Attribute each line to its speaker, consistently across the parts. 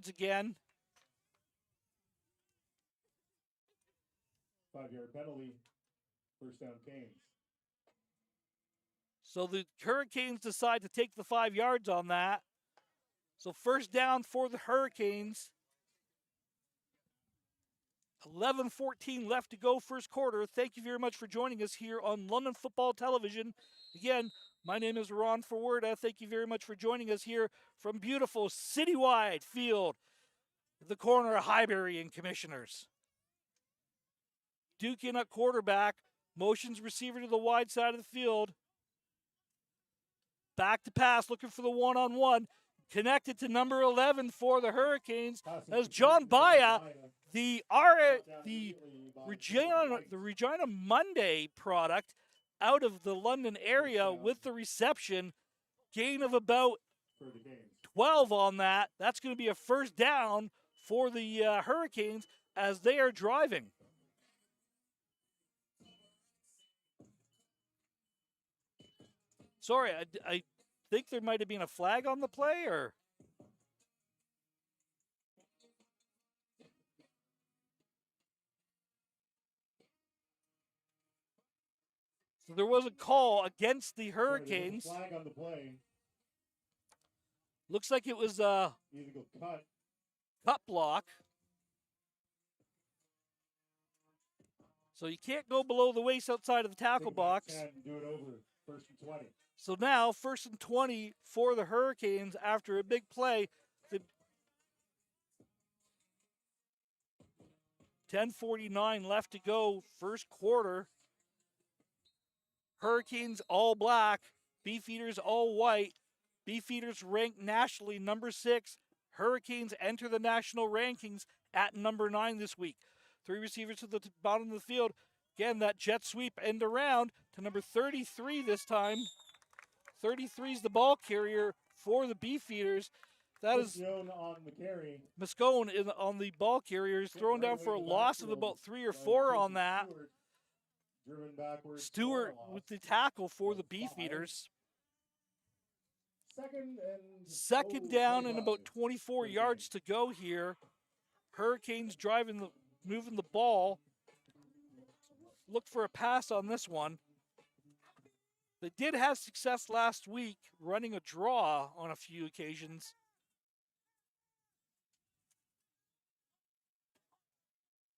Speaker 1: yards again.
Speaker 2: 5-yard penalty. First down, Canes.
Speaker 1: So the Hurricanes decide to take the 5 yards on that. So first down for the Hurricanes. 11:14 left to go, first quarter. Thank you very much for joining us here on London Football Television. Again, my name is Ron Forwarda. Thank you very much for joining us here from beautiful Citywide Field, the corner of Highbury and Commissioners. Duke in at quarterback, motions receiver to the wide side of the field. Back to pass, looking for the one-on-one. Connected to number 11 for the Hurricanes as John Baya, the Regina Monday product out of the London area with the reception. Gain of about 12 on that. That's going to be a first down for the Hurricanes as they are driving. Sorry, I think there might have been a flag on the play, or so there was a call against the Hurricanes.
Speaker 2: Flag on the play.
Speaker 1: Looks like it was a
Speaker 2: Illegal cut.
Speaker 1: cut block. So you can't go below the waist outside of the tackle box.
Speaker 2: And do it over. First and 20.
Speaker 1: So now, first and 20 for the Hurricanes after a big play. 10:49 left to go, first quarter. Hurricanes all black, Beefeaters all white. Beefeaters ranked nationally number 6. Hurricanes enter the national rankings at number 9 this week. 3 receivers to the bottom of the field. Again, that jet sweep end around to number 33 this time. 33 is the ball carrier for the Beefeaters. That is
Speaker 2: on the carry.
Speaker 1: Moscone on the ball carriers, thrown down for a loss of about 3 or 4 on that.
Speaker 2: Driven backwards.
Speaker 1: Stewart with the tackle for the Beefeaters. Second down and about 24 yards to go here. Hurricanes moving the ball. Look for a pass on this one. They did have success last week running a draw on a few occasions.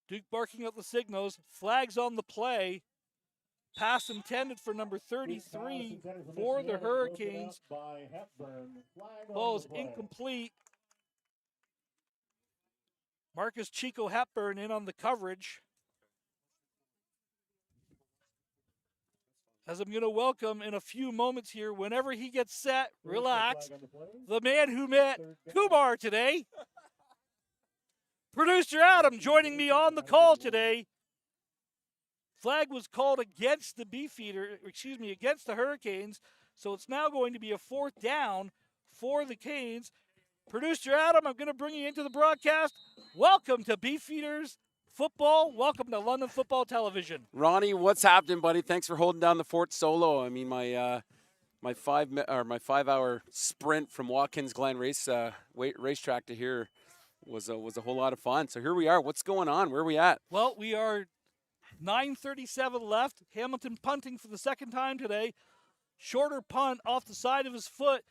Speaker 1: Duke barking out the signals. Flags on the play. Pass intended for number 33 for the Hurricanes. Ball is incomplete. Marcus Chico Hepburn in on the coverage. As I'm going to welcome in a few moments here, whenever he gets set, relax, the man who met Kumar today. Producer Adam joining me on the call today. Flag was called against the against the Hurricanes. So it's now going to be a fourth down for the Canes. Producer Adam, I'm going to bring you into the broadcast. Welcome to Beefeaters Football. Welcome to London Football Television.
Speaker 3: Ronnie, what's happening, buddy? Thanks for holding down the fort solo. I mean, my 5 hour sprint from Watkins Glen racetrack to here was a whole lot of fun. So here we are. What's going on? Where are we at?
Speaker 1: Well, we are 9:37 left. Hamilton punting for the second time today. Shorter punt off the side of his foot.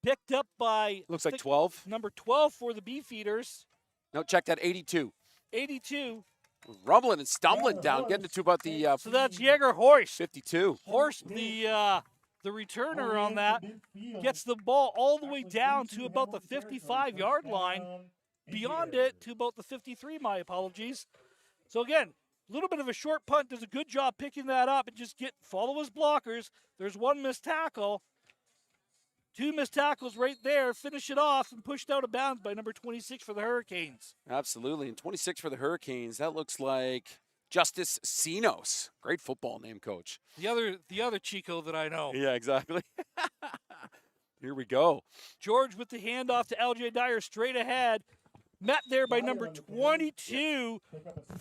Speaker 1: Picked up by
Speaker 3: looks like 12.
Speaker 1: Number 12 for the Beefeaters.
Speaker 3: No, check that 82.
Speaker 1: 82.
Speaker 3: Rumbling and stumbling down, getting it to about the.
Speaker 1: So that's Jäger Horst.
Speaker 3: 52.
Speaker 1: Horst, the returner on that, gets the ball all the way down to about the 55-yard line. Beyond it to about the 53. My apologies. So again, a little bit of a short punt. Does a good job picking that up and just follow his blockers. There's one missed tackle. 2 missed tackles right there. Finish it off and pushed out of bounds by number 26 for the Hurricanes.
Speaker 3: Absolutely. And 26 for the Hurricanes. That looks like Justice Sinos. Great football name, coach.
Speaker 1: The other Chico that I know.
Speaker 3: Yeah, exactly. Here we go.
Speaker 1: George with the handoff to LJ Dyer straight ahead. Met there by number 22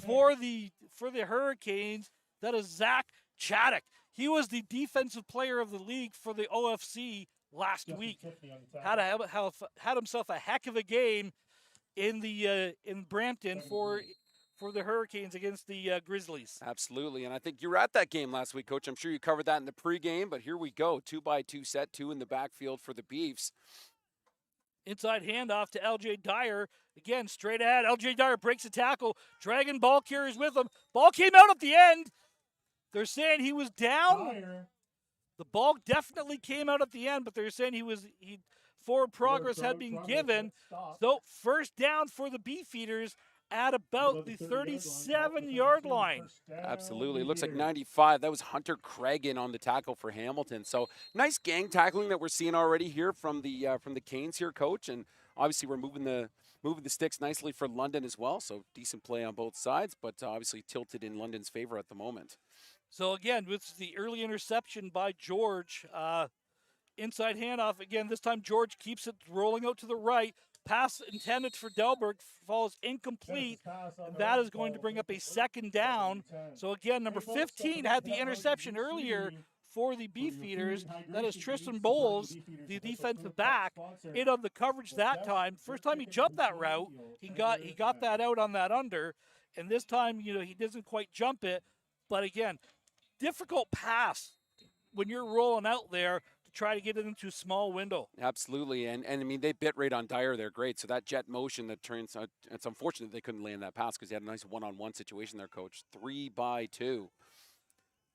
Speaker 1: for the Hurricanes. That is Zach Chaddock. He was the defensive player of the league for the OFC last week. Had himself a heck of a game. in Brampton for the Hurricanes against the Grizzlies.
Speaker 3: Absolutely, and I think you were at that game last week, Coach. I'm sure you covered that in the pregame, but here we go. 2-by-2 set, 2 in the backfield for the Beefs.
Speaker 1: Inside handoff to L.J. Dyer. Again, straight ahead. L.J. Dyer breaks a tackle. Dragon ball carries with him. Ball came out at the end. They're saying he was down. The ball definitely came out at the end, but they're saying forward progress had been given. So first down for the Beefeaters at about the 37-yard line.
Speaker 3: Absolutely. It looks like 95. That was Hunter Cragen on the tackle for Hamilton. So nice gang tackling that we're seeing already here from the Canes here, Coach. And obviously we're moving the sticks nicely for London as well. So decent play on both sides, but obviously tilted in London's favor at the moment.
Speaker 1: So again, with the early interception by George, inside handoff. Again, this time George keeps it rolling out to the right. Pass intended for Delberg falls incomplete, and that is going to bring up a second down. So again, number 15 had the interception earlier for the Beefeaters. That is Tristan Bowles, the defensive back, in on the coverage that time. First time he jumped that route, he got that out on that under, and this time, he doesn't quite jump it. But again, difficult pass when you're rolling out there to try to get it into a small window.
Speaker 3: Absolutely, and I mean, they bit right on Dyer there, great. So that jet motion that turns, it's unfortunate they couldn't land that pass because they had a nice one-on-one situation there, Coach. 3-by-2.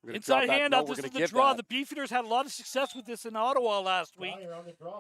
Speaker 1: Inside handoff, this is the draw. The Beefeaters had a lot of success with this in Ottawa last week.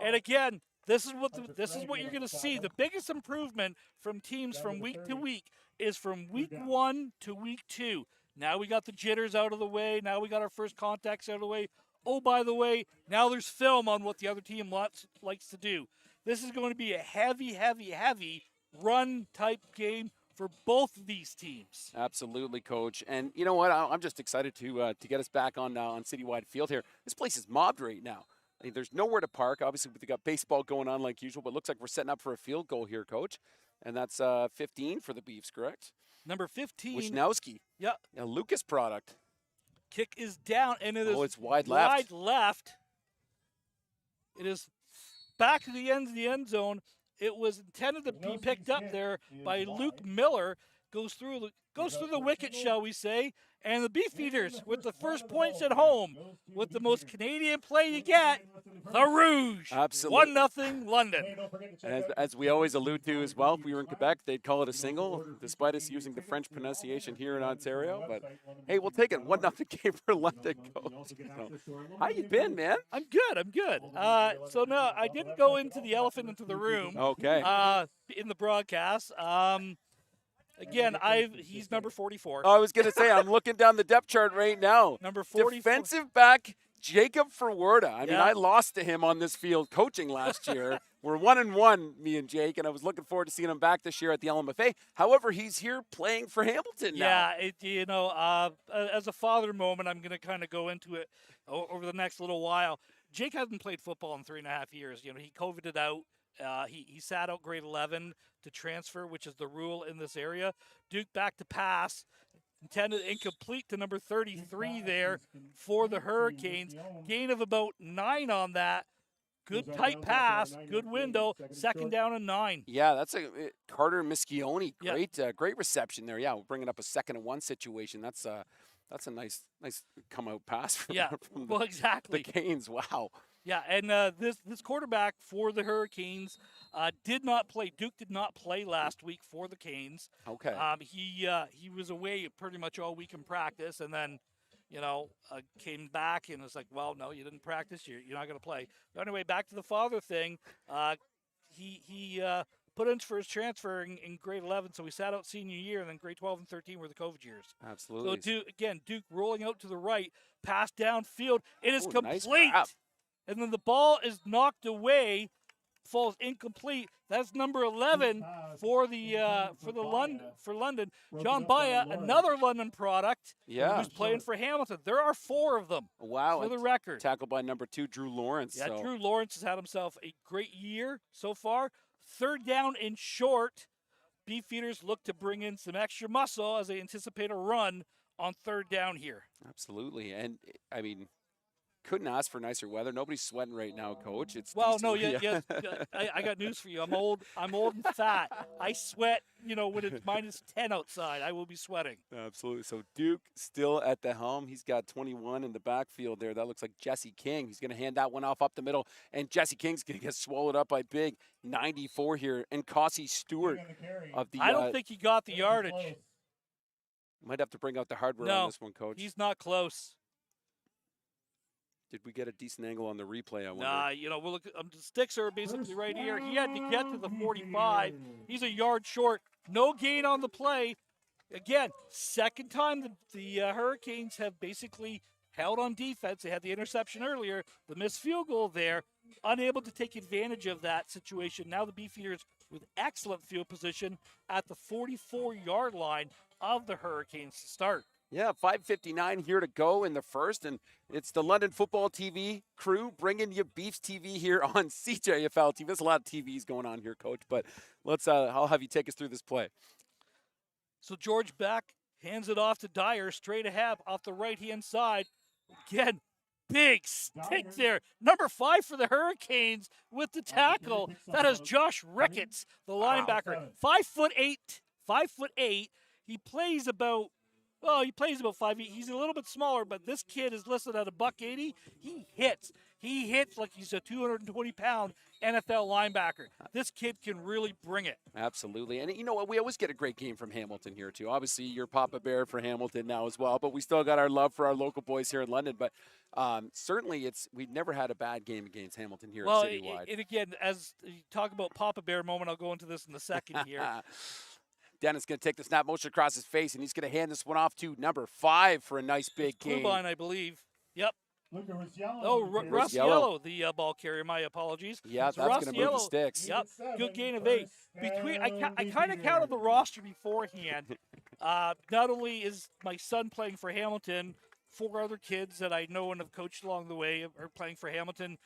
Speaker 1: And again, this is what you're going to see. The biggest improvement from teams from week to week is from week 1 to week 2. Now we got the jitters out of the way. Now we got our first contacts out of the way. Oh, by the way, now there's film on what the other team likes to do. This is going to be a heavy, heavy, heavy run-type game for both of these teams.
Speaker 3: Absolutely, Coach. And you know what? I'm just excited to get us back on Citywide Field here. This place is mobbed right now. I mean, there's nowhere to park. Obviously, we got baseball going on like usual, but it looks like we're setting up for a field goal here, Coach. And that's 15 for the Beefs, correct?
Speaker 1: Number 15.
Speaker 3: Wisnowski.
Speaker 1: Yeah.
Speaker 3: A Lucas product.
Speaker 1: Kick is down, and it is
Speaker 3: it's wide left.
Speaker 1: It is back to the end zone. It was intended to be picked up there by Luke Miller. Goes through the wicket, shall we say. And the Beefeaters with the first points at home with the most Canadian play you get, the Rouge.
Speaker 3: Absolutely.
Speaker 1: 1-0 London.
Speaker 3: And as we always allude to as well, if we were in Quebec, they'd call it a single, despite us using the French pronunciation here in Ontario. But, hey, we'll take it. 1-0 game for London, Coach. How you been, man?
Speaker 1: I'm good. So, no, I didn't go into the elephant into the room.
Speaker 3: Okay.
Speaker 1: In the broadcast. Again, he's number 44.
Speaker 3: I was going to say, I'm looking down the depth chart right now.
Speaker 1: Number 44.
Speaker 3: Defensive back Jacob Ferwerda. I mean, I lost to him on this field coaching last year. We're 1-1, me and Jake, and I was looking forward to seeing him back this year at the LMFA. However, he's here playing for Hamilton now.
Speaker 1: Yeah, as a father moment, I'm going to kind of go into it over the next little while. Jake hasn't played football in 3.5 years. He COVIDed out. He sat out grade 11 to transfer, which is the rule in this area. Duke back to pass, intended incomplete to number 33 there for the Hurricanes. Gain of about 9 on that. Good tight pass, good window, second down and 9.
Speaker 3: Yeah, that's Carter Mischione. Great reception there. Yeah, we're bringing up a 2nd-and-1 situation. That's a nice come out pass from
Speaker 1: exactly.
Speaker 3: The Canes. Wow.
Speaker 1: Yeah, and this quarterback for the Hurricanes did not play. Duke did not play last week for the Canes.
Speaker 3: Okay.
Speaker 1: He was away pretty much all week in practice, and then came back and was like, well, no, you didn't practice. You're not going to play. But anyway, back to the father thing. He put in for his transfer in grade 11, so he sat out senior year, and then grade 12 and 13 were the COVID years.
Speaker 3: Absolutely.
Speaker 1: So Duke rolling out to the right, pass downfield. It is complete.
Speaker 3: Nice,
Speaker 1: and then the ball is knocked away, falls incomplete. That's number 11 for London. John Baya, another London product, who's playing for Hamilton. There are 4 of them.
Speaker 3: Wow,
Speaker 1: for the record.
Speaker 3: Tackled by number 2, Drew Lawrence.
Speaker 1: Yeah, Drew Lawrence has had himself a great year so far. Third down and short. Beefeaters look to bring in some extra muscle as they anticipate a run on third down here.
Speaker 3: Absolutely, and I mean, couldn't ask for nicer weather. Nobody's sweating right now, Coach. It's
Speaker 1: Well,
Speaker 3: decent.
Speaker 1: no, yeah. I got news for you. I'm old and fat. I sweat, when it's -10 outside. I will be sweating.
Speaker 3: Absolutely. So Duke still at the helm. He's got 21 in the backfield there. That looks like Jesse King. He's going to hand that one off up the middle, and Jesse King's going to get swallowed up by big 94 here. And Cassie Stewart of the.
Speaker 1: I don't think he got the yardage.
Speaker 3: Might have to bring out the hardware
Speaker 1: No,
Speaker 3: on this one, Coach.
Speaker 1: He's not close.
Speaker 3: Did we get a decent angle on the replay? I wonder.
Speaker 1: Nah, we'll look. The sticks are basically right here. He had to get to the 45. He's a yard short. No gain on the play. Again, second time the Hurricanes have basically held on defense. They had the interception earlier, the missed field goal there, unable to take advantage of that situation. Now the Beefeaters with excellent field position at the 44-yard line of the Hurricanes to start.
Speaker 3: Yeah, 5:59 here to go in the first, and it's the London Football TV crew bringing you Beefs TV here on CJFL TV. There's a lot of TVs going on here, Coach, but I'll have you take us through this play.
Speaker 1: So George Beck hands it off to Dyer, straight ahead off the right-hand side. Again, big stick there. Number 5 for the Hurricanes with the tackle. That is Josh Ricketts, the linebacker. 5'8". He plays about 5 feet. He's a little bit smaller, but this kid is listed at $180. He hits. He hits like he's a 220-pound NFL linebacker. This kid can really bring it.
Speaker 3: Absolutely. And you know what? We always get a great game from Hamilton here, too. Obviously, you're Papa Bear for Hamilton now as well, but we still got our love for our local boys here in London. But certainly, we've never had a bad game against Hamilton here at Citywide.
Speaker 1: And again, as you talk about Papa Bear moment, I'll go into this in a second here.
Speaker 3: Dennis going to take the snap motion across his face, and he's going to hand this one off to number 5 for a nice big gain.
Speaker 1: Klubine, I believe. Yep.
Speaker 2: Oh,
Speaker 1: Russ Yellow, the ball carrier. My apologies.
Speaker 3: Yeah,
Speaker 1: So
Speaker 3: that's
Speaker 1: Russ
Speaker 3: going to move
Speaker 1: Yellow,
Speaker 3: the sticks.
Speaker 1: Yep, good gain of 8. I kind of counted the roster beforehand. Not only is my son playing for Hamilton, 4 other kids that I know and have coached along the way are playing for Hamilton.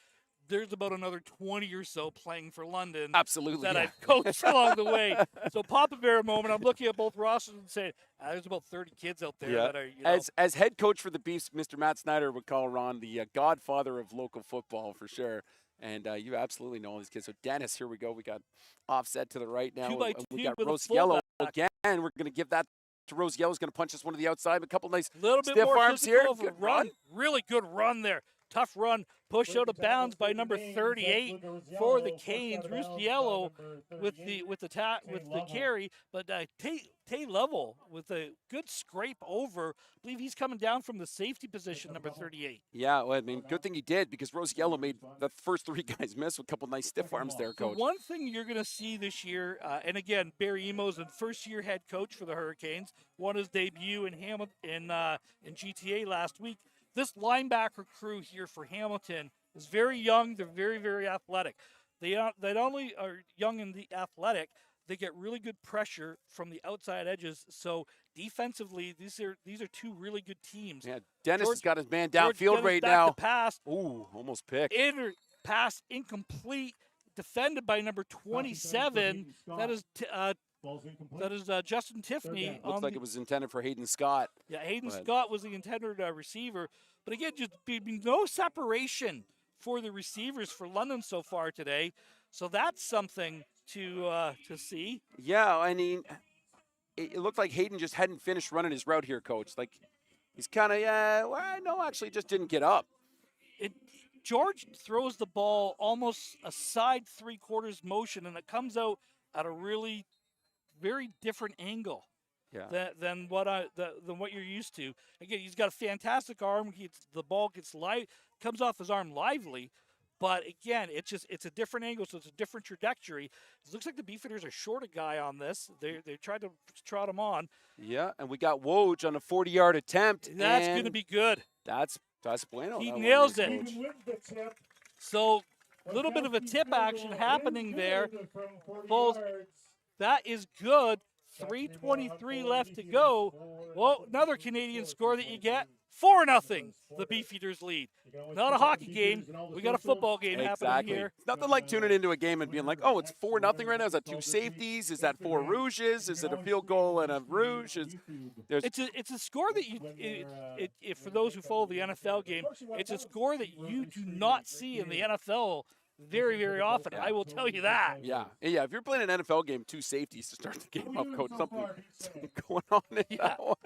Speaker 1: There's about another 20 or so playing for London.
Speaker 3: Absolutely.
Speaker 1: That I've coached along the way. So Papa Bear moment, I'm looking at both rosters and saying, there's about 30 kids out there that are,
Speaker 3: As head coach for the Beefs, Mr. Matt Snyder would call Ron the godfather of local football for sure. And you absolutely know all these kids. So Dennis, here we go. We got offset to the right now.
Speaker 1: 2x2
Speaker 3: we got
Speaker 1: with a
Speaker 3: Rose Yellow
Speaker 1: fullback.
Speaker 3: again. We're going to give that to Rose Yellow's going to punch this one to the outside. A couple nice
Speaker 1: little bit
Speaker 3: stiff
Speaker 1: more
Speaker 3: arms here.
Speaker 1: Good run. Really good run there. Tough run. Push out of bounds by number 38 for the Canes. Rustiello with the carry, but Tay Level with a good scrape over. I believe he's coming down from the safety position, number 38.
Speaker 3: Yeah, well, I mean, good thing he did because Rose Yellow made the first 3 guys miss with a couple nice stiff arms there, Coach.
Speaker 1: The one thing you're going to see this year, and again, Barry Emo's a first-year head coach for the Hurricanes, won his debut in GTA last week. This linebacker crew here for Hamilton is very young. They're very, very athletic. They not only are young and athletic, they get really good pressure from the outside edges. So defensively, these are 2 really good teams.
Speaker 3: Yeah, Dennis has got his man downfield right now.
Speaker 1: Pass.
Speaker 3: Ooh, almost picked.
Speaker 1: Pass incomplete, defended by number 27. That is Justin Tiffany.
Speaker 3: Looks like it was intended for Hayden Scott.
Speaker 1: Yeah, Hayden Scott was the intended receiver. But again, just no separation for the receivers for London so far today. So that's something to see.
Speaker 3: Yeah, I mean, it looked like Hayden just hadn't finished running his route here, Coach. Like, he's kind of, actually just didn't get up.
Speaker 1: George throws the ball almost a side 3/4 motion, and it comes out at a really very different angle than what you're used to. Again, he's got a fantastic arm. The ball comes off his arm lively, but again, it's a different angle, so it's a different trajectory. It looks like the Beefeaters are short a guy on this. They tried to trot him on.
Speaker 3: Yeah, and we got Woj on a 40-yard attempt.
Speaker 1: That's going to be good.
Speaker 3: That's bueno.
Speaker 1: He nails it. So a little bit of a tip action happening there. Both. That is good. 3:23 left to go. Well, another Canadian score that you get. 4-0. The Beefeaters lead. Not a hockey game. We got a football game happening
Speaker 3: Exactly.
Speaker 1: here.
Speaker 3: It's nothing like tuning into a game and being like, oh, it's 4-0 right now. Is that 2 safeties? Is that 4 rouges? Is it a field goal and a rouge?
Speaker 1: It's a score that for those who follow the NFL game, it's a score that you do not see in the NFL very, very often. I will tell you that.
Speaker 3: Yeah. If you're playing an NFL game, 2 safeties to start the game up, coach, something going on in that one.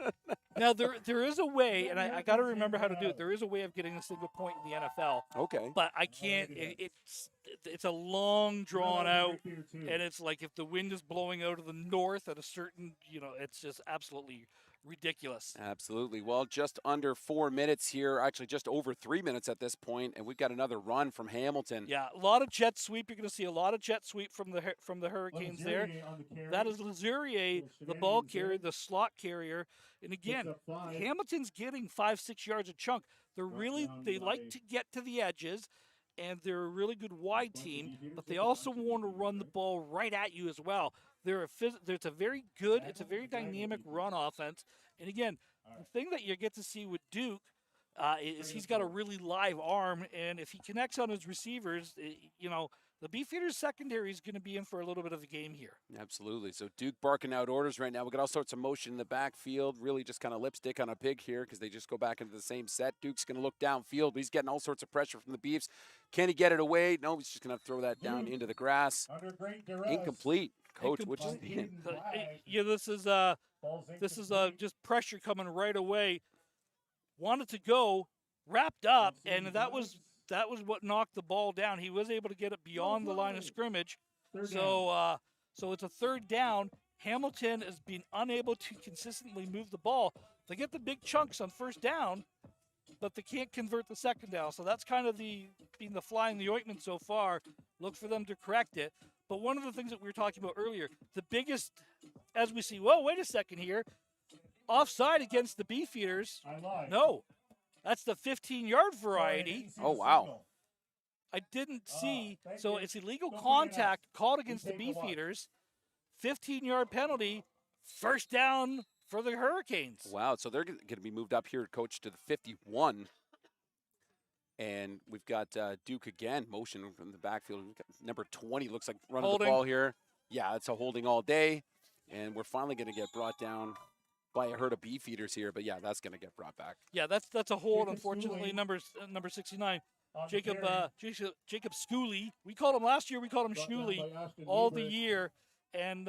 Speaker 1: Now, there is a way, and I got to remember how to do it. There is a way of getting a single point in the NFL.
Speaker 3: Okay.
Speaker 1: But I can't. It's a long drawn out, and it's like if the wind is blowing out of the north at a certain, it's just absolutely ridiculous.
Speaker 3: Absolutely. Well, just under 4 minutes here, actually just over 3 minutes at this point, and we've got another run from Hamilton.
Speaker 1: Yeah, a lot of jet sweep. You're going to see a lot of jet sweep from the Hurricanes there. That is Lazurier, the ball carrier, the slot carrier. And again, Hamilton's getting 5-6 yards a chunk. They like to get to the edges, and they're a really good wide team, but they also want to run the ball right at you as well. It's a very dynamic run offense. And again, the thing that you get to see with Duke is he's got a really live arm, and if he connects on his receivers, the Beefeaters secondary is going to be in for a little bit of a game here.
Speaker 3: Absolutely. So Duke barking out orders right now. We got all sorts of motion in the backfield, really just kind of lipstick on a pig here because they just go back into the same set. Duke's going to look downfield, but he's getting all sorts of pressure from the Beefs. Can he get it away? No, he's just going to throw that down into the grass. Incomplete, coach. Which is
Speaker 1: this is just pressure coming right away. Wanted to go, wrapped up, and that was what knocked the ball down. He was able to get it beyond the line of scrimmage. So it's a third down. Hamilton has been unable to consistently move the ball. They get the big chunks on first down, but they can't convert the second down. So that's kind of being the fly in the ointment so far. Look for them to correct it. But one of the things that we were talking about earlier, the biggest, as we see, whoa, wait a second here. Offside against the Beefeaters. No. That's the 15-yard variety.
Speaker 3: Oh, wow.
Speaker 1: I didn't see. So it's illegal contact called against the Beefeaters. 15-yard penalty. First down for the Hurricanes.
Speaker 3: Wow. So they're going to be moved up here, coach, to the 51. And we've got Duke again, motion from the backfield. We've got number 20 looks like running the ball here. Yeah, it's a holding all day. And we're finally going to get brought down by a herd of Beefeaters here, but yeah, that's going to get brought back.
Speaker 1: Yeah, that's a hold. Unfortunately, number 69, Jacob Schooley. We called him last year. We called him Schooley all the year, and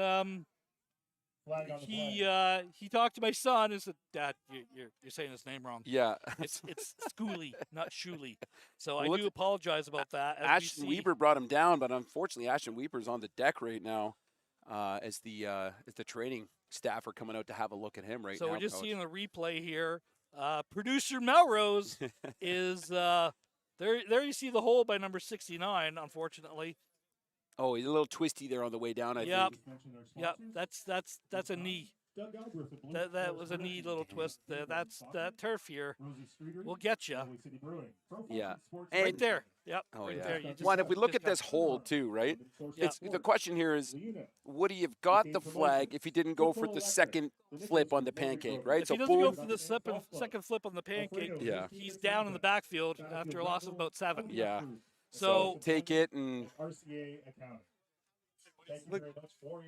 Speaker 1: he talked to my son and said, "Dad, you're saying his name wrong.
Speaker 3: Yeah,
Speaker 1: it's Schooley, not Schooley." So I do apologize about that.
Speaker 3: Ashton Weber brought him down, but unfortunately, Ashton Weber's on the deck right now as the training staff are coming out to have a look at him right now.
Speaker 1: So we're just seeing the replay here. Producer Melrose is there. You see the hole by number 69. Unfortunately.
Speaker 3: Oh, he's a little twisty there on the way down. I think.
Speaker 1: Yep. That's a knee. That was a neat little twist. That's that turf here will get you.
Speaker 3: Yeah,
Speaker 1: right there. Yep.
Speaker 3: Oh
Speaker 1: right
Speaker 3: yeah.
Speaker 1: there.
Speaker 3: Well, if we look at this hold too, right? It's the question here is, would he have got the flag if he didn't go for the second flip on the pancake, right?
Speaker 1: If he doesn't go for the second flip on the pancake, he's down in the backfield after a loss of about 7.
Speaker 3: Yeah.
Speaker 1: So
Speaker 3: take it and. Look,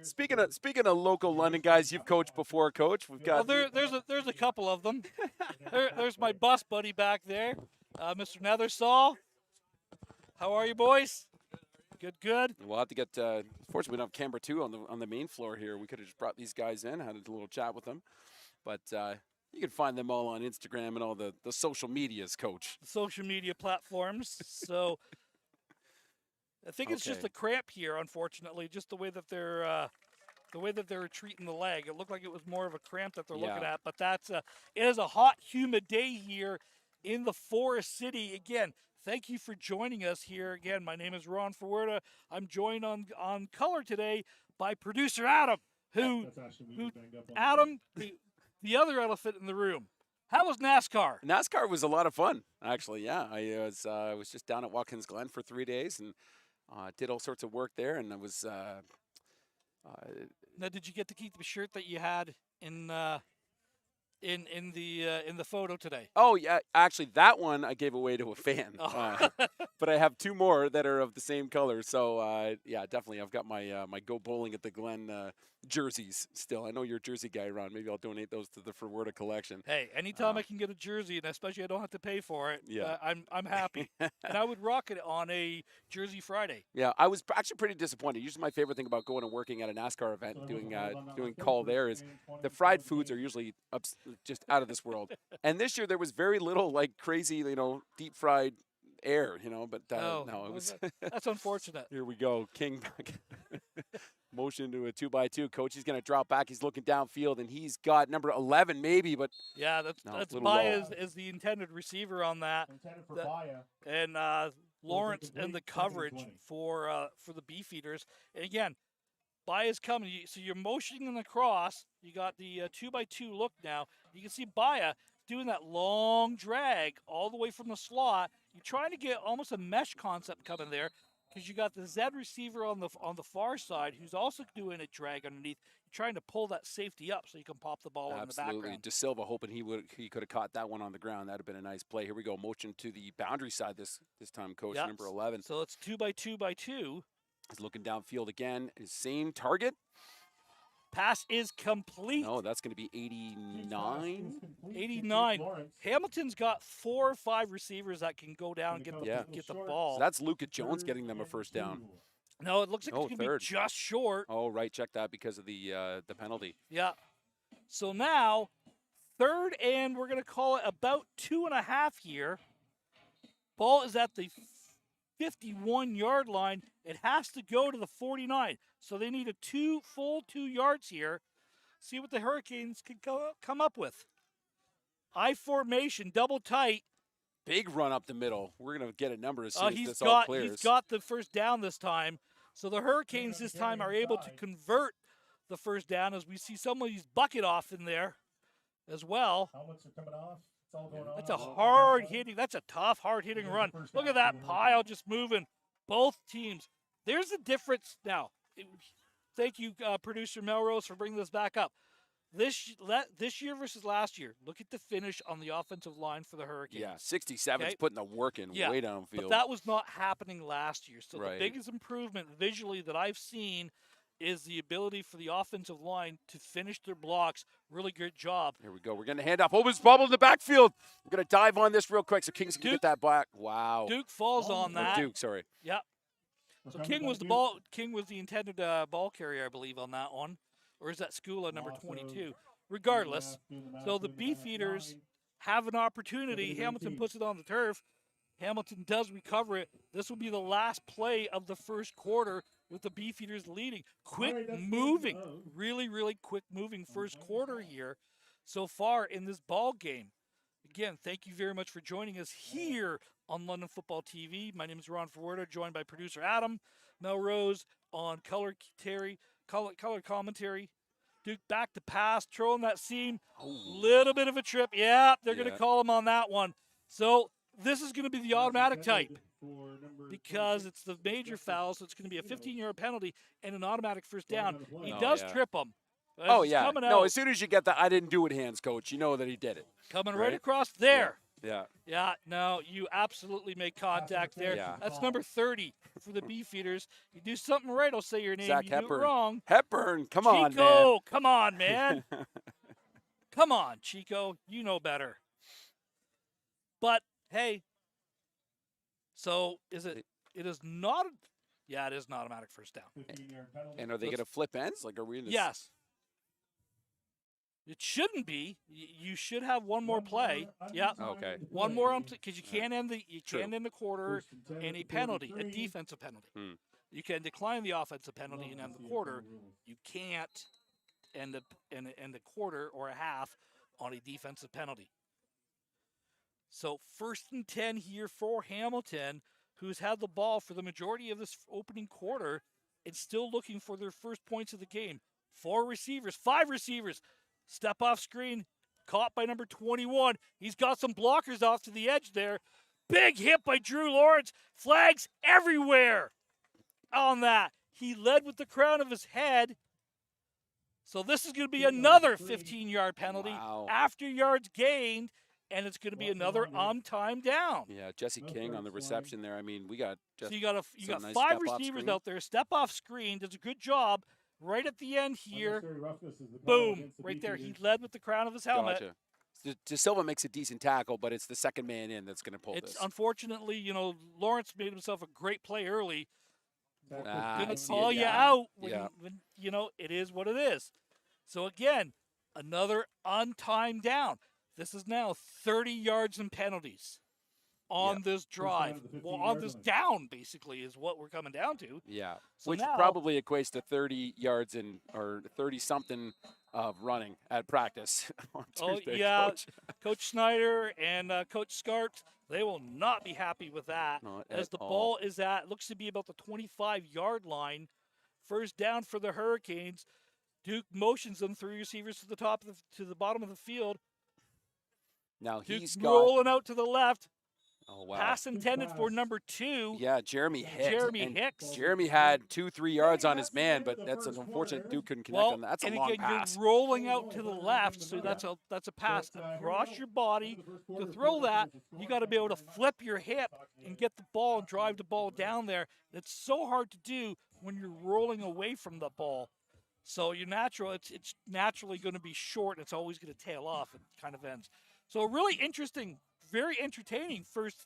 Speaker 3: speaking of local London guys you've coached before, Coach, we've got.
Speaker 1: Well, there's a couple of them. There's my bus buddy back there, Mr. Nethersall. How are you, boys? Good.
Speaker 3: We'll have to get. Fortunately, we don't have camera 2 on the main floor here. We could have just brought these guys in, had a little chat with them, but you can find them all on Instagram and all the social medias, Coach.
Speaker 1: The social media platforms. So. I think it's just a cramp here, unfortunately, just the way that they're treating the leg. It looked like it was more of a cramp that they're looking at, but it is a hot, humid day here in the Forest City. Again, thank you for joining us here. Again, my name is Ron Ferwerda. I'm joined on color today by producer Adam, Adam, the other elephant in the room. How was NASCAR?
Speaker 3: NASCAR was a lot of fun, actually. Yeah, I was just down at Watkins Glen for 3 days and did all sorts of work there, and I was.
Speaker 1: Now, did you get to keep the shirt that you had in in the photo today.
Speaker 3: Oh yeah, actually that one I gave away to a fan,
Speaker 1: Oh.
Speaker 3: but I have 2 more that are of the same color. So yeah, definitely I've got my my Go Bowling at the Glen jerseys still. I know you're a jersey guy, Ron. Maybe I'll donate those to the Ferwerda collection.
Speaker 1: Hey, anytime I can get a jersey, and especially I don't have to pay for it,
Speaker 3: Yeah.
Speaker 1: I'm happy. And I would rock it on a Jersey Friday.
Speaker 3: Yeah, I was actually pretty disappointed. Usually, my favorite thing about going and working at a NASCAR event, doing call there, is the fried foods are usually just out of this world. And this year there was very little like crazy, deep fried air, But
Speaker 1: Oh,
Speaker 3: no, it
Speaker 1: well,
Speaker 3: was.
Speaker 1: That's unfortunate.
Speaker 3: Here we go, King back. Motion to a 2x2. Coach, he's going to drop back. He's looking downfield, and he's got number 11 maybe, but
Speaker 1: Yeah,
Speaker 3: No,
Speaker 1: that's
Speaker 3: little
Speaker 1: Baya
Speaker 3: low.
Speaker 1: is the intended receiver on that,
Speaker 2: Intended for
Speaker 1: That-
Speaker 2: Baya.
Speaker 1: and Lawrence and the
Speaker 2: complete, second and
Speaker 1: coverage
Speaker 2: 20.
Speaker 1: for the Beefeaters. And again, Baya's coming, so you're motioning in the cross. You got the 2x2 look now. You can see Baya doing that long drag all the way from the slot. You're trying to get almost a mesh concept coming there, because you got the Z receiver on the far side who's also doing a drag underneath. You're trying to pull that safety up so you can pop the ball in the
Speaker 3: absolutely.
Speaker 1: background.
Speaker 3: De Silva hoping he could have caught that one on the ground. That'd have been a nice play. Here we go. Motion to the boundary side this time, Coach.
Speaker 1: Yep.
Speaker 3: Number 11.
Speaker 1: So it's 2x2x2.
Speaker 3: He's looking downfield again. His same target.
Speaker 1: Pass is complete.
Speaker 3: No, that's going to be 89.
Speaker 1: 89. Hamilton's got 4 or 5 receivers that can go down and get the ball.
Speaker 3: So that's Luka Jones getting them a first down.
Speaker 1: No, it looks like it's going to
Speaker 3: third.
Speaker 1: be just short.
Speaker 3: Oh, right. Check that because of the penalty.
Speaker 1: Yeah. So now, third and we're going to call it about 2.5 here. Ball is at the 51-yard line. It has to go to the 49. So they need a full 2 yards here. See what the Hurricanes can come up with. I formation, double tight.
Speaker 3: Big run up the middle. We're going to get a number as soon as this all
Speaker 1: He's
Speaker 3: clears.
Speaker 1: got the first down this time. So the Hurricanes this time are able to convert the first down, as we see some of these bucket off in there as well.
Speaker 2: Helmets are coming off. It's all going on.
Speaker 1: That's a tough, hard-hitting run. Look at that pile just moving. Both teams. There's the difference now. Thank you, producer Melrose, for bringing this back up. This year versus last year, look at the finish on the offensive line for the Hurricanes.
Speaker 3: Yeah, 67's
Speaker 1: Okay.
Speaker 3: putting the work in way downfield.
Speaker 1: But that was not happening last year. So
Speaker 3: Right.
Speaker 1: the biggest improvement visually that I've seen is the ability for the offensive line to finish their blocks. Really good job.
Speaker 3: Here we go. We're going to hand off. Opens bubble in the backfield. We're going to dive on this real quick so Kings can get that back. Wow.
Speaker 1: Duke falls on
Speaker 3: Or
Speaker 1: that.
Speaker 3: Duke, sorry.
Speaker 1: Yep. So King was the intended ball carrier, I believe, on that one. Or is that Skula number 22? Regardless, so the Beefeaters have an opportunity. Hamilton puts it on the turf. Hamilton does recover it. This will be the last play of the first quarter with the Beefeaters leading. Quick moving, really, really quick moving first quarter here so far in this ball game. Again, thank you very much for joining us here on London Football TV. My name is Ron Ferwerda, joined by producer Adam Melrose on color commentary. Duke back to pass, throwing that seam. Little bit of a trip. Yeah, they're going to call him on that one. So this is going to be the automatic type because it's the major foul, so it's going to be a 15-yard penalty and an automatic first down. He does trip him.
Speaker 3: Oh, yeah.
Speaker 1: Coming
Speaker 3: No,
Speaker 1: out.
Speaker 3: as soon as you get that, I didn't do it hands, Coach. You know that he did it.
Speaker 1: Coming
Speaker 3: right?
Speaker 1: right across there.
Speaker 3: Yeah.
Speaker 1: Yeah, no, you absolutely make contact there.
Speaker 3: Yeah.
Speaker 1: That's number 30 for the Beefeaters. You do something right, I'll say your name.
Speaker 3: Zach
Speaker 1: you do
Speaker 3: Hepburn.
Speaker 1: it wrong.
Speaker 3: Hepburn, come on, man.
Speaker 1: Chico, come on, man. Come on, Chico. You know better. But, hey, so is it? It is not. Yeah, it is an automatic first down.
Speaker 3: And are they going to flip ends? Like, are we in this?
Speaker 1: Yes. It shouldn't be. You should have one more play. Yeah.
Speaker 3: Okay.
Speaker 1: One more because you can't end the
Speaker 3: True.
Speaker 1: quarter and a penalty, a defensive penalty. You can decline the offensive penalty and end the quarter. You can't end a quarter or a half on a defensive penalty. So 1st and 10 here for Hamilton, who's had the ball for the majority of this opening quarter and still looking for their first points of the game. 5 receivers. Step off screen, caught by number 21. He's got some blockers off to the edge there. Big hit by Drew Lawrence. Flags everywhere on that. He led with the crown of his head. So this is going to be another 15-yard penalty
Speaker 3: Wow.
Speaker 1: after yards gained, and it's going to be another on-time down.
Speaker 3: Yeah, Jesse King on the reception there. I mean, we got just
Speaker 1: So you got
Speaker 3: some nice
Speaker 1: 5
Speaker 3: step-off
Speaker 1: receivers
Speaker 3: screen.
Speaker 1: out there. Step off screen does a good job. Right at the end here,
Speaker 2: Unnecessary roughness is the call
Speaker 1: boom,
Speaker 2: against the
Speaker 1: right there. He
Speaker 2: Beefeaters.
Speaker 1: led with the crown of his helmet.
Speaker 3: Gotcha. De Silva makes a decent tackle, but it's the second man in that's going to pull
Speaker 1: It's
Speaker 3: this.
Speaker 1: unfortunately, Lawrence made himself a great play early.
Speaker 3: Ah,
Speaker 1: Gonna
Speaker 3: I see
Speaker 1: call
Speaker 3: it,
Speaker 1: you
Speaker 3: yeah.
Speaker 1: out
Speaker 3: Yeah.
Speaker 1: when it is what it is. So again, another on-time down. This is now 30 yards in penalties on this drive.
Speaker 2: of the
Speaker 1: Well,
Speaker 2: 15-yard
Speaker 1: on this
Speaker 2: line.
Speaker 1: down, basically, is what we're coming down to.
Speaker 3: Yeah,
Speaker 1: So
Speaker 3: which
Speaker 1: now-
Speaker 3: probably equates to 30 yards or 30-something of running at practice on
Speaker 1: Oh,
Speaker 3: Tuesday,
Speaker 1: yeah.
Speaker 3: Coach.
Speaker 1: Coach Snyder and Coach Scarps, they will not be happy with that.
Speaker 3: Not
Speaker 1: As
Speaker 3: at
Speaker 1: the
Speaker 3: all.
Speaker 1: ball is looks to be about the 25-yard line. First down for the Hurricanes. Duke motions them 3 receivers to the bottom of the field.
Speaker 3: Now
Speaker 1: Duke's
Speaker 3: he's got.
Speaker 1: rolling out to the left.
Speaker 3: Oh wow.
Speaker 1: Pass intended for
Speaker 2: pass.
Speaker 1: number 2.
Speaker 3: Yeah, Jeremy Hicks.
Speaker 1: Jeremy
Speaker 3: And
Speaker 1: Hicks.
Speaker 3: Jeremy had 2-3 yards on his
Speaker 2: That's the
Speaker 3: man,
Speaker 2: end
Speaker 3: but
Speaker 2: of the
Speaker 3: that's
Speaker 2: first
Speaker 3: unfortunate.
Speaker 2: quarter.
Speaker 3: Duke couldn't connect
Speaker 1: Well,
Speaker 3: on that. That's a
Speaker 1: and
Speaker 3: long
Speaker 1: again,
Speaker 3: pass.
Speaker 1: you're rolling out to the left, so that's a pass.
Speaker 2: But, here we
Speaker 1: Across
Speaker 2: go.
Speaker 1: your body.
Speaker 2: End of the first
Speaker 1: To
Speaker 2: quarter,
Speaker 1: throw
Speaker 2: Florida
Speaker 1: that,
Speaker 2: is
Speaker 1: you got to be able to
Speaker 2: scoring.
Speaker 1: flip your hip and get the ball and drive the ball down there. It's so hard to do when you're rolling away from the ball. So it's naturally going to be short. It's always going to tail off. It kind of ends. So a really interesting, very entertaining first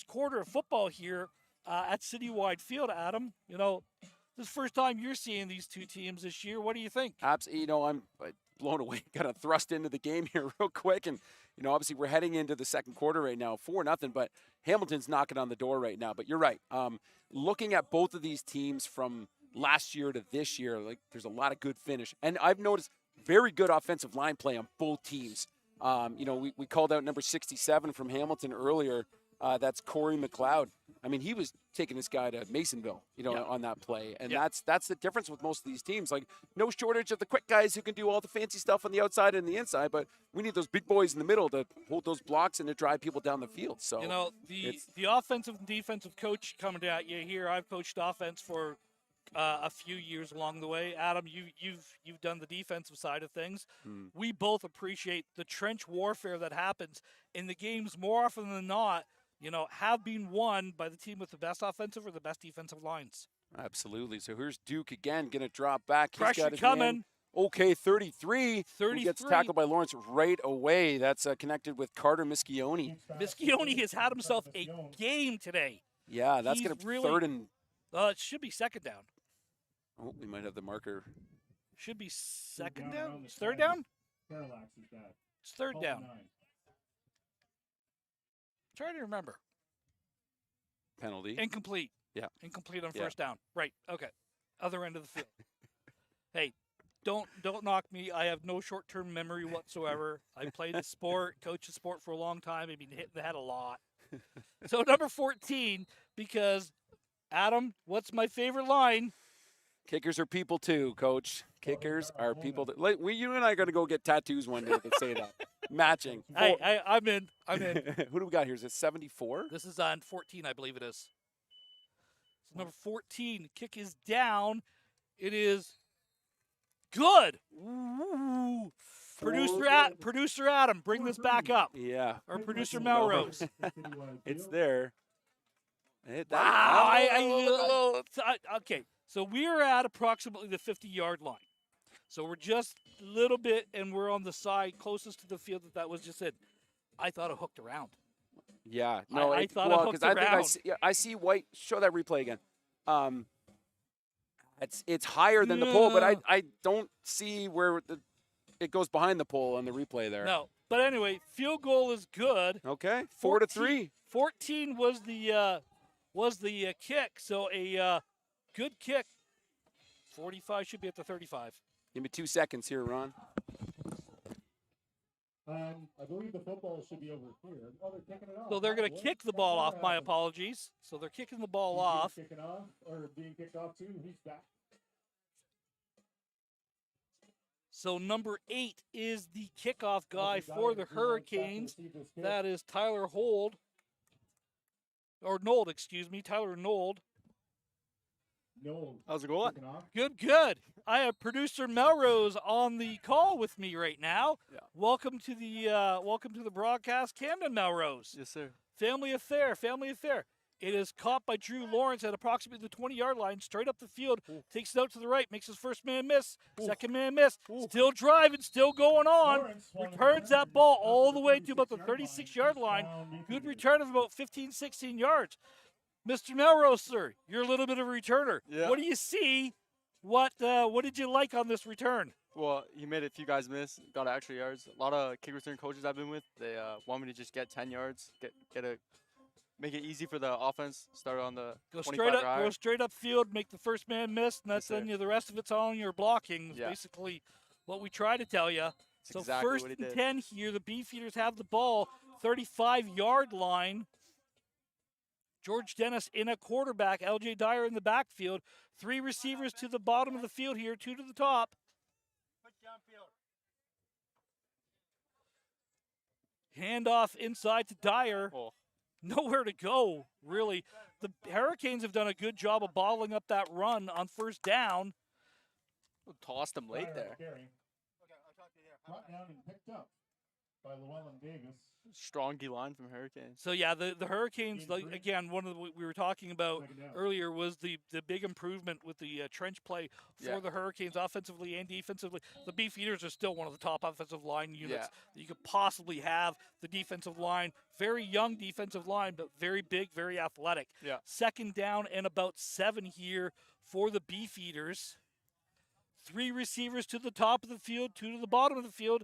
Speaker 1: quarter of football here at Citywide Field, Adam. This is the first time you're seeing these two teams this year. What do you think?
Speaker 3: Absolutely. I'm blown away. Got to thrust into the game here real quick. And, obviously we're heading into the second quarter right now, 4-0, but Hamilton's knocking on the door right now. But you're right. Looking at both of these teams from last year to this year, there's a lot of good finish. And I've noticed very good offensive line play on both teams. We called out number 67 from Hamilton earlier. That's Corey McLeod. I mean, he was taking this guy to Masonville, on that play. And that's the difference with most of these teams. No shortage of the quick guys who can do all the fancy stuff on the outside and the inside, but we need those big boys in the middle to hold those blocks and to drive people down the field. So
Speaker 1: the offensive and defensive coach coming at you here. I've coached offense for a few years along the way. Adam, you've done the defensive side of things. We both appreciate the trench warfare that happens in the games more often than not. Have been won by the team with the best offensive or the best defensive lines.
Speaker 3: Absolutely. So here's Duke again, going to drop back. He's
Speaker 1: Pressure
Speaker 3: got his
Speaker 1: coming.
Speaker 3: man. Okay, 33. Who gets tackled by Lawrence right away. That's connected with Carter Mischione.
Speaker 1: Mischione has had himself a game today.
Speaker 3: Yeah, that's
Speaker 1: He's
Speaker 3: going to
Speaker 1: really-
Speaker 3: third and.
Speaker 1: It should be second down.
Speaker 3: Oh, we might have the marker.
Speaker 1: Should be second
Speaker 2: down
Speaker 1: down.
Speaker 2: around the
Speaker 1: It's third
Speaker 2: 10.
Speaker 1: down.
Speaker 2: Parallax is bad.
Speaker 1: It's third
Speaker 2: Call
Speaker 1: down.
Speaker 2: 9.
Speaker 1: Trying to remember.
Speaker 3: Penalty.
Speaker 1: Incomplete.
Speaker 3: Yeah.
Speaker 1: Incomplete on
Speaker 3: Yeah.
Speaker 1: first down. Right. Okay. Other end of the field. Hey, don't knock me. I have no short-term memory whatsoever. I played the sport, coached the sport for a long time. I've been hit in the head a lot. So number 14, because Adam, what's my favorite line?
Speaker 3: Kickers are people too, Coach. Kickers are people. You and I are going to go get tattoos one day that say that. Matching.
Speaker 1: Hey, I'm in. I'm in.
Speaker 3: Who do we got here? Is it 74?
Speaker 1: This is on 14, I believe it is. So number 14, kick is down. It is good. Ooh. Producer Adam, bring this back up.
Speaker 3: Yeah.
Speaker 1: Or producer Melrose.
Speaker 3: It's there.
Speaker 1: Wow. Okay, so we are at approximately the 50-yard line. So we're just a little bit, and we're on the side closest to the field that was just in. I thought it hooked around.
Speaker 3: Yeah. No,
Speaker 1: I thought it hooked around.
Speaker 3: I see white. Show that replay again. It's higher than the pole, but I don't see where it goes behind the pole on the replay there.
Speaker 1: No, but anyway, field goal is good.
Speaker 3: Okay, 4-3.
Speaker 1: 14 was the kick, so a good kick. 45 should be at the 35.
Speaker 3: Give me 2 seconds here, Ron.
Speaker 2: I believe the football should be over here. Oh, they're kicking it off.
Speaker 1: So they're going to kick the ball off. My apologies. So they're kicking the ball off.
Speaker 2: Kicking off or being kicked off too. He's back.
Speaker 1: So number 8 is the kickoff guy for the Hurricanes. That is Tyler Nold, excuse me, Tyler Nold.
Speaker 2: No.
Speaker 4: How's it going?
Speaker 2: Kicking off.
Speaker 1: Good, good. I have producer Melrose on the call with me right now.
Speaker 4: Yeah.
Speaker 1: Welcome to the broadcast, Camden Melrose.
Speaker 4: Yes, sir.
Speaker 1: Family affair, family affair. It is caught by Drew Lawrence at approximately the 20-yard line, straight up the field, takes it out to the right, makes his first man miss, second man miss, still driving, still going on,
Speaker 2: Lawrence wanted to
Speaker 1: returns
Speaker 2: return
Speaker 1: that
Speaker 2: it
Speaker 1: ball
Speaker 2: up
Speaker 1: all
Speaker 2: to
Speaker 1: the way to about the
Speaker 2: 36-yard
Speaker 1: 36-yard line.
Speaker 2: Touchdown,
Speaker 1: Good
Speaker 2: Beefeaters.
Speaker 1: return of about 15, 16 yards. Mr. Melrose, sir, you're a little bit of a returner.
Speaker 4: Yeah.
Speaker 1: What do you see? What did you like on this return?
Speaker 4: Well, he made a few guys miss, got extra yards. A lot of kick return coaches I've been with, they want me to just get 10 yards, make it easy for the offense. Start on the
Speaker 1: Go
Speaker 4: 25
Speaker 1: straight up,
Speaker 4: or higher.
Speaker 1: go straight up field, make the first man miss, and that's
Speaker 4: Yes,
Speaker 1: then
Speaker 4: sir.
Speaker 1: the rest of it's on your blocking. Is
Speaker 4: Yeah.
Speaker 1: basically what we try to tell you.
Speaker 4: That's
Speaker 1: So
Speaker 4: exactly
Speaker 1: first
Speaker 4: what he
Speaker 1: and
Speaker 4: did.
Speaker 1: 10 here, the Beefeaters have the ball, 35-yard line. George Dennis in a quarterback, LJ Dyer in the backfield. 3 receivers to the bottom of the field here, 2 to the top. Handoff inside to Dyer.
Speaker 4: Oh,
Speaker 1: Nowhere to go, really. The Hurricanes have done a good job of bottling up that run on first down.
Speaker 4: tossed him late
Speaker 2: Dyer
Speaker 4: there.
Speaker 2: carry. Brought down and picked up by Llewellyn Davis.
Speaker 4: Strong D line from Hurricanes.
Speaker 1: So yeah, the Hurricanes, like,
Speaker 2: Injury.
Speaker 1: again, one of the we were talking about
Speaker 2: Second down.
Speaker 1: earlier was the big improvement with the trench play for
Speaker 4: Yeah.
Speaker 1: the Hurricanes offensively and defensively. The Beefeaters are still one of the top offensive line units
Speaker 4: Yeah.
Speaker 1: that you could possibly have. The defensive line, very young defensive line, but very big, very athletic.
Speaker 4: Yeah.
Speaker 1: Second down and about 7 here for the Beefeaters. 3 receivers to the top of the field, 2 to the bottom of the field.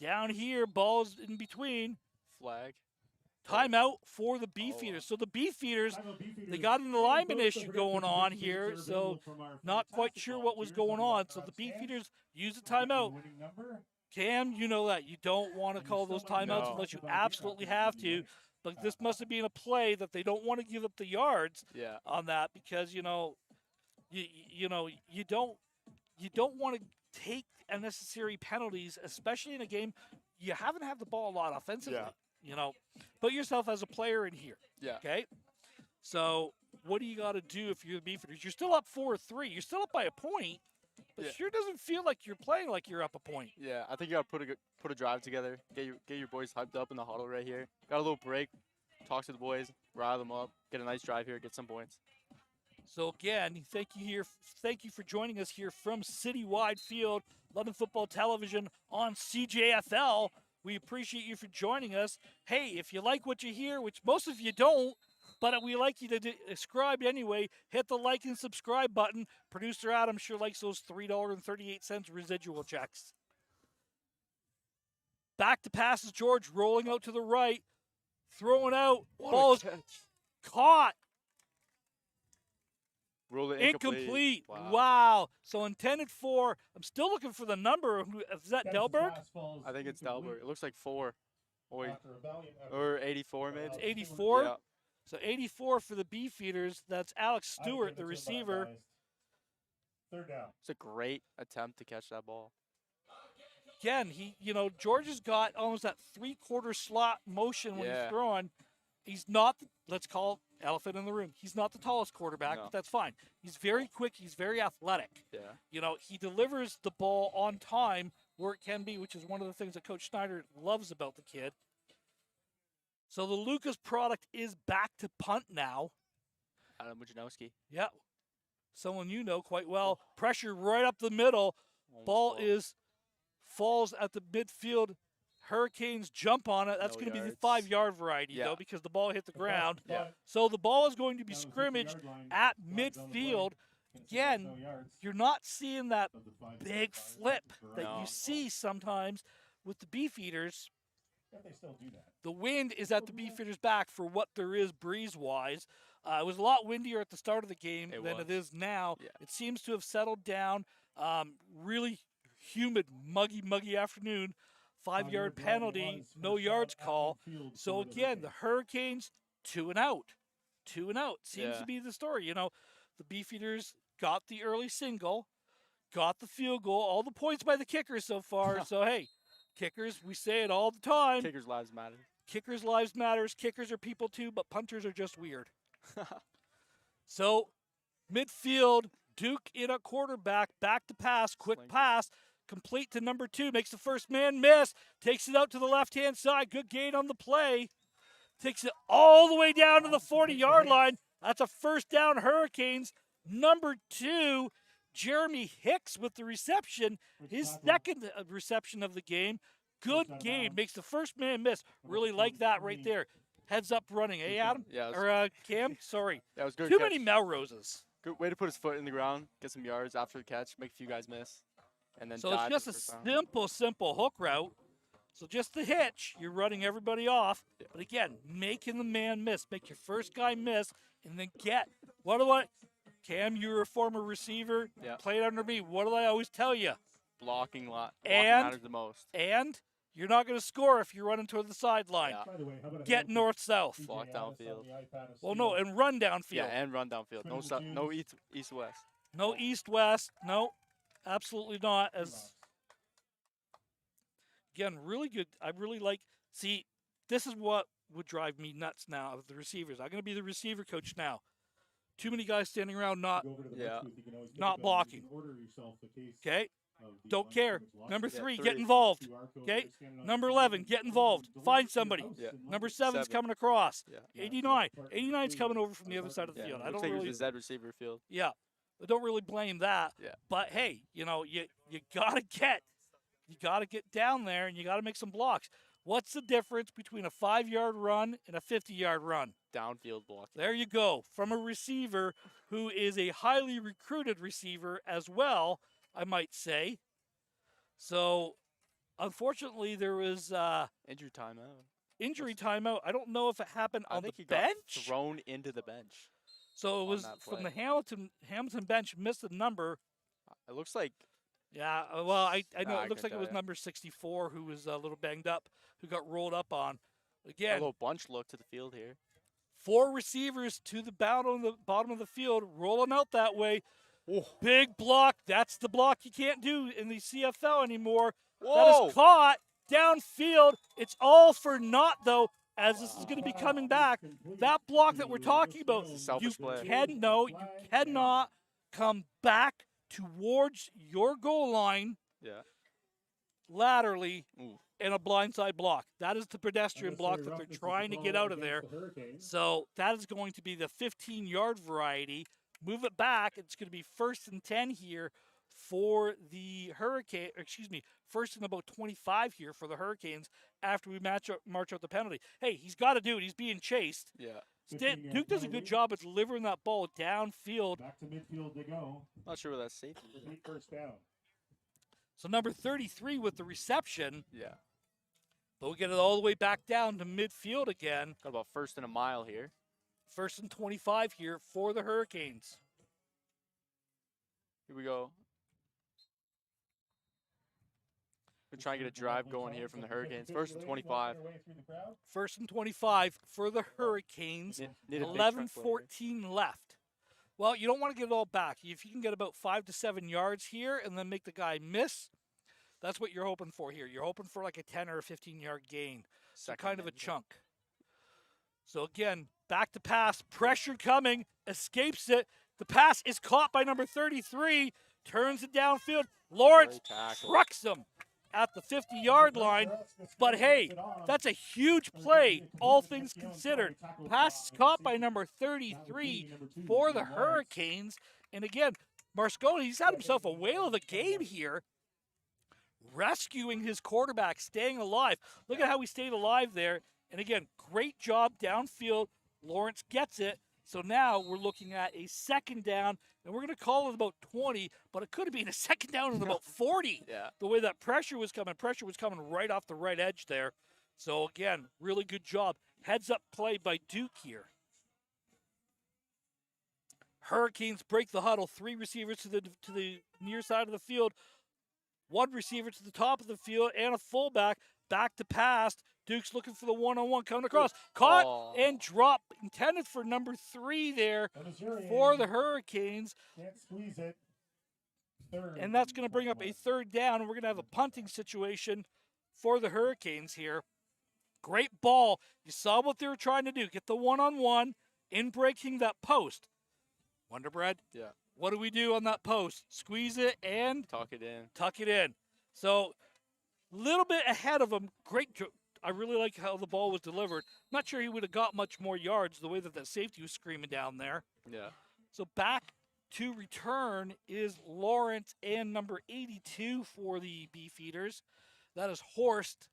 Speaker 1: Down here, balls in between.
Speaker 4: Flag.
Speaker 1: Timeout for the Beefeaters. So the Beefeaters,
Speaker 2: Timeout Beefeaters.
Speaker 1: they got an alignment
Speaker 2: Both the
Speaker 1: issue going
Speaker 2: predictions
Speaker 1: on
Speaker 2: and
Speaker 1: here,
Speaker 2: picks are
Speaker 1: so
Speaker 2: available from our
Speaker 1: not quite
Speaker 2: fantastic
Speaker 1: sure what was
Speaker 2: volunteers
Speaker 1: going
Speaker 2: on
Speaker 1: on. So the
Speaker 2: stands.
Speaker 1: Beefeaters use a
Speaker 2: We'll get the
Speaker 1: timeout.
Speaker 2: winning number.
Speaker 1: Cam, you know that. You don't want to
Speaker 2: And
Speaker 1: call those
Speaker 2: somebody
Speaker 1: timeouts
Speaker 4: No.
Speaker 1: unless you
Speaker 2: talked about
Speaker 1: absolutely
Speaker 2: getting
Speaker 1: have
Speaker 2: up
Speaker 1: to.
Speaker 2: to
Speaker 1: But this must have been a play that they don't want to give up the yards
Speaker 4: Yeah.
Speaker 1: on that because, you know, you don't want to take unnecessary penalties, especially in a game you haven't had the ball a lot offensively.
Speaker 4: Yeah.
Speaker 1: You know, put yourself as a player in here.
Speaker 4: Yeah.
Speaker 1: Okay. So what do you got to do if you're the Beefeaters? You're still up 4-3. You're still up by a point, but
Speaker 4: Yeah.
Speaker 1: sure doesn't feel like you're playing like you're up a point.
Speaker 4: Yeah, I think you gotta put a drive together. Get your boys hyped up in the huddle right here. Got a little break. Talk to the boys, rile them up. Get a nice drive here. Get some points.
Speaker 1: So again, thank you for joining us here from Citywide Field, London Football Television on CJFL. We appreciate you for joining us. Hey, if you like what you hear, which most of you don't, but we like you to subscribe anyway, hit the like and subscribe button. Producer Adam sure likes those $3.38 residual checks. Back to passes, George rolling out to the right, throwing out, ball's caught.
Speaker 4: Rule it
Speaker 1: Incomplete.
Speaker 4: Wow.
Speaker 1: Wow. So intended for, I'm still looking for the number. Is that
Speaker 2: That's
Speaker 1: Delberg?
Speaker 2: pass falls
Speaker 4: I think it's
Speaker 2: incomplete
Speaker 4: Dalbert. It looks like 4. Or,
Speaker 2: after a valiant effort.
Speaker 4: or 84 maybe.
Speaker 2: It's
Speaker 1: 84?
Speaker 4: Yeah.
Speaker 1: So 84 for the Beefeaters. That's Alex
Speaker 2: I
Speaker 1: Stewart,
Speaker 2: think
Speaker 1: the
Speaker 2: it's
Speaker 1: receiver.
Speaker 2: ill-advised. Third down.
Speaker 4: It's a great attempt to catch that ball.
Speaker 1: Again, George has got almost that 3/4 slot motion when he's
Speaker 4: Yeah.
Speaker 1: throwing. He's not, let's call it elephant in the room. He's not the tallest quarterback,
Speaker 4: No.
Speaker 1: but that's fine. He's very quick. He's very athletic.
Speaker 4: Yeah.
Speaker 1: He delivers the ball on time where it can be, which is one of the things that Coach Schneider loves about the kid. So the Lucas product is back to punt now.
Speaker 4: Adam Wojnowski.
Speaker 1: Yeah. Someone you know quite well. Pressure right up the middle.
Speaker 4: Almost
Speaker 1: Ball
Speaker 4: fall.
Speaker 1: falls at the midfield. Hurricanes jump on it. That's
Speaker 4: No
Speaker 1: going to be the
Speaker 4: yards.
Speaker 1: 5-yard variety,
Speaker 4: Yeah.
Speaker 1: though, because the ball hit the ground.
Speaker 4: Yeah.
Speaker 1: So the ball is going to be
Speaker 2: Down the 50-yard
Speaker 1: scrimmaged
Speaker 2: line,
Speaker 1: at
Speaker 2: flags on the play.
Speaker 1: midfield.
Speaker 2: Considered
Speaker 1: Again,
Speaker 2: no yards
Speaker 1: You're not seeing that
Speaker 2: of the 5
Speaker 1: big
Speaker 2: yards
Speaker 1: flip
Speaker 2: for
Speaker 1: that
Speaker 4: No.
Speaker 1: you see sometimes with the Beefeaters.
Speaker 2: If they still do that.
Speaker 1: The wind is at the Beefeaters' back for what there is breeze-wise. It was a lot windier at the start of the game
Speaker 4: It
Speaker 1: than it
Speaker 4: was.
Speaker 1: is now.
Speaker 4: Yeah.
Speaker 1: It seems to have settled down. Really humid, muggy afternoon. 5-yard penalty, no yards call. So again, the Hurricanes 2 and out. 2 and out seems
Speaker 4: Yeah.
Speaker 1: to be the story. The Beefeaters got the early single, got the field goal, all the points by the kickers so far. So hey, kickers, we say it all the time.
Speaker 4: Kickers' lives matter.
Speaker 1: Kickers' lives matters. Kickers are people too, but punters are just weird. So Midfield, Duke in a quarterback, back to pass, quick
Speaker 4: Sling it.
Speaker 1: pass, complete to number 2, makes the first man miss, takes it out to the left-hand side, good gain on the play, takes it all the way down to the 40-yard line. That's a first down, Hurricanes. Number 2, Jeremy Hicks with the reception, his second reception of the game. Good game, makes the first man miss. Really like that right there. Heads up running, eh, Adam?
Speaker 4: Yeah, it was-
Speaker 1: Or Cam? Sorry.
Speaker 4: That was good.
Speaker 1: Too
Speaker 4: catch.
Speaker 1: many Melroses.
Speaker 4: Good way to put his foot in the ground, get some yards after the catch, make a few guys miss, and then
Speaker 1: So
Speaker 4: dive
Speaker 1: it's
Speaker 4: for
Speaker 1: just a
Speaker 4: the first down.
Speaker 1: simple hook route. So just the hitch, you're running everybody off. But again, making the man miss. Make your first guy miss, and then get. What do I... Cam, you're a former receiver.
Speaker 4: Yeah.
Speaker 1: Played under me. What do I always tell you?
Speaker 4: Blocking
Speaker 1: And-
Speaker 4: matters the most.
Speaker 1: And you're not going to score if you're running toward the sideline.
Speaker 4: Yeah.
Speaker 2: By the way, how about a
Speaker 1: Get
Speaker 2: hand for
Speaker 1: north-south.
Speaker 2: TJ
Speaker 4: Block
Speaker 2: Addis on
Speaker 4: downfield.
Speaker 2: the iPad and
Speaker 1: Well,
Speaker 2: see
Speaker 1: no,
Speaker 2: what-
Speaker 1: and run downfield.
Speaker 4: Yeah, and run downfield. No, no east-west.
Speaker 1: No east-west. No, absolutely not. As again, really good. I really like. See, this is what would drive me nuts now of the receivers. I'm going to be the receiver coach now. Too many guys standing around not
Speaker 2: Go over to the
Speaker 4: Yeah.
Speaker 2: booth, you can always get
Speaker 1: not
Speaker 2: the gun. You
Speaker 1: blocking.
Speaker 2: can order yourself a case
Speaker 1: okay.
Speaker 2: of the
Speaker 1: Don't
Speaker 2: London
Speaker 1: care.
Speaker 2: Beefeaters lock.
Speaker 1: Number
Speaker 4: Yeah,
Speaker 1: 3,
Speaker 4: three.
Speaker 1: get involved.
Speaker 2: QR code
Speaker 1: Okay.
Speaker 2: there, scan it on
Speaker 1: Number
Speaker 2: the
Speaker 1: 11,
Speaker 2: phone,
Speaker 1: get
Speaker 2: deliver
Speaker 1: involved.
Speaker 2: to
Speaker 1: Find
Speaker 2: your
Speaker 1: somebody.
Speaker 2: house
Speaker 4: Yeah.
Speaker 2: in
Speaker 1: Number
Speaker 2: London.
Speaker 1: 7's
Speaker 4: Seven.
Speaker 1: coming across.
Speaker 4: Yeah.
Speaker 1: 89. 89's coming over from the other side of the
Speaker 4: Yeah.
Speaker 1: field. I
Speaker 4: Looks
Speaker 1: don't
Speaker 4: like
Speaker 1: really.
Speaker 4: it was a Z receiver field.
Speaker 1: Yeah, I don't really blame that.
Speaker 4: Yeah.
Speaker 1: But hey, you gotta get down there and you gotta make some blocks. What's the difference between a 5-yard run and a 50-yard run?
Speaker 4: Downfield blocking.
Speaker 1: There you go. From a receiver who is a highly recruited receiver as well, I might say. So, unfortunately, there was
Speaker 4: Injury timeout.
Speaker 1: injury timeout. I don't know if it happened
Speaker 4: I
Speaker 1: on
Speaker 4: think
Speaker 1: the
Speaker 4: he got
Speaker 1: bench.
Speaker 4: thrown into the bench.
Speaker 1: So it
Speaker 4: on
Speaker 1: was
Speaker 4: that
Speaker 1: from the
Speaker 4: play.
Speaker 1: Hamilton bench, missed the number.
Speaker 4: It looks like
Speaker 1: Yeah, well, I know
Speaker 4: I
Speaker 1: it looks
Speaker 4: can
Speaker 1: like it was
Speaker 4: tell ya.
Speaker 1: number 64 who was a little banged up, who got rolled up on.
Speaker 4: a
Speaker 1: Again,
Speaker 4: little bunch look to the field here.
Speaker 1: 4 receivers to the bottom of the field, rolling out that way.
Speaker 4: Oh.
Speaker 1: Big block. That's the block you can't do in the CFL anymore. That
Speaker 4: Whoa!
Speaker 1: is caught downfield. It's all for naught, though, as this is going to be coming back. That block that we're talking about,
Speaker 4: Selfish play.
Speaker 1: you cannot come back towards your goal line
Speaker 4: Yeah.
Speaker 1: laterally
Speaker 4: Ooh.
Speaker 1: in a blindside block. That is the pedestrian block that they're trying to get out of there. So that is going to be the 15-yard variety. Move it back. It's going to be 1st and 10 here for the Hurricane. Excuse me, 1st and about 25 here for the Hurricanes after we march out the penalty. Hey, he's got to do it. He's being chased.
Speaker 4: Yeah.
Speaker 1: Duke does a good job of delivering that ball downfield.
Speaker 2: Back to midfield they go.
Speaker 4: Not sure where that's safe.
Speaker 2: Complete first down.
Speaker 1: So number 33 with the reception,
Speaker 4: Yeah.
Speaker 1: but we'll get it all the way back down to midfield again.
Speaker 4: Got about 1st and a mile here.
Speaker 1: 1st and 25 here for the Hurricanes.
Speaker 4: Here we go. We're trying to get a drive going here from the Hurricanes. 1st and 25.
Speaker 1: 1st and 25 for the Hurricanes.
Speaker 4: Need a big truck play here.
Speaker 1: 11-14 left. Well, you don't want to get it all back. If you can get about 5 to 7 yards here and then make the guy miss, that's what you're hoping for here. You're hoping for like a 10 or a 15-yard gain. So
Speaker 4: Second
Speaker 1: kind of a
Speaker 4: and-
Speaker 1: chunk. So again, back to pass, pressure coming, escapes it. The pass is caught by number 33, turns it downfield. Lawrence
Speaker 4: Great tackle.
Speaker 1: trucks him at the 50-yard line. But hey, that's a huge play, all things considered. Pass is caught by number 33 for the Hurricanes. And again, Marsconi, he's had himself a whale of a game here, rescuing his quarterback, staying alive. Look at how he stayed alive there. And again, great job downfield. Lawrence gets it. So now we're looking at a 2nd down, and we're going to call it about 20, but it could have been a 2nd down and about 40.
Speaker 4: Yeah.
Speaker 1: The way that pressure was coming right off the right edge there. So again, really good job. Heads up play by Duke here. Hurricanes break the huddle. 3 receivers to the near side of the field. 1 receiver to the top of the field and a fullback. Back to pass. Duke's looking for the one-on-one coming across. Caught
Speaker 4: Oh.
Speaker 1: and dropped. Intended for number 3 there for the Hurricanes.
Speaker 2: Can't squeeze it. Third.
Speaker 1: And that's going to bring up a 3rd down. And we're going to have a punting situation for the Hurricanes here. Great ball. You saw what they were trying to do. Get the one-on-one in breaking that post. Wonder Bread.
Speaker 4: Yeah.
Speaker 1: What do we do on that post? Squeeze it and
Speaker 4: Tuck it in.
Speaker 1: tuck it in. So, little bit ahead of him. Great. I really like how the ball was delivered. Not sure he would have got much more yards the way that that safety was screaming down there.
Speaker 4: Yeah.
Speaker 1: So back to return is Lawrence and number 82 for the Beefeaters. That is Horst.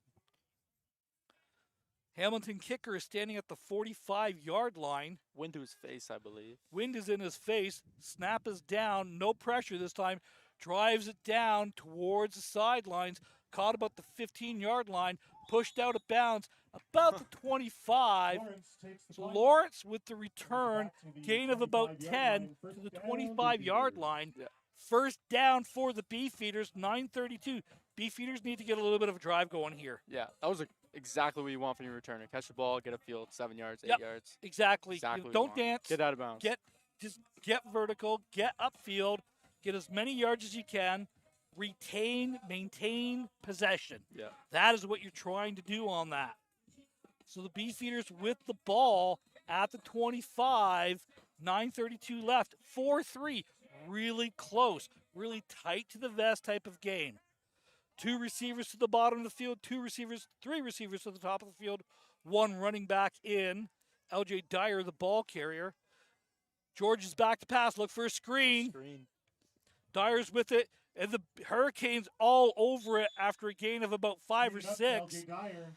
Speaker 1: Hamilton kicker is standing at the 45-yard line.
Speaker 4: Wind to his face, I believe.
Speaker 1: Wind is in his face. Snap is down. No pressure this time. Drives it down towards the sidelines. Caught about the 15-yard line. Pushed out of bounds about the 25.
Speaker 2: Lawrence takes the
Speaker 1: So
Speaker 2: punt.
Speaker 1: Lawrence with the return.
Speaker 2: Back to the
Speaker 1: Gain of about
Speaker 2: 25-yard
Speaker 1: 10
Speaker 2: line.
Speaker 1: to
Speaker 2: First
Speaker 1: the
Speaker 2: down,
Speaker 1: 25-yard
Speaker 2: Beefeaters.
Speaker 1: line.
Speaker 4: Yeah.
Speaker 1: First down for the Beefeaters, 9:32. Beefeaters need to get a little bit of a drive going here.
Speaker 4: Yeah, that was exactly what you want from your returner. Catch the ball, get a field, 7 yards, 8
Speaker 1: Yep.
Speaker 4: yards.
Speaker 1: Exactly.
Speaker 4: Exactly what you
Speaker 1: Don't
Speaker 4: want.
Speaker 1: dance.
Speaker 4: Get out of bounds.
Speaker 1: Just get vertical, get upfield, get as many yards as you can, maintain possession.
Speaker 4: Yeah.
Speaker 1: That is what you're trying to do on that. So the Beefeaters with the ball at the 25, 9:32 left, 4-3, really close, really tight to the vest type of game. 2 receivers to the bottom of the field, 3 receivers to the top of the field, 1 running back in. LJ Dyer, the ball carrier. George is back to pass, look for a screen. Dyer's with it, and the Hurricanes all over it after a gain of about 5 or
Speaker 2: Cleaned up
Speaker 1: 6.
Speaker 2: LJ Dyer.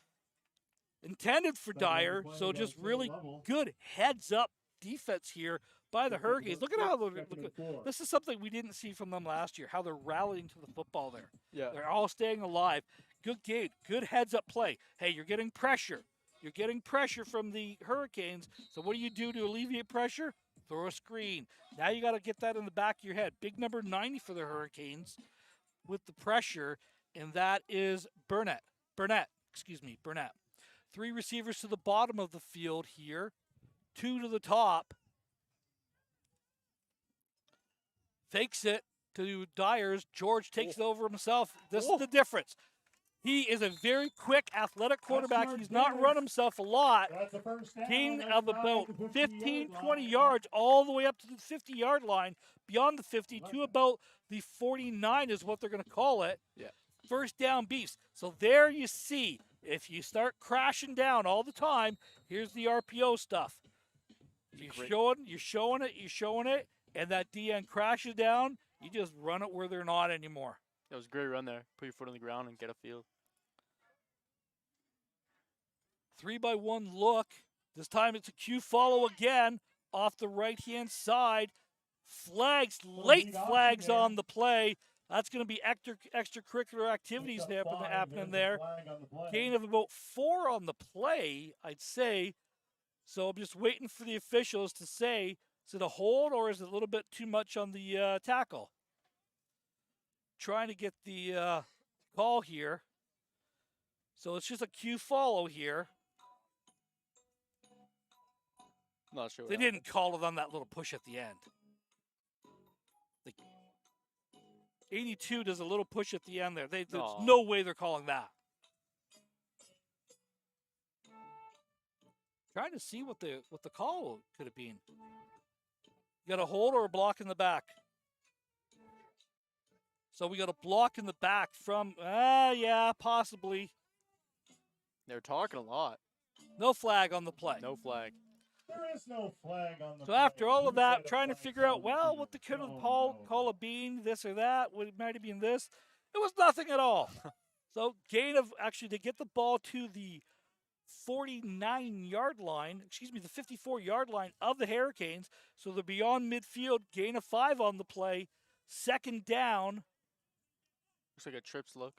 Speaker 1: Intended for
Speaker 2: Double
Speaker 1: Dyer,
Speaker 2: play
Speaker 1: so
Speaker 2: down
Speaker 1: just
Speaker 2: to the
Speaker 1: really
Speaker 2: level.
Speaker 1: good heads-up defense here by the
Speaker 2: Second
Speaker 1: Hurricanes.
Speaker 2: and
Speaker 1: Look at how
Speaker 2: four.
Speaker 1: they're,
Speaker 2: Second and four.
Speaker 1: this is something we didn't see from them last year, how they're rallying to the football there.
Speaker 4: Yeah.
Speaker 1: They're all staying alive. Good game, good heads-up play. Hey, you're getting pressure. You're getting pressure from the Hurricanes, so what do you do to alleviate pressure? Throw a screen. Now you got to get that in the back of your head. Big number 90 for the Hurricanes with the pressure, and that is Burnett. 3 receivers to the bottom of the field here, 2 to the top. Fakes it to Dyers. George takes it over himself. This is the difference. He is a very quick, athletic quarterback.
Speaker 2: yards
Speaker 1: He's not
Speaker 2: there.
Speaker 1: run himself a lot.
Speaker 2: That's the first down.
Speaker 1: Gain
Speaker 2: That's
Speaker 1: of
Speaker 2: right
Speaker 1: about
Speaker 2: at the
Speaker 1: 15,
Speaker 2: 50-yard
Speaker 1: 20
Speaker 2: line.
Speaker 1: yards all the way up to the 50-yard line. Beyond the 50 to about the 49 is what they're going to call it.
Speaker 4: Yeah.
Speaker 1: First down Beefs. So there you see, if you start crashing down all the time, here's the RPO stuff. You're showing it, and that DN crashes down, you just run it where they're not anymore.
Speaker 4: That was a great run there. Put your foot on the ground and get a field.
Speaker 1: 3-by-1 look. This time it's a Q follow again off the right-hand side. Flags, late
Speaker 2: lead option
Speaker 1: flags
Speaker 2: there.
Speaker 1: on the play. That's going to be extracurricular activities
Speaker 2: Picks up five.
Speaker 1: happening
Speaker 2: There's a
Speaker 1: there.
Speaker 2: flag on the play.
Speaker 1: Gain of about 4 on the play, I'd say. So I'm just waiting for the officials to say, is it a hold or is it a little bit too much on the tackle? Trying to get the call here. So it's just a Q follow here.
Speaker 4: Not sure.
Speaker 1: They didn't call it on that little push at the end. The 82 does a little push at the end there. There's
Speaker 4: Aw.
Speaker 1: no way they're calling that. Trying to see what the call could have been. You got a hold or a block in the back? So we got a block in the back from, yeah, possibly.
Speaker 4: They're talking a lot.
Speaker 1: No flag on the play.
Speaker 4: No flag.
Speaker 2: There is no flag on the
Speaker 1: So
Speaker 2: play.
Speaker 1: after all of
Speaker 2: Who
Speaker 1: that,
Speaker 2: said a
Speaker 1: trying to
Speaker 2: flag
Speaker 1: figure out,
Speaker 2: on
Speaker 1: well,
Speaker 2: the
Speaker 1: what the
Speaker 2: field?
Speaker 1: could have
Speaker 2: No.
Speaker 1: call a bean, this or that, what it might have been this. It was nothing at all. So gain of, actually, to get the ball to the 49-yard line, the 54-yard line of the Hurricanes. So they're beyond midfield, gain of 5 on the play. Second down.
Speaker 4: Looks like a trips look.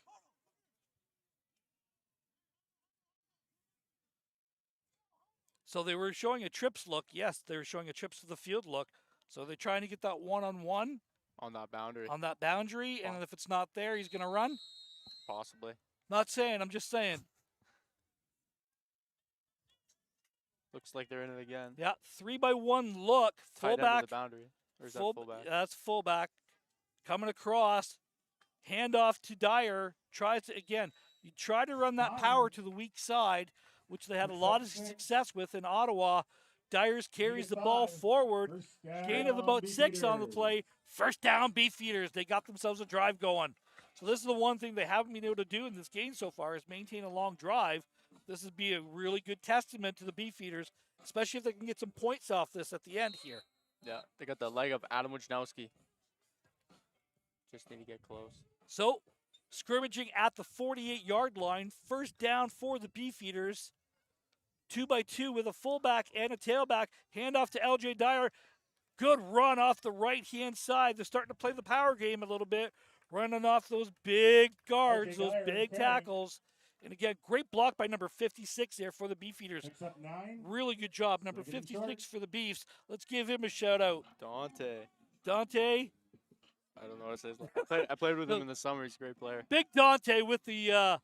Speaker 1: So they were showing a trips look. Yes, they were showing a trips to the field look. So they're trying to get that one-on-one
Speaker 4: On that boundary.
Speaker 1: on that boundary. And if it's not there, he's going to run.
Speaker 4: Possibly.
Speaker 1: Not saying, I'm just saying.
Speaker 4: Looks like they're in it again.
Speaker 1: Yeah, 3-by-1 look.
Speaker 4: Tight end of
Speaker 1: Fullback.
Speaker 4: the boundary. Or is that fullback?
Speaker 1: That's fullback. Coming across. Handoff to Dyer. Tries to, again, you try to run that power to the weak side, which they had a lot of success with in Ottawa. Dyers carries the ball forward. Gain of about 6 on the play. First down, Beefeaters. They got themselves a drive going. So this is the one thing they haven't been able to do in this game so far is maintain a long drive. This would be a really good testament to the Beefeaters, especially if they can get some points off this at the end here.
Speaker 4: Yeah, they got the leg of Adam Wojnowski. Just need to get close.
Speaker 1: So, scrimmaging at the 48-yard line. First down for the Beefeaters. 2x2 with a fullback and a tailback. Handoff to LJ Dyer. Good run off the right-hand side. They're starting to play the power game a little bit. Running off those big guards, those big tackles. And again, great block by number 56 there for the Beefeaters. Really good job. Number 56 for the Beefs. Let's give him a shout-out.
Speaker 4: Dante.
Speaker 1: Dante.
Speaker 4: I don't know what it says. I played with him in the summer. He's a great player.
Speaker 1: Big Dante with the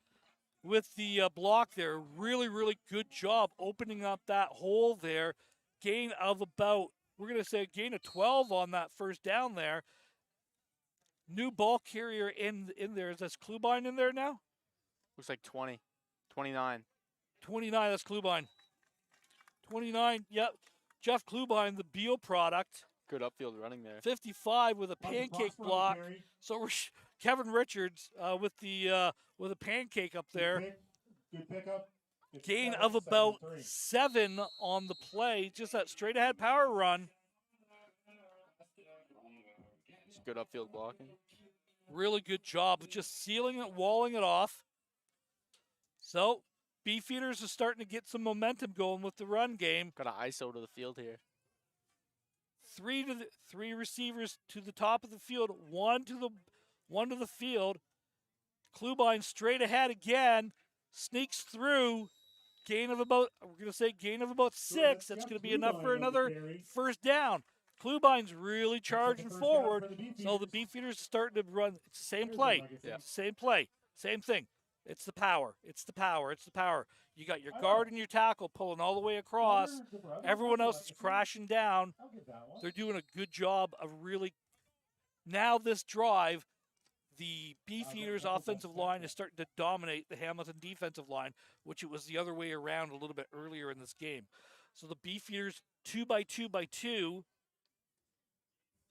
Speaker 1: block there. Really, really good job opening up that hole there. Gain of about, we're going to say a gain of 12 on that first down there. New ball carrier in there. Is that Klubine in there now?
Speaker 4: Looks like 20. 29.
Speaker 1: 29, that's Klubine. 29, yep. Jeff Klubine, the Beal product.
Speaker 4: Good upfield running there.
Speaker 1: 55 with a pancake block. So we're Kevin Richards with a pancake up there.
Speaker 2: Good pickup.
Speaker 1: Gain of about 7 on the play. Just that straight ahead power run.
Speaker 4: Just good upfield blocking.
Speaker 1: Really good job of just sealing it, walling it off. So Beefeaters are starting to get some momentum going with the run game.
Speaker 4: Got an ISO to the field here.
Speaker 1: Three receivers to the top of the field, one to the field. Klubine straight ahead again, sneaks through. Gain of about 6. That's going to be enough for another first down. Klubine's really charging forward, so the Beefeaters are starting to run. It's the same play.
Speaker 4: Yeah.
Speaker 1: Same play. Same thing. It's the power. It's the power. It's the power. You got your guard and your tackle pulling all the way across. Everyone else is crashing down. They're doing a good job of really. Now this drive, the Beefeaters offensive line is starting to dominate the Hamilton defensive line, which it was the other way around a little bit earlier in this game. So the Beefeaters 2x2x2.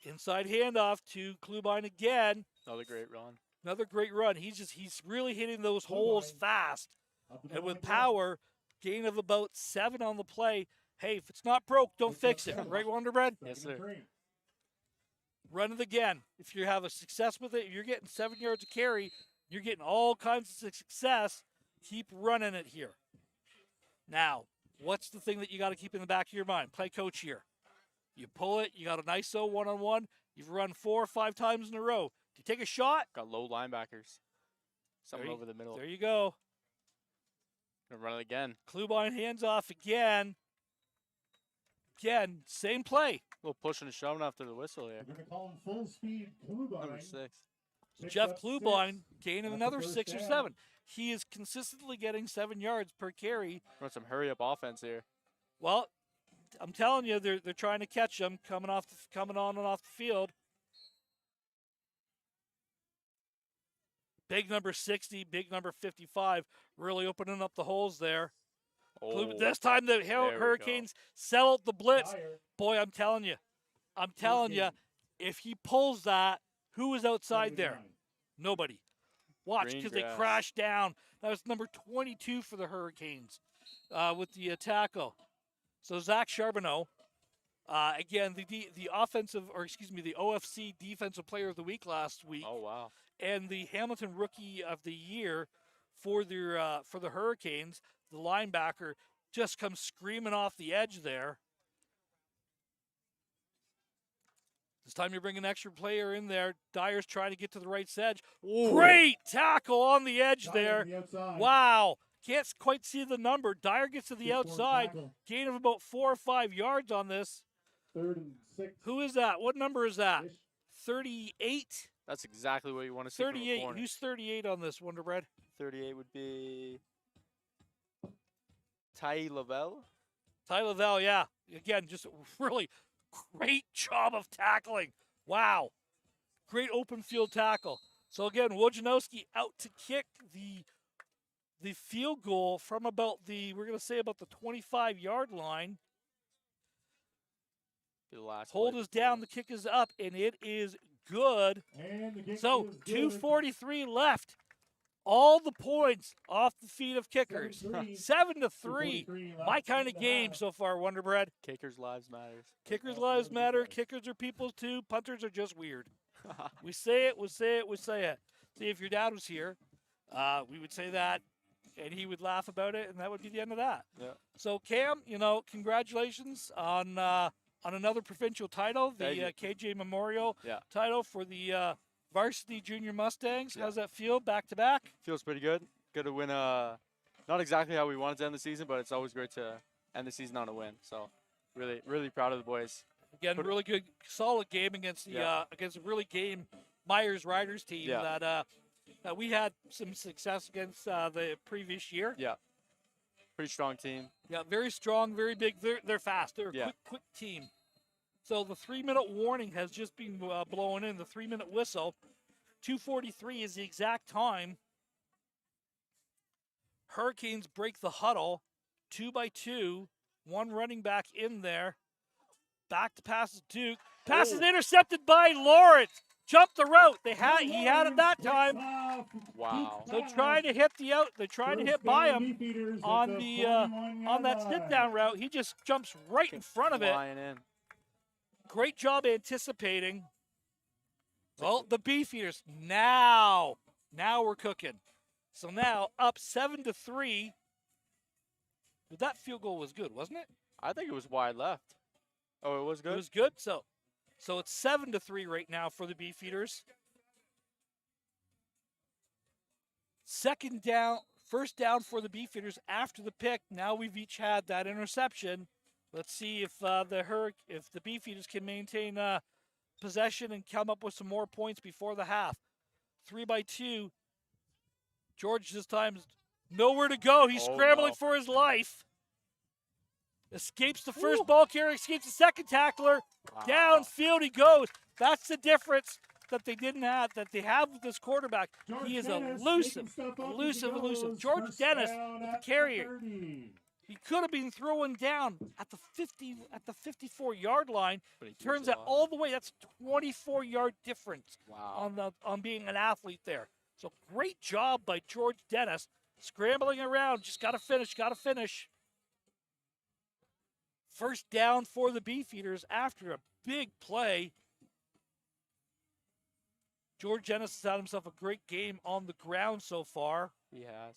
Speaker 1: Inside handoff to Klubine again.
Speaker 4: Another great run.
Speaker 1: Another great run. He's really hitting those holes fast. And with power, gain of about 7 on the play. Hey, if it's not broke, don't fix it. Right, Wonderbread?
Speaker 4: Yes, sir.
Speaker 1: Run it again. If you have a success with it, you're getting 7 yards of carry. You're getting all kinds of success. Keep running it here. Now, what's the thing that you got to keep in the back of your mind? Play coach here. You pull it. You got an ISO one-on-one. You've run 4 or 5 times in a row. Do you take a shot?
Speaker 4: Got low linebackers. Someone over the middle.
Speaker 1: There you go.
Speaker 4: Gonna run it again.
Speaker 1: Klubine hands off again. Again, same play.
Speaker 4: A little pushing and shoving after the whistle here.
Speaker 2: We're going to call him full speed Klubine.
Speaker 4: Number 6.
Speaker 1: Jeff Klubine gaining another 6 or 7. He is consistently getting 7 yards per carry.
Speaker 4: Run some hurry up offense here.
Speaker 1: Well, I'm telling you, they're trying to catch him coming on and off the field. Big number 60, big number 55, really opening up the holes there.
Speaker 4: Oh,
Speaker 1: This time the Hurricanes sell out the blitz. Boy, I'm telling you, if he pulls that, who is outside there? Nobody. Watch, because they crash down. That was number 22 for the Hurricanes with the tackle. So Zach Charbonneau, again, the OFC Defensive Player of the Week last week.
Speaker 4: Oh, wow.
Speaker 1: And the Hamilton Rookie of the Year for the Hurricanes, the linebacker, just comes screaming off the edge there. This time you bring an extra player in there. Dyer's trying to get to the right edge. Ooh. Great tackle on the edge there. Wow. Can't quite see the number. Dyer gets to the outside. Gain of about 4 or 5 yards on this.
Speaker 2: 3rd and 6.
Speaker 1: Who is that? What number is that? 38?
Speaker 4: That's exactly what you want to see.
Speaker 1: 38. Who's 38 on this, Wonderbread?
Speaker 4: 38 would be Ty Lavelle.
Speaker 1: Ty Lavelle, yeah. Again, just really great job of tackling. Wow. Great open field tackle. So again, Wojnowski out to kick the field goal from about the 25-yard line.
Speaker 4: Be the last
Speaker 1: Hold
Speaker 4: play
Speaker 1: is
Speaker 4: before
Speaker 1: down, the kick is up, and it is good.
Speaker 2: And the kick
Speaker 1: So
Speaker 2: is good.
Speaker 1: 2:43 left. All the points off the feet of kickers.
Speaker 2: 7-3.
Speaker 1: 7-3.
Speaker 2: 2:43
Speaker 1: My
Speaker 2: left
Speaker 1: kind
Speaker 2: in
Speaker 1: of
Speaker 2: the
Speaker 1: game
Speaker 2: half.
Speaker 1: so far, Wonderbread.
Speaker 4: Kickers' lives matters.
Speaker 1: Kickers' lives matter. Kickers are people too. Punters are just weird. We say it, we say it, we say it. See, if your dad was here, we would say that, and he would laugh about it, and that would be the end of that.
Speaker 4: Yeah.
Speaker 1: So, Cam, congratulations on another provincial title, the
Speaker 4: Thank
Speaker 1: KJ Memorial
Speaker 4: Yeah.
Speaker 1: title for the varsity junior Mustangs.
Speaker 4: Yeah.
Speaker 1: How's that feel, back to back?
Speaker 4: Feels pretty good. Good to win. Not exactly how we wanted to end the season, but it's always great to end the season on a win. So, really, really proud of the boys.
Speaker 1: Again, really good, solid game against the against a really game Myers Riders team
Speaker 4: Yeah.
Speaker 1: that we had some success against the previous year.
Speaker 4: Yeah. Pretty strong team.
Speaker 1: Yeah, very strong, very big. They're fast. They're a
Speaker 4: Yeah.
Speaker 1: quick team. So the 3-minute warning has just been blown in. The 3-minute whistle. 2:43 is the exact time. Hurricanes break the huddle, 2-2. One running back in there. Back to pass to Duke. Pass is intercepted by Lawrence. Jumped the route. He had it that time.
Speaker 4: Wow.
Speaker 1: So trying to hit the out. They're trying to hit by him on the on that sit down route. He just jumps right in front of it.
Speaker 4: Flying in.
Speaker 1: Great job anticipating. Well, the Beefeaters now we're cooking. So now up 7-3. But that field goal was good, wasn't it?
Speaker 4: I think it was wide left. Oh, it was good?
Speaker 1: It was good. So it's 7-3 right now for the Beefeaters. First down for the Beefeaters after the pick. Now we've each had that interception. Let's see if the Beefeaters can maintain possession and come up with some more points before the half. 3-2. George this time is nowhere to go. He's scrambling for his life. Escapes the first ball carrier, escapes the second tackler.
Speaker 4: Wow.
Speaker 1: Downfield he goes. That's the difference that they didn't have, that they have with this quarterback. He is elusive. George Dennis, the carrier. He could have been throwing down at the 54-yard line.
Speaker 4: But he
Speaker 1: Turns
Speaker 4: threw
Speaker 1: out
Speaker 4: it
Speaker 1: all the way. That's 24-yard difference
Speaker 4: Wow.
Speaker 1: on being an athlete there. So great job by George Dennis, scrambling around. Just got to finish. First down for the Beefeaters after a big play. George Dennis has had himself a great game on the ground so far.
Speaker 4: He has.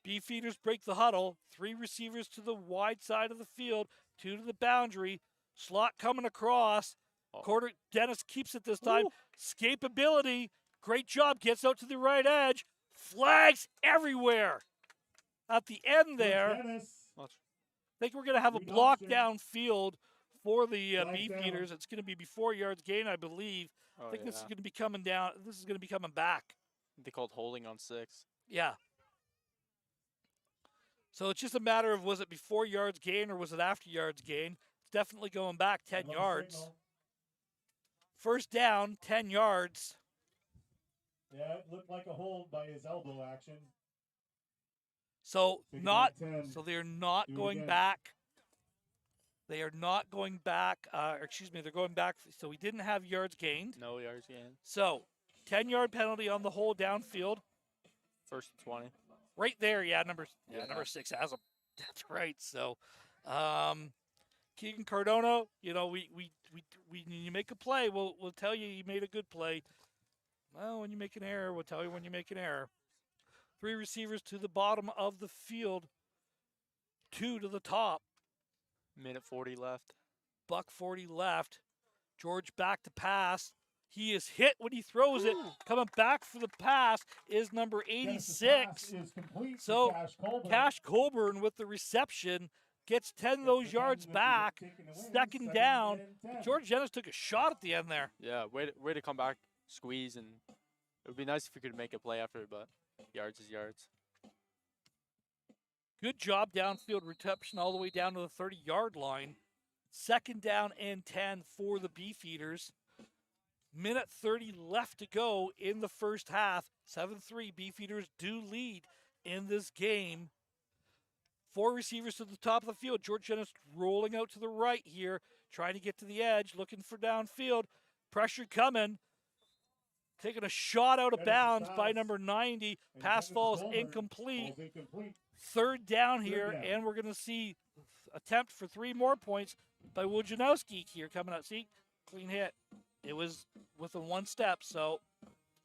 Speaker 1: Beefeaters break the huddle. 3 receivers to the wide side of the field, 2 to the boundary. Slot coming across. Dennis keeps it this time. Escapability. Great job. Gets out to the right edge. Flags everywhere. At the end there, I think we're going to have a block downfield for the Beefeaters. It's going to be before yards gain, I believe. I think this is going to be coming down. This is going to be coming back.
Speaker 4: They called holding on 6.
Speaker 1: Yeah. So it's just a matter of, was it before yards gain or was it after yards gain? It's definitely going back 10 yards. First down, 10 yards.
Speaker 2: Yeah, it looked like a hold by his elbow action.
Speaker 1: So
Speaker 2: Big
Speaker 1: not.
Speaker 2: Big Ten.
Speaker 1: So they are not
Speaker 2: Do it
Speaker 1: going
Speaker 2: again.
Speaker 1: back. They are not going back. They're going back. So we didn't have yards gained.
Speaker 4: No yards gained.
Speaker 1: So 10-yard penalty on the hold downfield.
Speaker 4: First and 20.
Speaker 1: Right there, number 6 has him. That's right. So, Keegan Cardona, when you make a play, we'll tell you made a good play. Well, when you make an error, we'll tell you when you make an error. 3 receivers to the bottom of the field, 2 to the top.
Speaker 4: Minute 40 left.
Speaker 1: Buck 40 left. George back to pass. He is hit when he throws it. Coming back for the pass is number 86. So Cash Colburn with the reception gets 10 of those yards back. Second down. George Dennis took a shot at the end there.
Speaker 4: Yeah, way to come back, squeeze, and it would be nice if we could make a play after, but yards is yards.
Speaker 1: Good job downfield reception all the way down to the 30-yard line. Second down and 10 for the Beefeaters. Minute 30 left to go in the first half. 7-3, Beefeaters do lead in this game. 4 receivers to the top of the field. George Dennis rolling out to the right here. trying to get to the edge, looking for downfield. Pressure coming. Taking a shot out of bounds by number 90. Pass falls incomplete. Third down here, and we're going to see attempt for 3 more points by Wojnarowski here coming out. See, clean hit. It was within 1 step, so.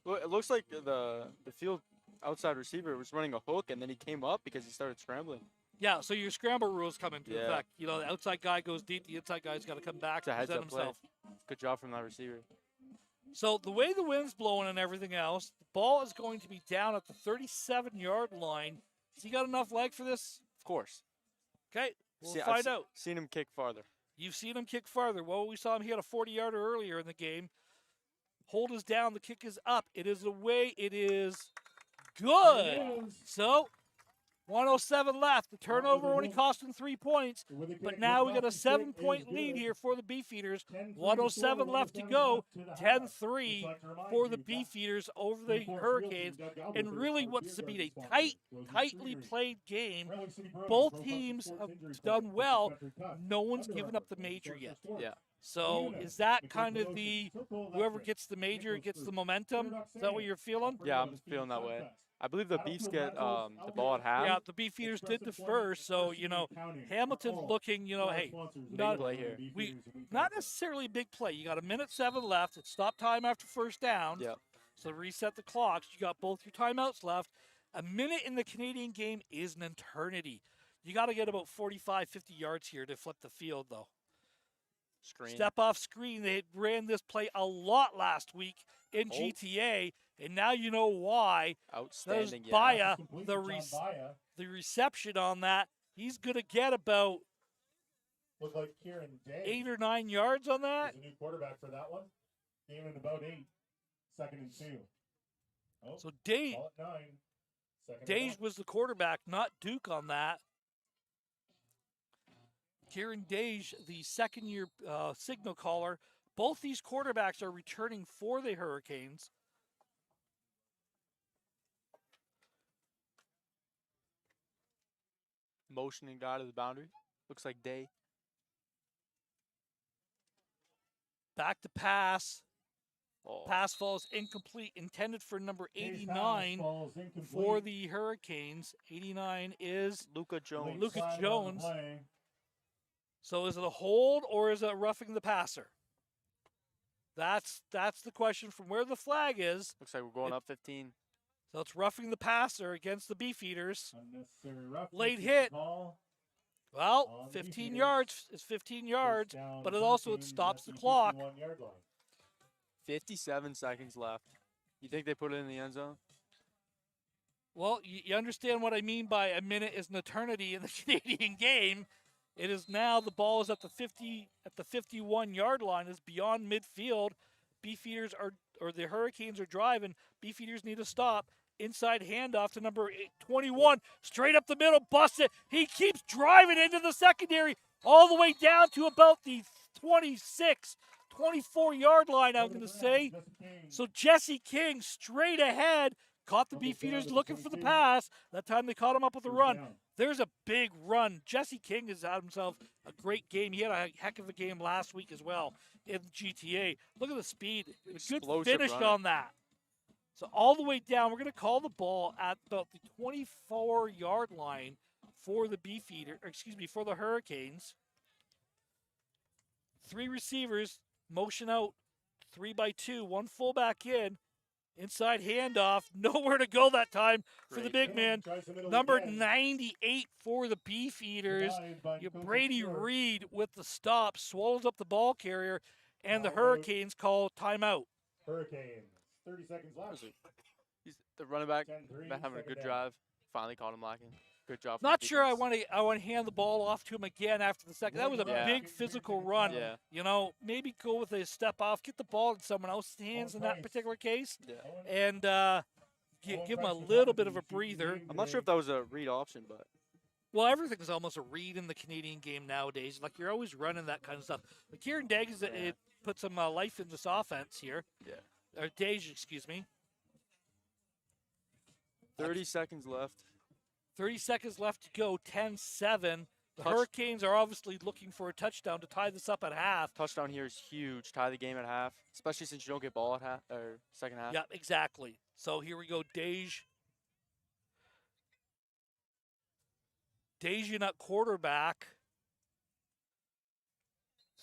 Speaker 4: Well, it looks like the field outside receiver was running a hook, and then he came up because he started scrambling.
Speaker 1: Yeah, so your scramble rules come into
Speaker 4: Yeah.
Speaker 1: effect. You know, the outside guy goes deep, the inside guy's got to come back
Speaker 4: It's a
Speaker 1: and present
Speaker 4: heads-up play.
Speaker 1: himself.
Speaker 4: Good job from that receiver.
Speaker 1: So the way the wind's blowing and everything else, the ball is going to be down at the 37-yard line. Has he got enough leg for this?
Speaker 4: Of course.
Speaker 1: Okay, we'll
Speaker 4: I've
Speaker 1: find out.
Speaker 4: Seen him kick farther.
Speaker 1: You've seen him kick farther. Well, we saw him hit a 40-yarder earlier in the game. Hold is down. The kick is up. It is away. It is good. So 107 left. The turnover only cost him 3 points, but now we got a 7-point lead here for the Beefeaters. 107 left to go. 10-3 for the Beefeaters over the Hurricanes. And really what's to be a tightly played game. Both teams have done well. No one's given up the major yet.
Speaker 4: Yeah.
Speaker 1: So is that kind of the, whoever gets the major gets the momentum? Is that what you're feeling?
Speaker 4: Yeah, I'm feeling that way. I believe the Beefs get the ball at half.
Speaker 1: Yeah, the Beefeaters did the first, so, you know, Hamilton's looking, you know, hey, not,
Speaker 4: play here.
Speaker 1: not necessarily a big play. You got 1:07 left. It's stop time after first down.
Speaker 4: Yeah.
Speaker 1: So reset the clocks. You got both your timeouts left. A minute in the Canadian game is an eternity. You got to get about 45, 50 yards here to flip the field, though.
Speaker 4: Screen.
Speaker 1: Step off screen. They ran this play a lot last week in GTA, and now you know why.
Speaker 4: Outstanding.
Speaker 1: There's Baya, the reception on that. He's going to get about
Speaker 2: Look like Kieran Day
Speaker 1: 8 or 9 yards on that.
Speaker 2: is a new quarterback for that one. Game in about 8. 2nd and 2. Oh,
Speaker 1: So Dage,
Speaker 2: ball at 9. 2nd and
Speaker 1: Dage
Speaker 2: 1.
Speaker 1: was the quarterback, not Duke on that. Kieran Dage, the second-year signal caller. Both these quarterbacks are returning for the Hurricanes.
Speaker 4: Motioning guy to the boundary. Looks like Day.
Speaker 1: Back to pass.
Speaker 4: Oh.
Speaker 1: Pass falls incomplete, intended for number
Speaker 2: Dage's pass
Speaker 1: 89
Speaker 2: falls incomplete.
Speaker 1: for the Hurricanes. 89 is,
Speaker 4: Luka Jones.
Speaker 2: Late
Speaker 1: Luka
Speaker 2: slide on the
Speaker 1: Jones.
Speaker 2: play.
Speaker 1: so is it a hold or is it roughing the passer? That's the question from where the flag is.
Speaker 4: Looks like we're going up 15.
Speaker 1: So it's roughing the passer against the Beefeaters.
Speaker 2: Unnecessary roughness
Speaker 1: Late
Speaker 2: is
Speaker 1: hit.
Speaker 2: the call.
Speaker 1: Well,
Speaker 2: On
Speaker 1: 15
Speaker 2: Beefeaters.
Speaker 1: yards is 15 yards,
Speaker 2: First down
Speaker 1: but it
Speaker 2: 13
Speaker 1: also it stops
Speaker 2: at
Speaker 1: the
Speaker 2: the
Speaker 1: clock.
Speaker 2: 51-yard line.
Speaker 4: 57 seconds left. You think they put it in the end zone?
Speaker 1: Well, you understand what I mean by a minute is an eternity in the Canadian game. It is now the ball is at the 51-yard line. It's beyond midfield. Beefeaters or the Hurricanes are driving. Beefeaters need to stop. Inside handoff to number 21. Straight up the middle, busts it. He keeps driving into the secondary all the way down to about the 26, 24-yard line, I'm going to say. So Jesse King straight ahead. Caught the Beefeaters looking for the pass. That time they caught him up with a run. There's a big run. Jesse King has had himself a great game. He had a heck of a game last week as well in GTA. Look at the speed. A good
Speaker 4: Explosive
Speaker 1: finish
Speaker 4: runner.
Speaker 1: on that. So all the way down, we're going to call the ball at about the 24-yard line for the for the Hurricanes. 3 receivers, motion out, 3-by-2, 1 fullback in. Inside handoff, nowhere to go that time for the
Speaker 4: Great.
Speaker 1: big man.
Speaker 2: Tries the middle
Speaker 1: Number
Speaker 2: again.
Speaker 1: 98 for the Beefeaters.
Speaker 2: Denied by
Speaker 1: You
Speaker 2: Coach
Speaker 1: Brady
Speaker 2: Stewart.
Speaker 1: Reed with the stop, swallows up the ball carrier, and the
Speaker 2: Timeout.
Speaker 1: Hurricanes call timeout.
Speaker 2: Hurricanes. 30 seconds left.
Speaker 4: He's the running back.
Speaker 2: 10-3,
Speaker 4: Been having a
Speaker 2: second
Speaker 4: good
Speaker 2: down.
Speaker 4: drive. Finally caught him lacking. Good job.
Speaker 1: Not sure I want to hand the ball off to him again after the second. That was a
Speaker 4: Yeah.
Speaker 1: big physical run.
Speaker 4: Yeah.
Speaker 1: You know, maybe go with a step off, get the ball in someone else's hands in that particular case,
Speaker 4: Yeah.
Speaker 1: and give him a little bit of a breather.
Speaker 4: I'm not sure if that was a read option, but
Speaker 1: Well, everything's almost a read in the Canadian game nowadays. Like, you're always running that kind of stuff. But Kieran Dage it put some life in this offense here.
Speaker 4: yeah.
Speaker 1: Or Dage, excuse me.
Speaker 4: 30 seconds left.
Speaker 1: 30 seconds left to go, 10-7. The Hurricanes are obviously looking for a touchdown to tie this up at half.
Speaker 4: Touchdown here is huge. Tie the game at half, especially since you don't get ball at half or second half.
Speaker 1: Yeah, exactly. So here we go, Dejan at quarterback.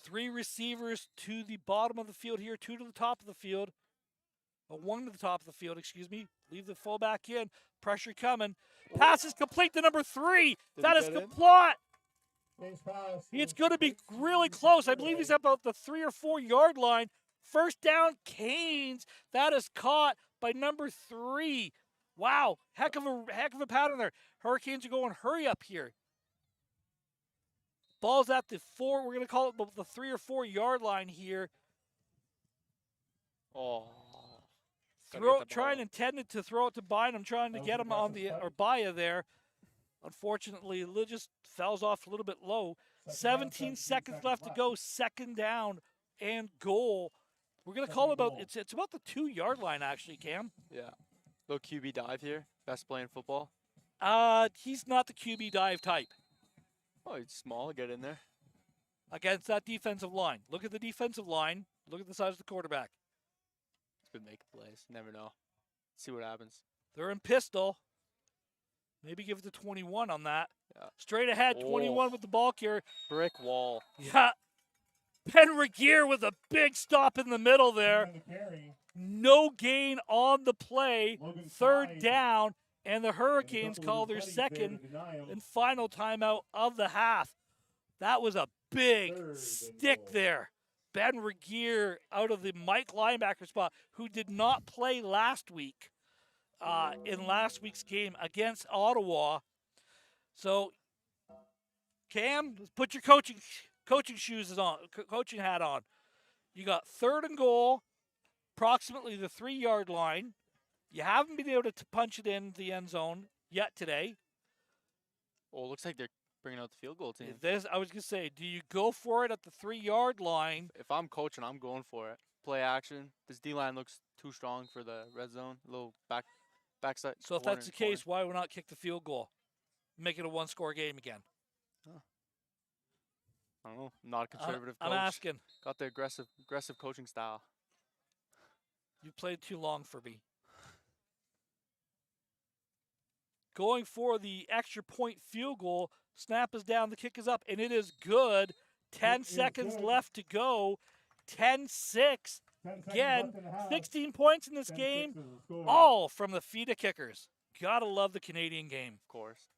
Speaker 1: 3 receivers to the bottom of the field here, 2 to the top of the field. 1 to the top of the field, excuse me. Leave the fullback in. Pressure coming. Pass is complete to number 3. That is complete. It's going to be really close. I believe he's about the 3 or 4 yard line. First down, Canes. That is caught by number 3. Wow, heck of a pattern there. Hurricanes are going hurry up here. Ball's at the 4. We're going to call it the 3 or 4 yard line here.
Speaker 4: Oh.
Speaker 1: Intended to throw it to Bynum, trying to get him on the Baya there. Unfortunately, it just falls off a little bit low. 17 seconds left to go. Second down and goal. We're going to call about, it's about the 2 yard line actually, Cam.
Speaker 4: Yeah. Little QB dive here. Best play in football.
Speaker 1: He's not the QB dive type.
Speaker 4: Oh, he's small. Get in there.
Speaker 1: Against that defensive line. Look at the defensive line. Look at the size of the quarterback.
Speaker 4: He's been making plays. Never know. See what happens.
Speaker 1: They're in pistol. Maybe give it to 21 on that.
Speaker 4: Yeah.
Speaker 1: Straight ahead, 21 with the ball carrier.
Speaker 4: Brick wall.
Speaker 1: Yeah. Ben Regier with a big stop in the middle there. No gain on the play. Third down, and the Hurricanes call their second and final timeout of the half. That was a big stick there. Ben Regier out of the Mike linebacker spot, who did not play last week in last week's game against Ottawa. So, Cam, put your coaching shoes on, coaching hat on. You got 3rd and goal, approximately the 3 yard line. You haven't been able to punch it in the end zone yet today.
Speaker 4: Oh, looks like they're bringing out the field goal team.
Speaker 1: I was going to say, do you go for it at the 3 yard line?
Speaker 4: If I'm coaching, I'm going for it. Play action. This D-line looks too strong for the red zone. A little backside.
Speaker 1: So if that's the case, why would not kick the field goal? Make it a 1-score game again.
Speaker 4: Huh. I don't know. Not a conservative coach.
Speaker 1: I'm asking.
Speaker 4: Got the aggressive coaching style.
Speaker 1: You played too long for me. Going for the extra point field goal. Snap is down. The kick is up, and it is good. 10 seconds left to go. 10-6. Again, 16 points in this game. All from the FIDA kickers. Gotta love the Canadian game.
Speaker 4: Of course.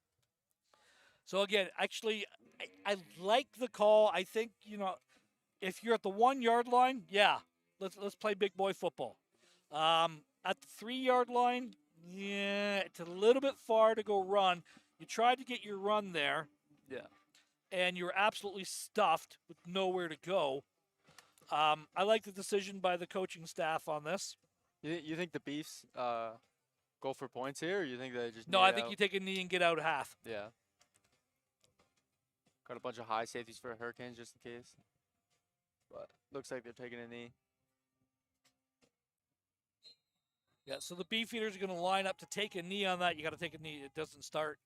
Speaker 1: So again, actually, I like the call. I think, if you're at the 1 yard line, yeah, let's play big boy football. At the 3 yard line, yeah, it's a little bit far to go run. You tried to get your run there.
Speaker 4: Yeah.
Speaker 1: And you're absolutely stuffed with nowhere to go. I like the decision by the coaching staff on this.
Speaker 4: You think the Beefs go for points here, or you think they just
Speaker 1: No, I think you take a knee and get out half.
Speaker 4: Yeah. Got a bunch of high safeties for Hurricanes just in case. But looks like they're taking a knee.
Speaker 1: Yeah, so the Beefeaters are going to line up to take a knee on that. You got to take a knee. It doesn't start.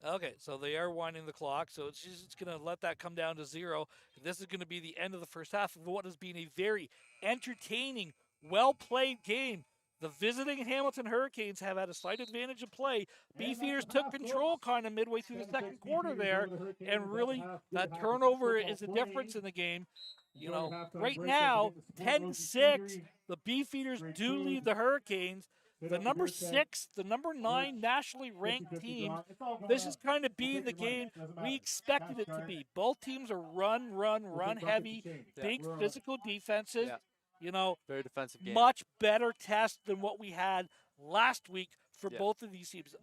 Speaker 1: Okay, so they are winding the clock, so it's going to let that come down to 0. This is going to be the end of the first half of what has been a very entertaining, well-played game. The visiting Hamilton Hurricanes have had a slight advantage of play. Beefeaters took control kind of midway through the second quarter there, and really that turnover is a difference in the game. Right now, 10-6, the Beefeaters do lead the Hurricanes. The number 6, the number 9 nationally ranked team, this is kind of be the game we expected it to be. Both teams are run heavy, big physical defenses.
Speaker 4: Very defensive game.
Speaker 1: Much better test than what we had last week for both of these teams.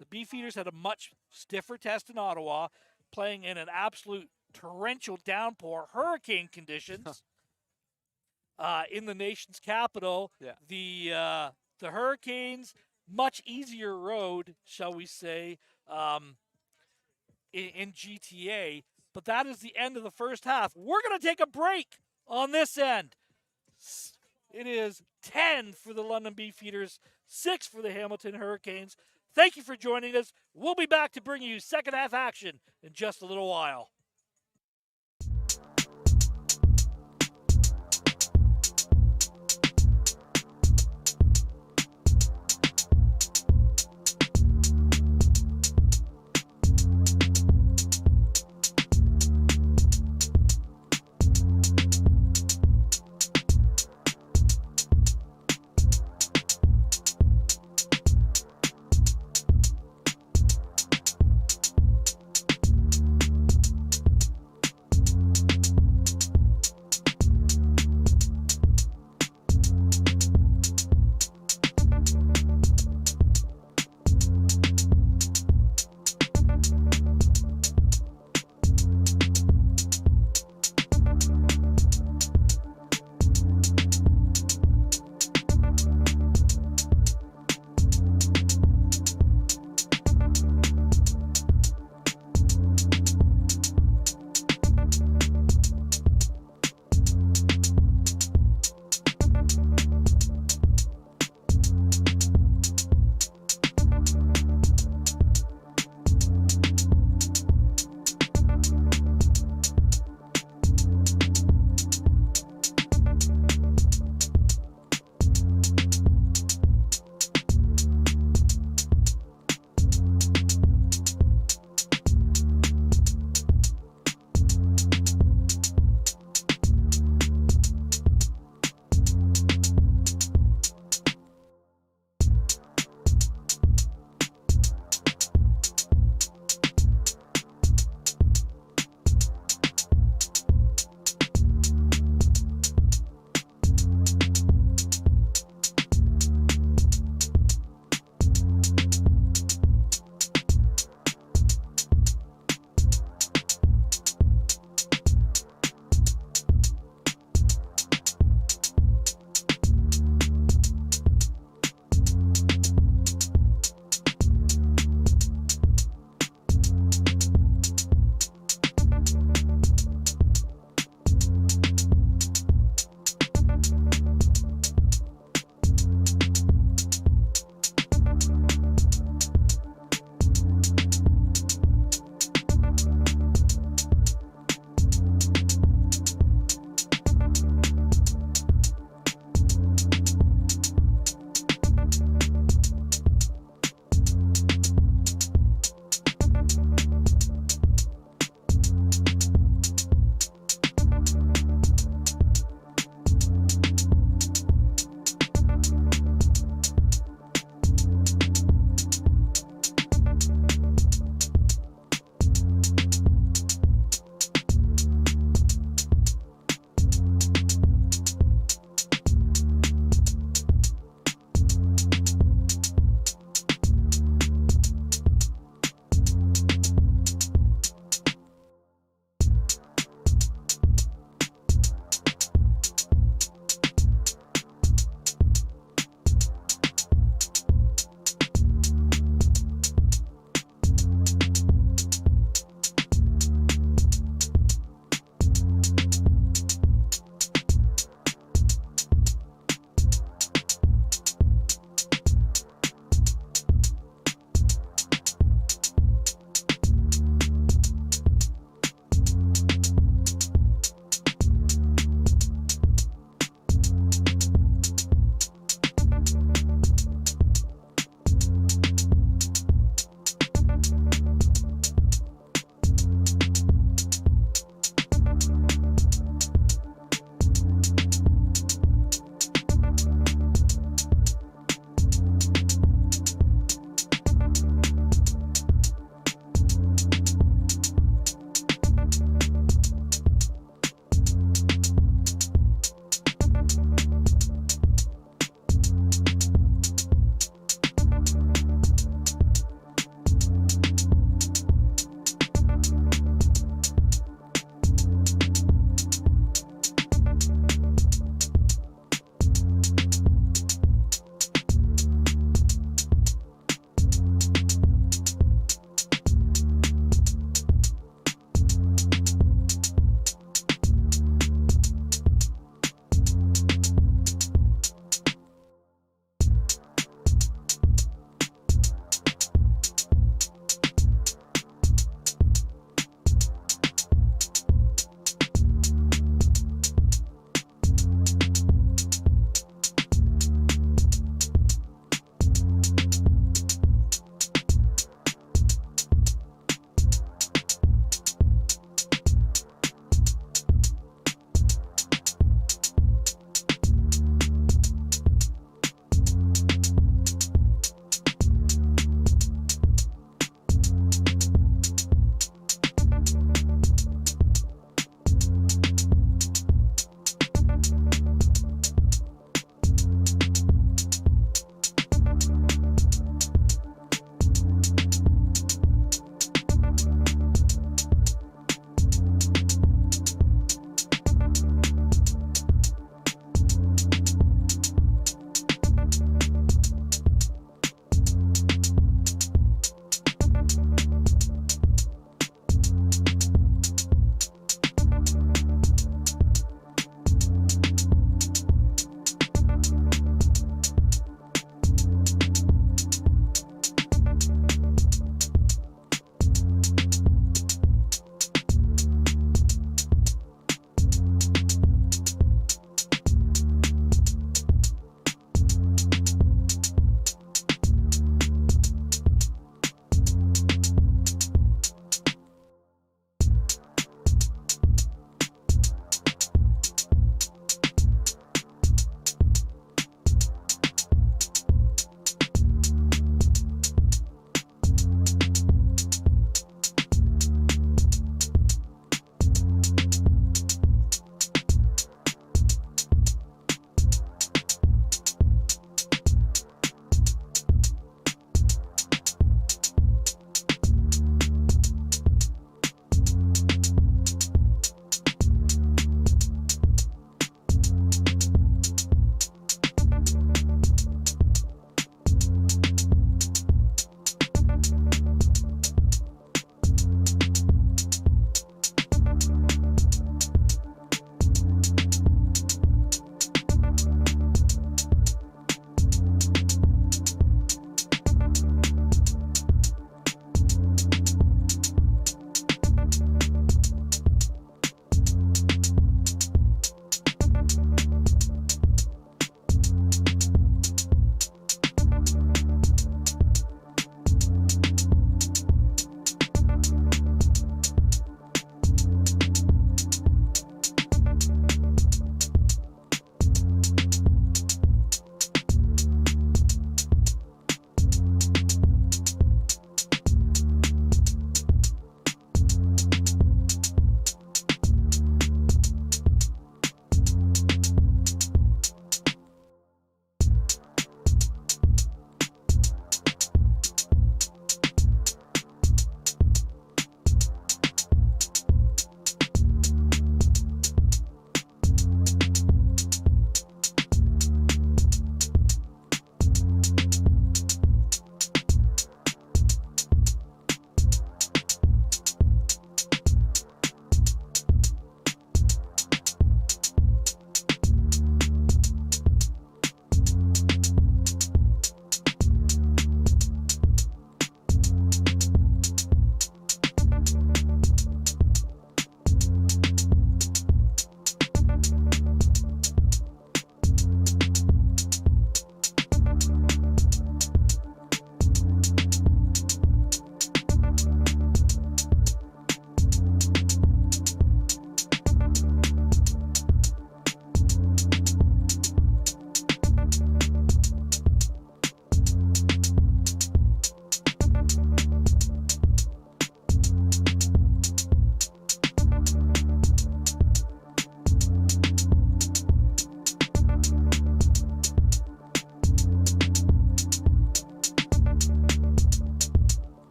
Speaker 1: The Beefeaters had a much stiffer test in Ottawa, playing in an absolute torrential downpour, hurricane conditions in the nation's capital.
Speaker 4: Yeah.
Speaker 1: The Hurricanes, much easier road, shall we say, in GTA. But that is the end of the first half. We're going to take a break on this end. It is 10 for the London Beefeaters, 6 for the Hamilton Hurricanes. Thank you for joining us. We'll be back to bring you second half action in just a little while.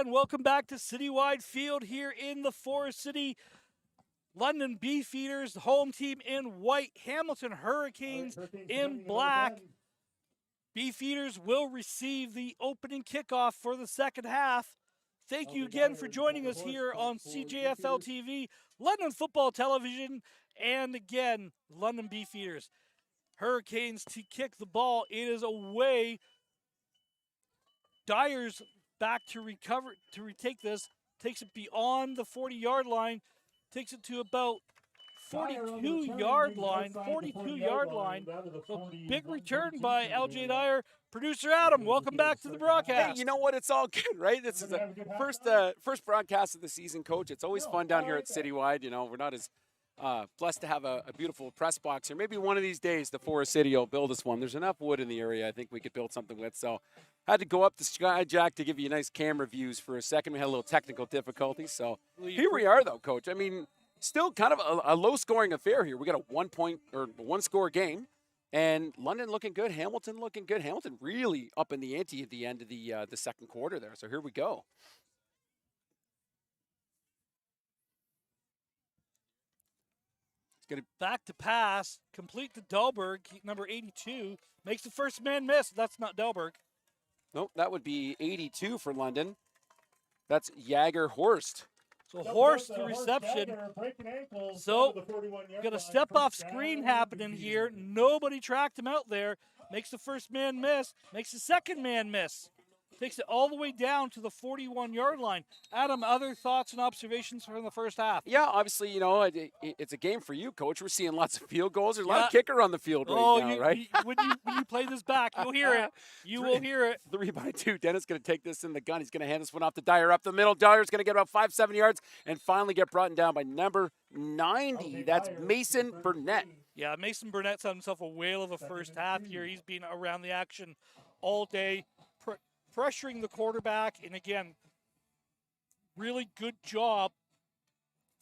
Speaker 1: again. Welcome back to Citywide Field here in the Forest City. London Beefeaters, the home team in white. Hamilton Hurricanes in black. Beefeaters will receive the opening kickoff for the second half. Thank you again for joining us here on CJFL TV, London Football Television, and again, London Beefeaters. Hurricanes to kick the ball. It is away. Dyer's back to recover, to retake this. Takes it beyond the 40-yard line. Takes it to about 42-yard line. 42-yard line. So big return by LJ Dyer. Producer Adam, welcome back to the broadcast.
Speaker 3: Hey, you know what? It's all good, right? This is the first broadcast of the season, Coach. It's always fun down here at Citywide. You know, we're not as blessed to have a beautiful press box here. Maybe one of these days the Forest City will build us one. There's enough wood in the area I think we could build something with. So had to go up the Skyjack to give you nice camera views for a second. We had a little technical difficulties. So here we are, though, Coach. I mean, still kind of a low-scoring affair here. We got a one-score game. And London looking good, Hamilton looking good. Hamilton really up in the ante at the end of the second quarter there. So here we go.
Speaker 1: It's going to back to pass, complete to Delberg, number 82. Makes the first man miss. That's not Delberg.
Speaker 3: Nope, that would be 82 for London. That's Jagger Horst.
Speaker 1: So Horst, the reception. So got a step-off screen happening here. Nobody tracked him out there. Makes the first man miss. Makes the second man miss. Takes it all the way down to the 41-yard line. Adam, other thoughts and observations from the first half?
Speaker 3: Yeah, obviously, you know, it's a game for you, Coach. We're seeing lots of field goals. There's a lot of kicker on the field now, right?
Speaker 1: When you play this back, you'll hear it. You will hear it.
Speaker 3: 3-by-2. Dennis going to take this in the gun. He's going to hand this one off to Dyer up the middle. Dyer's going to get about 5-7 yards and finally get brought down by number 90. That's Mason Burnett.
Speaker 1: Yeah, Mason Burnett's had himself a whale of a first half here. He's been around the action all day, pressuring the quarterback. And again, really good job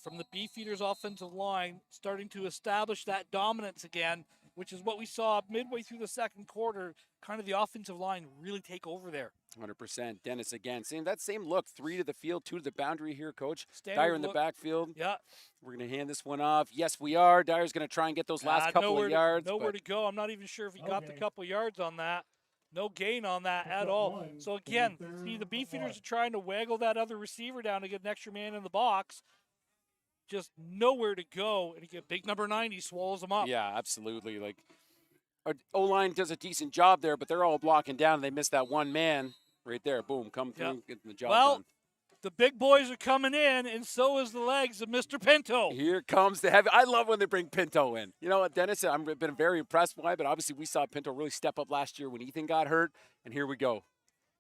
Speaker 1: from the Beefeaters offensive line, starting to establish that dominance again, which is what we saw midway through the second quarter, kind of the offensive line really take over there.
Speaker 3: 100%. Dennis again. That same look. 3 to the field, 2 to the boundary here, Coach.
Speaker 1: Standard
Speaker 3: Dyer in the
Speaker 1: look.
Speaker 3: backfield.
Speaker 1: Yeah.
Speaker 3: We're going to hand this one off. Yes, we are. Dyer's going to try and get those last couple of yards.
Speaker 1: Nowhere to go. I'm not even sure if he got the couple yards on that. No gain on that at all. So again, see, the Beefeaters are trying to waggle that other receiver down to get an extra man in the box. Just nowhere to go. And again, big number 90 swallows them up.
Speaker 3: Yeah, absolutely. Like, our O-line does a decent job there, but they're all blocking down. They miss that one man right there. Boom, come through, getting the job done.
Speaker 1: The big boys are coming in, and so is the legs of Mr. Pinto.
Speaker 3: Here comes the heavy. I love when they bring Pinto in. You know what, Dennis, I've been very impressed by, but obviously we saw Pinto really step up last year when Ethan got hurt, and here we go.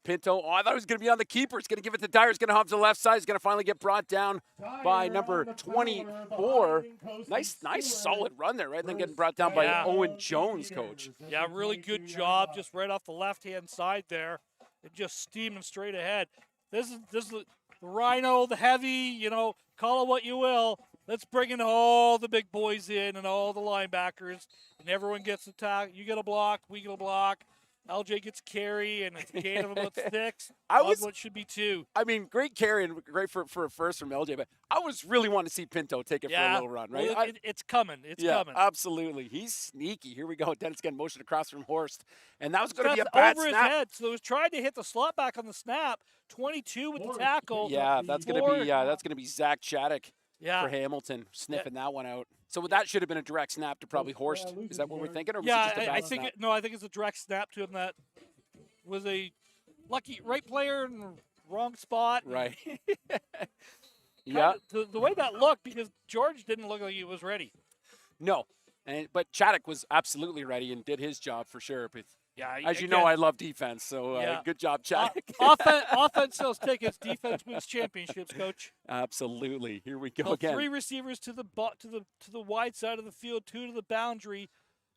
Speaker 3: Pinto, I thought he was going to be on the keeper. He's going to give it to Dyer. He's going to hop to the left side. He's going to finally get brought down by number 24. Nice, solid run there, right? And then getting brought down by Owen Jones, Coach.
Speaker 1: Yeah, really good job just right off the left-hand side there and just steaming straight ahead. This is the Rhino, the heavy, you know, call it what you will. Let's bring in all the big boys in and all the linebackers, and everyone gets a tackle. You get a block, we get a block. LJ gets carry, and it's a gain of about 6. What should be 2.
Speaker 3: I mean, great carry and great for a first from LJ, but I was really wanting to see Pinto take it for a little run, right?
Speaker 1: Well, it's coming. It's coming.
Speaker 3: Absolutely. He's sneaky. Here we go. Dennis getting motion across from Horst, and that was going to be a bad
Speaker 1: over
Speaker 3: snap.
Speaker 1: His head. So he was trying to hit the slot back on the snap. 22 with the tackle.
Speaker 3: Yeah, that's going to be Zach Chaddock for Hamilton sniffing that one out. So that should have been a direct snap to probably Horst. Is that what we're thinking? Or was it just a bad snap?
Speaker 1: I think it's a direct snap to him that was a lucky right player in the wrong spot.
Speaker 3: Right.
Speaker 1: The way that looked, because George didn't look like he was ready.
Speaker 3: No, but Chaddock was absolutely ready and did his job for sure. But as you
Speaker 1: again,
Speaker 3: know, I love defense, so good job, Chaddock.
Speaker 1: Offense sells tickets, defense wins championships, Coach.
Speaker 3: Absolutely. Here we go
Speaker 1: So
Speaker 3: again.
Speaker 1: 3 receivers to the wide side of the field, 2 to the boundary,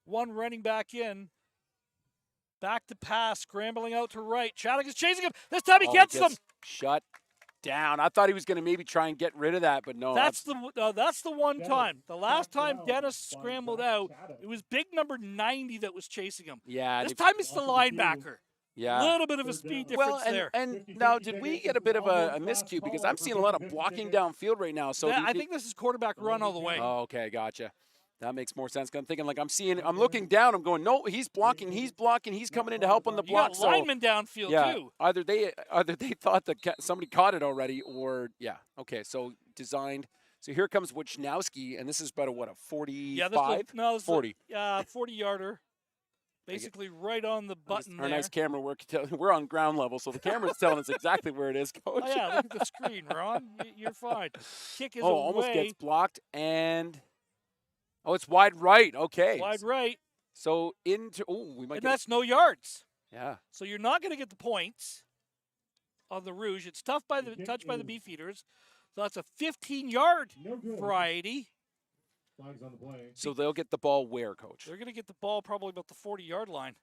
Speaker 1: 1 running back in. Back to pass, scrambling out to right. Chaddock is chasing him. This time he gets them.
Speaker 3: Shut down. I thought he was going to maybe try and get rid of that, but no.
Speaker 1: That's the one time. The last time Dennis scrambled out, it was big number 90 that was chasing him.
Speaker 3: Yeah.
Speaker 1: This time it's the linebacker.
Speaker 3: Yeah.
Speaker 1: Little bit of a speed difference
Speaker 3: Well,
Speaker 1: there.
Speaker 3: and now did we get a bit of a miscue because I'm seeing a lot of blocking downfield right now. So
Speaker 1: I think this is quarterback run all the way.
Speaker 3: Oh, okay, gotcha. That makes more sense. 'Cause I'm thinking like I'm looking down. I'm going, no, he's blocking, he's coming in to help on the
Speaker 1: You
Speaker 3: block.
Speaker 1: got
Speaker 3: So
Speaker 1: linemen downfield
Speaker 3: yeah,
Speaker 1: too.
Speaker 3: either they thought that somebody caught it already, or yeah, okay. So designed. So here comes Wojnowski, and this is about a 45?
Speaker 1: Yeah, this is
Speaker 3: 40.
Speaker 1: 40 yarder. Basically right on the button
Speaker 3: Our
Speaker 1: there.
Speaker 3: nice camera work. We're on ground level, so the camera's telling us exactly where it is, Coach.
Speaker 1: Oh yeah, look at the screen, Ron. You're fine. Kick is
Speaker 3: almost
Speaker 1: away.
Speaker 3: gets blocked, and it's wide right. Okay,
Speaker 1: Wide right.
Speaker 3: so into we might
Speaker 1: And
Speaker 3: get
Speaker 1: that's no yards.
Speaker 3: yeah.
Speaker 1: So you're not going to get the points on the Rouge. It's touched by the Beefeaters. So that's a 15-yard
Speaker 2: No good.
Speaker 1: variety.
Speaker 2: Flags on the play.
Speaker 3: So they'll get the ball where, Coach?
Speaker 1: They're going to get the ball probably about the 40-yard line.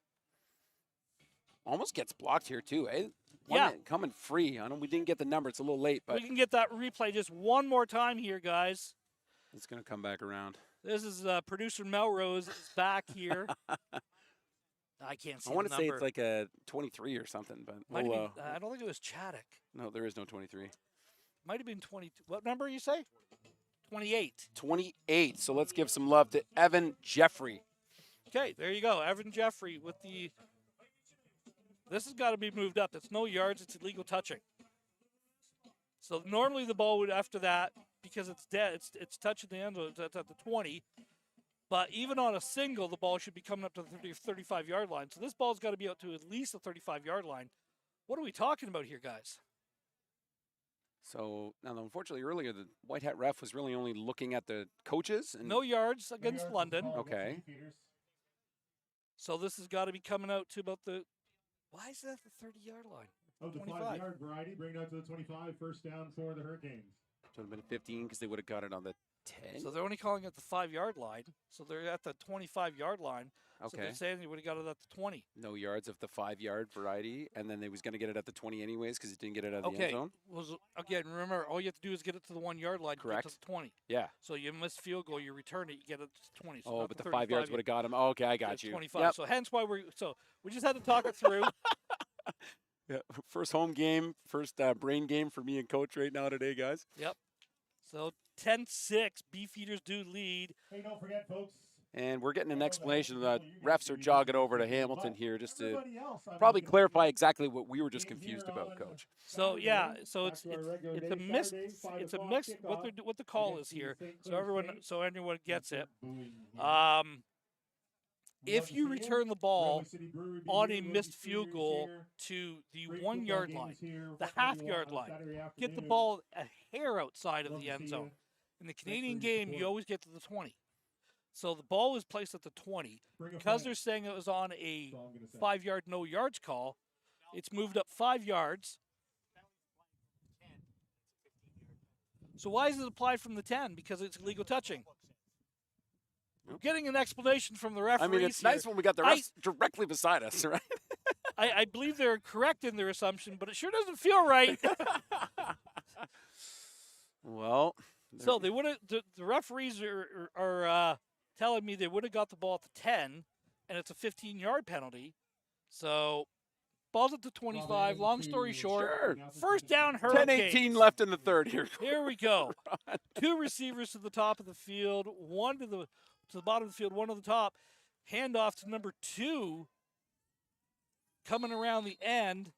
Speaker 3: Almost gets blocked here too, eh?
Speaker 1: Yeah.
Speaker 3: Coming free. I know we didn't get the number. It's a little late, but
Speaker 1: We can get that replay just one more time here, guys.
Speaker 3: it's gonna come back around.
Speaker 1: This is producer Melrose is back here. I can't see
Speaker 3: I want
Speaker 1: the
Speaker 3: to say
Speaker 1: number.
Speaker 3: it's like a 23 or something, but
Speaker 1: Might have
Speaker 3: we'll,
Speaker 1: been, I don't think it was Chaddock.
Speaker 3: no, there is no 23.
Speaker 1: Might have been 22. What number you say? 28.
Speaker 3: 28. So let's give some love to Evan Jeffrey.
Speaker 1: Okay, there you go. Evan Jeffrey with the. This has got to be moved up. It's no yards. It's illegal touching. So normally the ball would, after that, because it's dead, it's touching the end zone. It's at the 20. But even on a single, the ball should be coming up to the 35-yard line. So this ball's got to be out to at least the 35-yard line. What are we talking about here, guys?
Speaker 3: So now, unfortunately, earlier the white hat ref was really only looking at the coaches and
Speaker 1: No yards against London.
Speaker 3: Okay.
Speaker 1: So this has got to be coming out to about the. Why is that the 30-yard line?
Speaker 2: Of the
Speaker 1: 25.
Speaker 2: 5-yard variety, bring it out to the 25. First down for the Hurricanes.
Speaker 3: should have been 15 because they would have got it on the 10.
Speaker 1: So they're only calling it the 5-yard line. So they're at the 25-yard line. So
Speaker 3: Okay.
Speaker 1: they're saying they would have got it at the 20.
Speaker 3: No yards of the 5-yard variety, and then they was going to get it at the 20 anyways because he didn't get it out of the end
Speaker 1: Okay.
Speaker 3: zone.
Speaker 1: Again, remember, all you have to do is get it to the 1-yard line.
Speaker 3: Correct.
Speaker 1: To get to the 20.
Speaker 3: Yeah.
Speaker 1: So you miss field goal, you return it, you get it to 20. So
Speaker 3: Oh,
Speaker 1: not
Speaker 3: but the
Speaker 1: 35,
Speaker 3: 5 yards would have got him. Oh, okay, I got
Speaker 1: it's
Speaker 3: you.
Speaker 1: 25.
Speaker 3: Yep.
Speaker 1: So hence why we just had to talk it through.
Speaker 3: Yeah. First home game, first brain game for me and Coach right now today, guys.
Speaker 1: Yep. So 10-6, Beefeaters do lead.
Speaker 2: Hey, don't forget, folks.
Speaker 3: And we're getting an explanation. The refs are jogging over to Hamilton here just to
Speaker 2: Everybody else, I'm
Speaker 3: probably
Speaker 2: looking
Speaker 3: clarify exactly what we were just confused about, Coach.
Speaker 1: So yeah, so
Speaker 2: Back
Speaker 1: it's
Speaker 2: to our regular
Speaker 1: it's
Speaker 2: day
Speaker 1: a mix.
Speaker 2: Saturday, 5
Speaker 1: It's a
Speaker 2: o'clock
Speaker 1: mix.
Speaker 2: kickoff
Speaker 1: What the call
Speaker 2: against
Speaker 1: is here,
Speaker 2: the St.
Speaker 1: so
Speaker 2: Clair Saints.
Speaker 1: everyone gets it.
Speaker 2: Booing here.
Speaker 1: If you
Speaker 2: Lovely
Speaker 1: return the ball
Speaker 2: City Brewery be
Speaker 1: on
Speaker 2: here,
Speaker 1: a
Speaker 2: Lovely
Speaker 1: missed
Speaker 2: City
Speaker 1: field
Speaker 2: is
Speaker 1: goal
Speaker 2: here.
Speaker 1: to the
Speaker 2: Great
Speaker 1: 1-yard
Speaker 2: football
Speaker 1: line,
Speaker 2: games here.
Speaker 1: the
Speaker 2: What more do you
Speaker 1: half-yard
Speaker 2: want on
Speaker 1: line,
Speaker 2: Saturday
Speaker 1: get the
Speaker 2: afternoon?
Speaker 1: ball a hair outside of
Speaker 2: Love
Speaker 1: the
Speaker 2: to
Speaker 1: end
Speaker 2: see
Speaker 1: zone.
Speaker 2: you.
Speaker 1: In the
Speaker 2: for
Speaker 1: Canadian
Speaker 2: your
Speaker 1: game, you
Speaker 2: support.
Speaker 1: always get to the 20. So the ball was placed at the 20.
Speaker 2: Bring a
Speaker 1: Because
Speaker 2: friend.
Speaker 1: they're saying it was on a
Speaker 2: That's all I'm gonna say.
Speaker 1: 5-yard no yards call, it's moved up 5 yards. So why is it applied from the 10? Because it's illegal touching. We're getting an explanation from the referees.
Speaker 3: I mean, it's
Speaker 1: here.
Speaker 3: nice when we got the refs directly beside us, right?
Speaker 1: I believe they're correct in their assumption, but it sure doesn't feel right.
Speaker 3: Well,
Speaker 1: So they would have. The referees are telling me they would have got the ball at the 10, and it's a 15-yard penalty. So ball's at the 25. Long story short,
Speaker 3: Sure.
Speaker 1: first down Hurricanes.
Speaker 3: 10-18 left in the third here.
Speaker 1: Here we go. 2 receivers to the top of the field, 1 to the bottom of the field, 1 to the top. Handoff to number 2, coming around the end.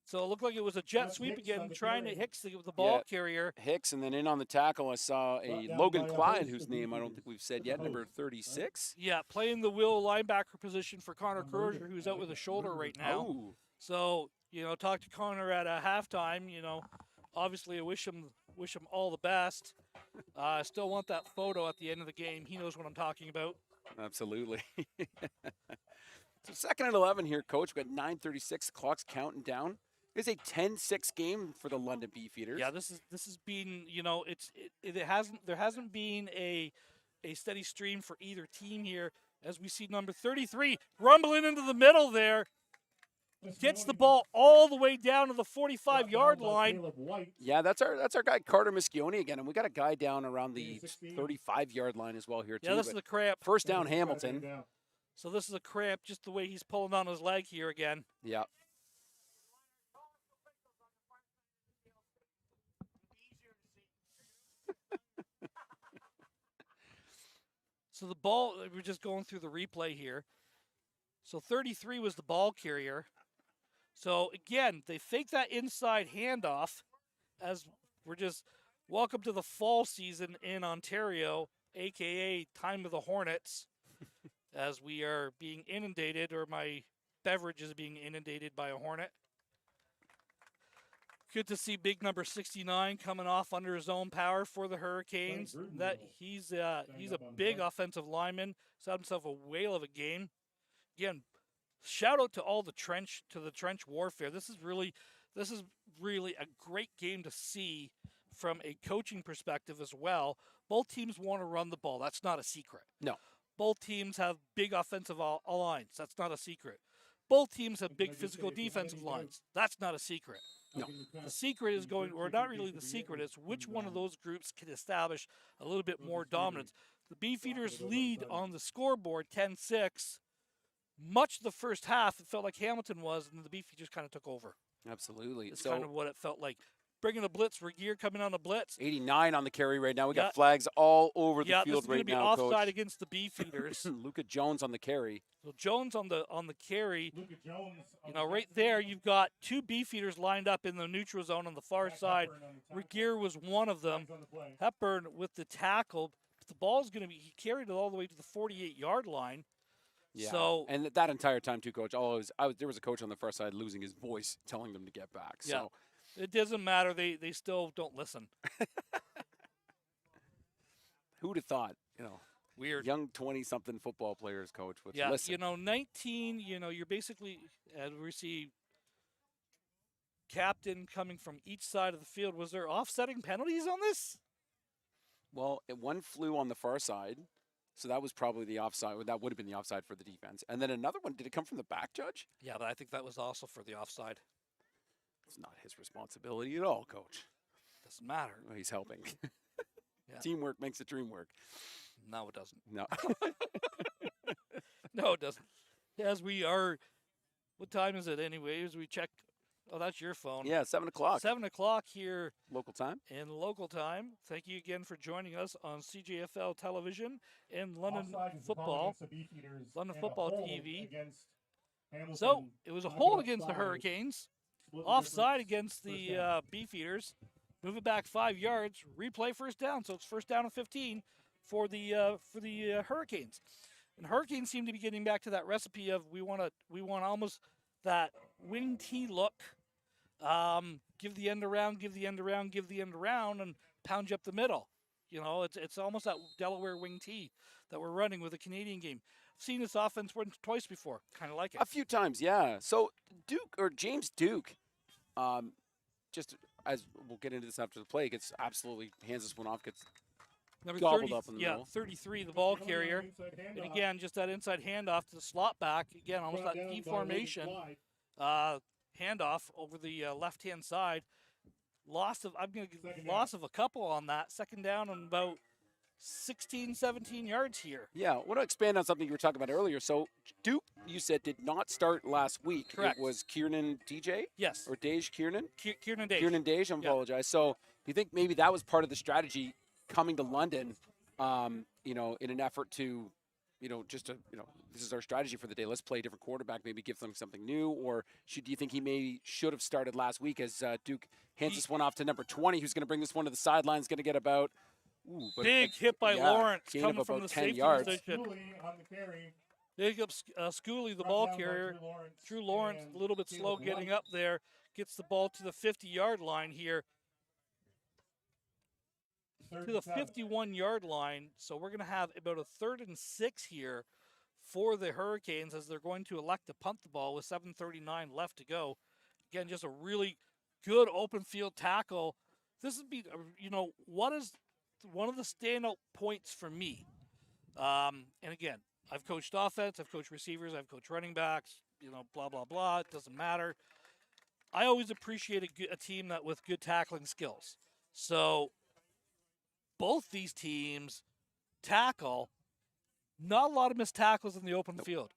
Speaker 1: So it looked like it was a jet
Speaker 2: That's
Speaker 1: sweep
Speaker 2: Hicks
Speaker 1: again,
Speaker 2: on the
Speaker 1: trying to
Speaker 2: carry.
Speaker 1: Hicks the ball
Speaker 3: Yeah.
Speaker 1: carrier.
Speaker 3: Hicks, and then in on the tackle, I saw a
Speaker 2: Brought down
Speaker 3: Logan
Speaker 2: by a
Speaker 3: Clyde,
Speaker 2: host
Speaker 3: whose
Speaker 2: of
Speaker 3: name I don't
Speaker 2: Beefeaters.
Speaker 3: think we've said
Speaker 2: Just
Speaker 3: yet,
Speaker 2: a
Speaker 3: number
Speaker 2: host.
Speaker 3: 36.
Speaker 1: Yeah, playing the will linebacker position for Connor
Speaker 2: Murder.
Speaker 1: Crozier, who's out with a shoulder right now.
Speaker 3: Oh,
Speaker 1: So, talk to Connor at halftime. Obviously I wish him all the best. I still want that photo at the end of the game. He knows what I'm talking about.
Speaker 3: absolutely. So second and 11 here, Coach. We've got 9:36. The clock's counting down. It's a 10-6 game for the London Beefeaters.
Speaker 1: Yeah, this has been, there hasn't been a steady stream for either team here, as we see number 33 rumbling into the middle there, gets the ball all the way down to the 45-yard line.
Speaker 3: Yeah, that's our guy Carter Mischione again, and we got a guy down around the 35-yard line as well here too.
Speaker 1: Yeah, this is
Speaker 3: but
Speaker 1: the cramp.
Speaker 3: first down Hamilton.
Speaker 1: So this is a cramp, just the way he's pulling on his leg here again.
Speaker 3: Yeah.
Speaker 1: So the ball, we're just going through the replay here. So 33 was the ball carrier. So again, they fake that inside handoff as we're just welcome to the fall season in Ontario, aka time of the Hornets, as we are being inundated, or my beverage is being inundated by a Hornet. Good to see big number 69 coming off under his own power for the Hurricanes. That he's a big offensive lineman. He's had himself a whale of a game. Again, shout out to all the trench warfare. This is really a great game to see from a coaching perspective as well. Both teams want to run the ball. That's not a secret.
Speaker 3: No.
Speaker 1: Both teams have big offensive lines. That's not a secret. Both teams have big physical defensive lines. That's not a secret.
Speaker 3: No.
Speaker 1: The secret is going, or not really the secret, is which one of those groups can establish a little bit more dominance. The Beefeaters lead on the scoreboard 10-6. Much of the first half, it felt like Hamilton was, and the Beefeaters kind of took over.
Speaker 3: Absolutely.
Speaker 1: It's kind of what it felt like. Bringing the blitz, Regier coming on the blitz.
Speaker 3: 89 on the carry right now. We got flags all over the field right now,
Speaker 1: Coach. Offside
Speaker 3: Coach.
Speaker 1: against the Beefeaters.
Speaker 3: Luka Jones on the carry.
Speaker 1: So Jones on the carry.
Speaker 2: Luka Jones on
Speaker 1: Right there, you've got two Beefeaters lined up in the neutral zone on the far side. Regier was one of them. Hepburn with the tackle. The ball's going to be, he carried it all the way to the 48-yard line.
Speaker 3: Yeah.
Speaker 1: So,
Speaker 3: and that entire time too, Coach, there was a coach on the far side losing his voice, telling them to get back.
Speaker 1: yeah,
Speaker 3: So
Speaker 1: it doesn't matter. They still don't listen.
Speaker 3: who'd have thought,
Speaker 1: Weird.
Speaker 3: young 20-something football players, Coach, would
Speaker 1: Yeah,
Speaker 3: listen.
Speaker 1: 19, you're basically, we see captain coming from each side of the field. Was there offsetting penalties on this?
Speaker 3: Well, one flew on the far side, so that was probably the offside. That would have been the offside for the defense. And then another one, did it come from the back, Judge?
Speaker 1: Yeah, but I think that was also for the offside.
Speaker 3: It's not his responsibility at all, Coach.
Speaker 1: Doesn't matter.
Speaker 3: Well, he's helping.
Speaker 1: Yeah.
Speaker 3: Teamwork makes the dream work.
Speaker 1: No, it doesn't.
Speaker 3: No.
Speaker 1: No, it doesn't. As we are, what time is it anyway? As we check, oh, that's your phone.
Speaker 3: Yeah, 7 o'clock.
Speaker 1: 7 o'clock here
Speaker 3: Local time.
Speaker 1: in local time. Thank you again for joining us on CJFL Television and London Football, London Football TV. So it was a hold against the Hurricanes, offside against the Beefeaters. Move it back 5 yards, replay first down. So it's first down and 15 for the Hurricanes. And Hurricanes seem to be getting back to that recipe of we want almost that wing T look. Give the end around, give the end around, give the end around, and pound you up the middle. It's almost that Delaware wing T that we're running with a Canadian game. I've seen this offense run twice before. Kind of like it.
Speaker 3: A few times, yeah. So James Duke, just as we'll get into this after the play, gets absolutely hands this one off, gets
Speaker 1: Number
Speaker 3: gobbled
Speaker 1: 30,
Speaker 3: up in the middle.
Speaker 1: 33, the ball carrier. And again, just that inside handoff to the slot back. Again, almost that D formation. Handoff over the left-hand side. Loss of a couple on that. Second down and about 16, 17 yards here.
Speaker 3: Yeah, I want to expand on something you were talking about earlier. So Duke, you said, did not start last week.
Speaker 1: Correct.
Speaker 3: It was Kiernan DJ?
Speaker 1: Yes.
Speaker 3: Or Dage Kiernan?
Speaker 1: Kiernan Dage.
Speaker 3: Kiernan Dage, I apologize. So do you think maybe that was part of the strategy coming to London, in an effort to, this is our strategy for the day. Let's play a different quarterback, maybe give them something new. Or do you think he should have started last week as Duke hands this one off to number 20, who's going to bring this one to the sidelines, going to get about
Speaker 1: big hit by Lawrence
Speaker 3: gain
Speaker 1: coming
Speaker 3: of
Speaker 1: from
Speaker 3: about
Speaker 1: the
Speaker 3: 10
Speaker 1: safety
Speaker 3: yards.
Speaker 1: position. Big up Schooley, the ball carrier. Drew Lawrence, a little bit slow getting up there. Gets the ball to the 50-yard line here. To the 51-yard line. So we're going to have about a 3rd and 6 here for the Hurricanes as they're going to elect to punt the ball with 7:39 left to go. Again, just a really good open field tackle. This would be, what is one of the standout points for me. And again, I've coached offense, I've coached receivers, I've coached running backs, blah, blah, blah. It doesn't matter. I always appreciate a team that with good tackling skills. So both these teams tackle Not a lot of missed tackles in the open field.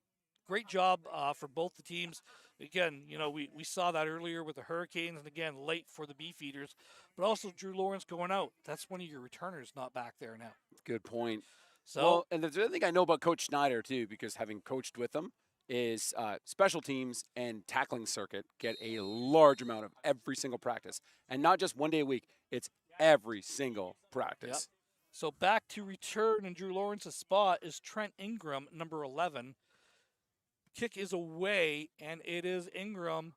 Speaker 1: Great job for both the teams. Again, we saw that earlier with the Hurricanes, and again, late for the Beefeaters. But also Drew Lawrence going out. That's one of your returners not back there now.
Speaker 3: Good point.
Speaker 1: So,
Speaker 3: Well, and the other thing I know about Coach Schneider, too, because having coached with him, is special teams and tackling circuit get a large amount of every single practice. And not just one day a week. It's every single practice.
Speaker 1: So back to return in Drew Lawrence's spot is Trent Ingram, number 11. Kick is away, and it is Ingram.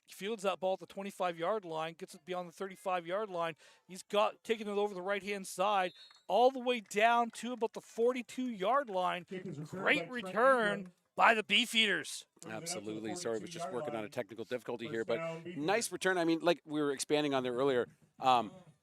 Speaker 1: Fields that ball at the 25-yard line, gets it beyond the 35-yard line. He's taking it over the right-hand side, all the way down to about the 42-yard line. Great return by the Beefeaters.
Speaker 3: Absolutely. Sorry, I was just working on a technical difficulty here, but nice return. I mean, like we were expanding on there earlier,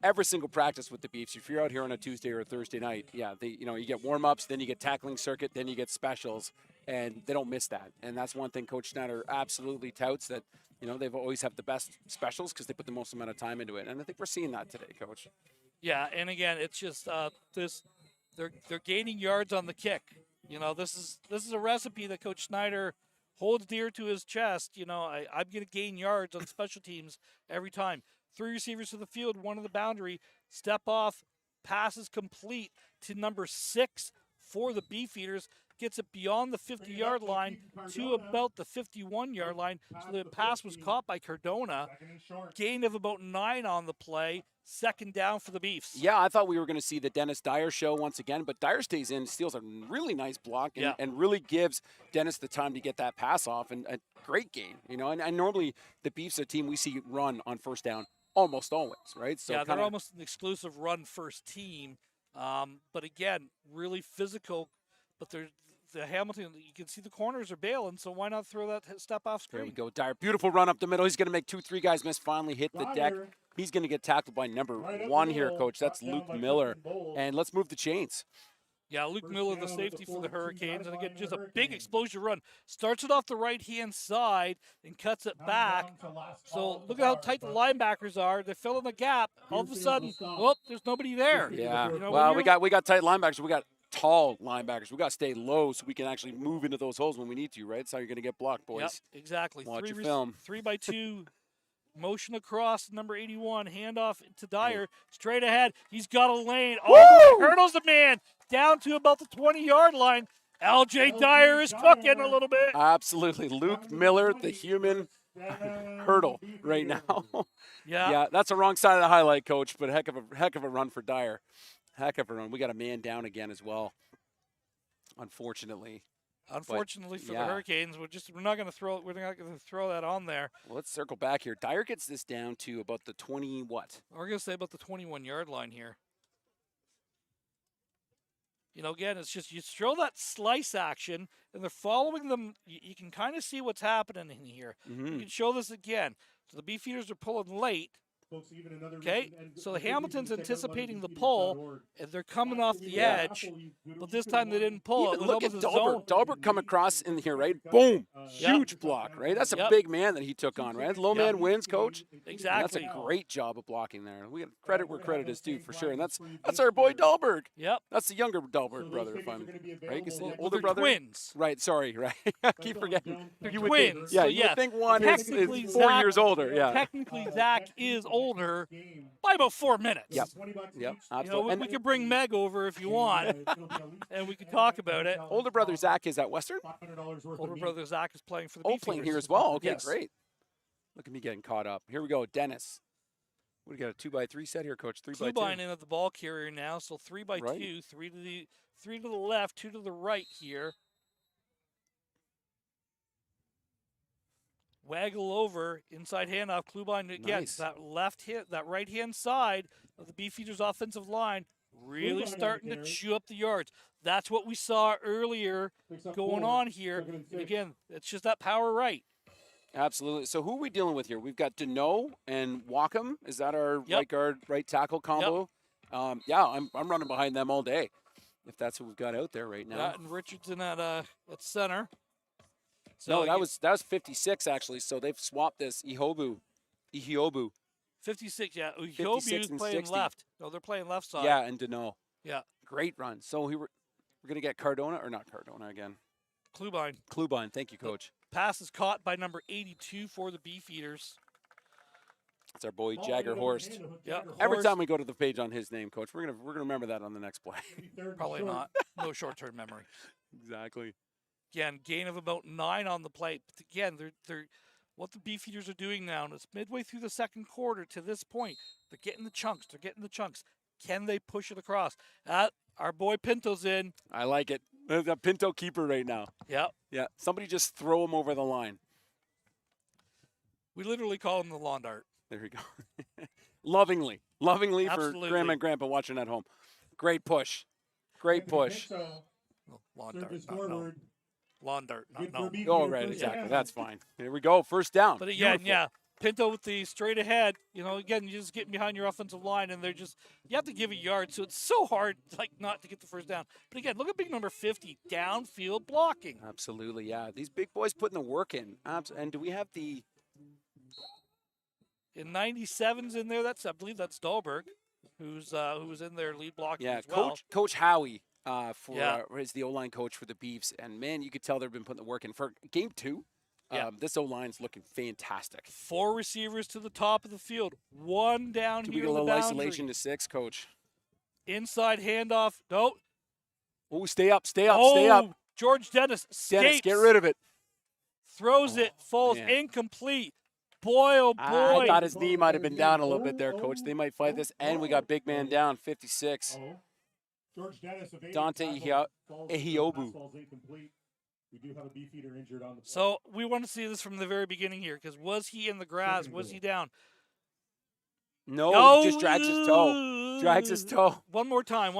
Speaker 3: every single practice with the Beefs, if you're out here on a Tuesday or a Thursday night, you get warm-ups, then you get tackling circuit, then you get specials, and they don't miss that. And that's one thing Coach Schneider absolutely touts, that they've always have the best specials because they put the most amount of time into it. And I think we're seeing that today, Coach.
Speaker 1: Yeah, and again, it's just they're gaining yards on the kick. This is a recipe that Coach Schneider holds dear to his chest. I'm going to gain yards on special teams every time. 3 receivers to the field, 1 to the boundary. Step off, passes complete to number 6 for the Beefeaters. Gets it beyond the 50-yard line to about the 51-yard line. So the pass was caught by Cardona. Gain of about 9 on the play. Second down for the Beefs.
Speaker 3: Yeah, I thought we were going to see the Dennis Dyer show once again, but Dyer stays in, steals a really nice block, and really gives Dennis the time to get that pass off, and a great gain. And normally the Beefs are a team we see run on first down almost always, right? So
Speaker 1: they're almost an exclusive run-first team. But again, really physical. But the Hamilton, you can see the corners are bailing, so why not throw that step off screen?
Speaker 3: There we go, Dyer. Beautiful run up the middle. He's going to make 2-3 guys miss, finally hit the deck. He's going to get tackled by number 1 here, Coach. That's Luke Miller. And let's move the chains.
Speaker 1: Yeah, Luke Miller, the safety for the Hurricanes. And again, just a big explosion run. Starts it off the right-hand side and cuts it back. So look at how tight the linebackers are. They're filling the gap. All of a sudden, there's nobody there.
Speaker 3: Yeah, well, we got tight linebackers. We got tall linebackers. We got to stay low so we can actually move into those holes when we need to, right? That's how you're going to get blocked, boys.
Speaker 1: Yep, exactly.
Speaker 3: Watch your film.
Speaker 1: 3x2. Motion across, number 81, handoff to Dyer, straight ahead. He's got a lane. Hurdles the man down to about the 20-yard line. LJ Dyer is cooking a little bit.
Speaker 3: Absolutely. Luke Miller, the human hurdle right now. Yeah, that's the wrong side of the highlight, Coach, but heck of a run for Dyer. Heck of a run. We got a man down again as well, unfortunately.
Speaker 1: Unfortunately for the Hurricanes, we're not going to throw that on there.
Speaker 3: Well, let's circle back here. Dyer gets this down to about the 20 what?
Speaker 1: We're going to say about the 21-yard line here. Again, it's just you throw that slice action, and they're following them. You can kind of see what's happening in here.
Speaker 3: Mm-hmm.
Speaker 1: You can show this again. So the Beefeaters are pulling late. Okay, so the Hamilton's anticipating the pull, and they're coming off the edge, but this time they didn't pull.
Speaker 3: Even look at Dahlberg come across in here, right? Boom! Huge block, right? That's a big man that he took on, right? Low man wins, Coach.
Speaker 1: Exactly.
Speaker 3: That's a great job of blocking there. We get credit where credit is due, for sure. And that's our boy Dahlberg.
Speaker 1: Yep.
Speaker 3: That's the younger Dahlberg brother, if I'm right. The older brother.
Speaker 1: Twins.
Speaker 3: Right. Sorry. Right. I keep forgetting.
Speaker 1: They're twins.
Speaker 3: You would think one is 4 years older. Yeah.
Speaker 1: Technically, Zach is older by about 4 minutes.
Speaker 3: Yep. Absolutely.
Speaker 1: We could bring Meg over if you want, and we could talk about it.
Speaker 3: Older brother Zach is at Western.
Speaker 1: Older brother Zach is playing for the Beefeaters.
Speaker 3: Playing here as well. Okay,
Speaker 1: yes.
Speaker 3: Great. Look at me getting caught up. Here we go, Dennis. We got a 2x3 set here, Coach. 3x2.
Speaker 1: Klubine in at the ball carrier now, so 3x2,
Speaker 3: right.
Speaker 1: three to the left, 2 to the right here. Waggle over, inside handoff, Klubine again.
Speaker 3: Nice.
Speaker 1: That right-hand side of the Beefeaters' offensive line really starting to chew up the yards. That's what we saw earlier going on here. And again, it's just that power right.
Speaker 3: Absolutely. So who are we dealing with here? We've got Deneau and Wacom. Is that our right guard, right tackle combo? Yep. I'm running behind them all day, if that's what we've got out there right now.
Speaker 1: Yeah, and Richardson at center. So
Speaker 3: no, that was 56 actually. So they've swapped this Ihiobu.
Speaker 1: 56, yeah. Ihiobu is playing left. No, they're playing left side.
Speaker 3: Yeah, and Deneau.
Speaker 1: Yeah.
Speaker 3: Great run. So We're going to get Cardona, or not Cardona again.
Speaker 1: Klubine.
Speaker 3: Klubine. Thank you, Coach.
Speaker 1: Pass is caught by number 82 for the Beefeaters.
Speaker 3: That's our boy Jagger Horst.
Speaker 1: Yeah,
Speaker 3: Every
Speaker 1: Horst.
Speaker 3: time we go to the page on his name, Coach, we're gonna remember that on the next play.
Speaker 1: Probably not. No short-term memory.
Speaker 3: Exactly.
Speaker 1: Again, gain of about 9 on the plate. But again, they're what the Beefeaters are doing now, and it's midway through the second quarter to this point. They're getting the chunks. They're getting the chunks. Can they push it across? Our boy Pinto's in.
Speaker 3: I like it. There's a Pinto keeper right now.
Speaker 1: Yep.
Speaker 3: Yeah. Somebody just throw him over the line.
Speaker 1: We literally call him the lawn dart.
Speaker 3: There we go. Lovingly for
Speaker 1: Absolutely.
Speaker 3: Grandma and Grandpa watching at home. Great push. Great push.
Speaker 1: No, lawn dart.
Speaker 2: Service
Speaker 1: Not no.
Speaker 2: forward.
Speaker 1: Lawn dart. Not
Speaker 2: Good
Speaker 1: no.
Speaker 2: for Beefeater
Speaker 3: Oh, right,
Speaker 2: first
Speaker 3: exactly.
Speaker 2: down.
Speaker 3: That's fine. Here we go. First down.
Speaker 1: But again,
Speaker 3: Beautiful.
Speaker 1: yeah, Pinto with the straight ahead. You know, again, you're just getting behind your offensive line, and you have to give a yard, so it's so hard, like, not to get the first down. But again, look at big number 50, downfield blocking.
Speaker 3: Absolutely, yeah. These big boys putting the work in. And do we have the?
Speaker 1: In 97's in there. I believe that's Dahlberg, who was in there lead blocking
Speaker 3: Yeah,
Speaker 1: as well.
Speaker 3: Coach Howie
Speaker 1: Yeah.
Speaker 3: is the O-line coach for the Beefs, and man, you could tell they've been putting the work in for game 2.
Speaker 1: Yeah.
Speaker 3: This O-line's looking fantastic.
Speaker 1: 4 receivers to the top of the field, 1 down
Speaker 3: Do we
Speaker 1: here
Speaker 3: get a
Speaker 1: on the
Speaker 3: little
Speaker 1: boundary.
Speaker 3: isolation to 6, Coach?
Speaker 1: Inside handoff. No.
Speaker 3: Oh, stay up, stay up.
Speaker 1: George Dennis escapes.
Speaker 3: Dennis, get rid of it.
Speaker 1: Throws it, falls
Speaker 3: man.
Speaker 1: incomplete. Boy, oh boy.
Speaker 3: I thought his knee might have been down a little bit there, Coach. They might fight this, and we got big man down, 56.
Speaker 2: George Dennis evaded
Speaker 3: Dante
Speaker 2: tackle, falls
Speaker 3: Ehiobu.
Speaker 2: pass falls incomplete. We do have a Beefeater injured on the play.
Speaker 1: So we want to see this from the very beginning here, because was he in the grass?
Speaker 2: Second
Speaker 1: Was
Speaker 2: goal.
Speaker 1: he down?
Speaker 3: No, he just drags his toe. Drags his toe.
Speaker 1: One more time.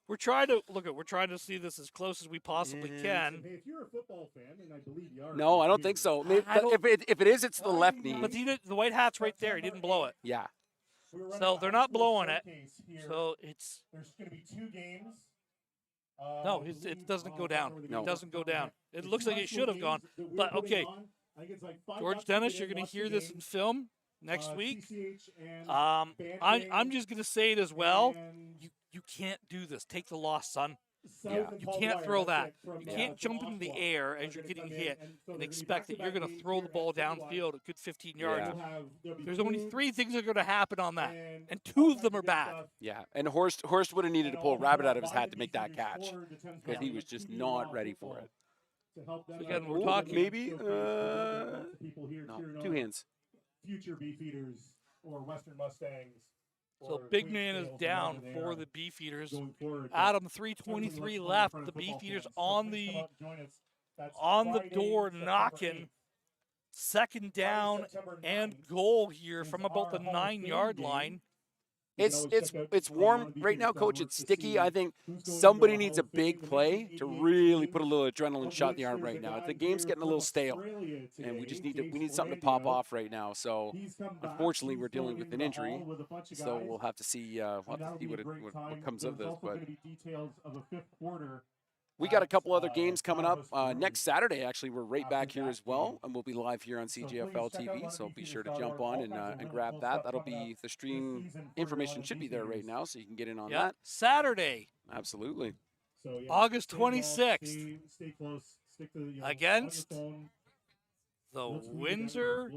Speaker 1: We're trying to see this as close as we possibly can.
Speaker 2: Hey, if you're a football fan, and I believe you are.
Speaker 3: No, I don't think so. Maybe,
Speaker 1: I don't-
Speaker 3: if it is, it's the left knee.
Speaker 1: But the white hat's right there. He didn't blow it.
Speaker 3: Yeah.
Speaker 2: We're running
Speaker 1: So
Speaker 2: a
Speaker 1: they're
Speaker 2: high
Speaker 1: not
Speaker 2: school
Speaker 1: blowing it.
Speaker 2: showcase here.
Speaker 1: So it's
Speaker 2: There's going to be 2 games.
Speaker 1: no, it doesn't go down.
Speaker 3: No.
Speaker 1: It doesn't go down. It looks like it should have gone. But okay, George Dennis, you're going to hear this in film next week. I'm just going to say it as well. You can't do this. Take the loss, son. You can't throw that. You can't jump into the air as you're getting hit and expect that you're going to throw the ball downfield a good 15 yards. There's only 3 things that are going to happen on that, and 2 of them are bad.
Speaker 3: Yeah, and Horst would have needed to pull a rabbit out of his hat to make that catch because he was just not ready for it.
Speaker 2: So
Speaker 1: again, we're talking-
Speaker 3: Maybe no, 2 hands.
Speaker 2: Future Beefeaters or Western Mustangs.
Speaker 1: So
Speaker 2: or
Speaker 1: big man is
Speaker 2: Clydesdales,
Speaker 1: down
Speaker 2: whoever they
Speaker 1: for
Speaker 2: are
Speaker 1: the Beefeaters.
Speaker 2: going forward.
Speaker 1: Adam, 3:23 left. The Beefeaters on the door knocking. Second down and goal here from about the 9-yard line.
Speaker 3: It's warm right now, Coach. It's sticky. I think somebody needs a big play to really put a little adrenaline shot in the arm right now. The game's getting a little stale, and we need something to pop off right now. So unfortunately, we're dealing with an injury. So we'll have to see what comes of this. But we got a couple other games coming up next Saturday. Actually, we're right back here as well, and we'll be live here on CGFL TV. So be sure to jump on and grab that. That'll be the stream information should be there right now, so you can get in on that.
Speaker 1: Saturday,
Speaker 3: Absolutely.
Speaker 1: August 26th,
Speaker 2: Stay close. Stick to the,
Speaker 1: against the Windsor,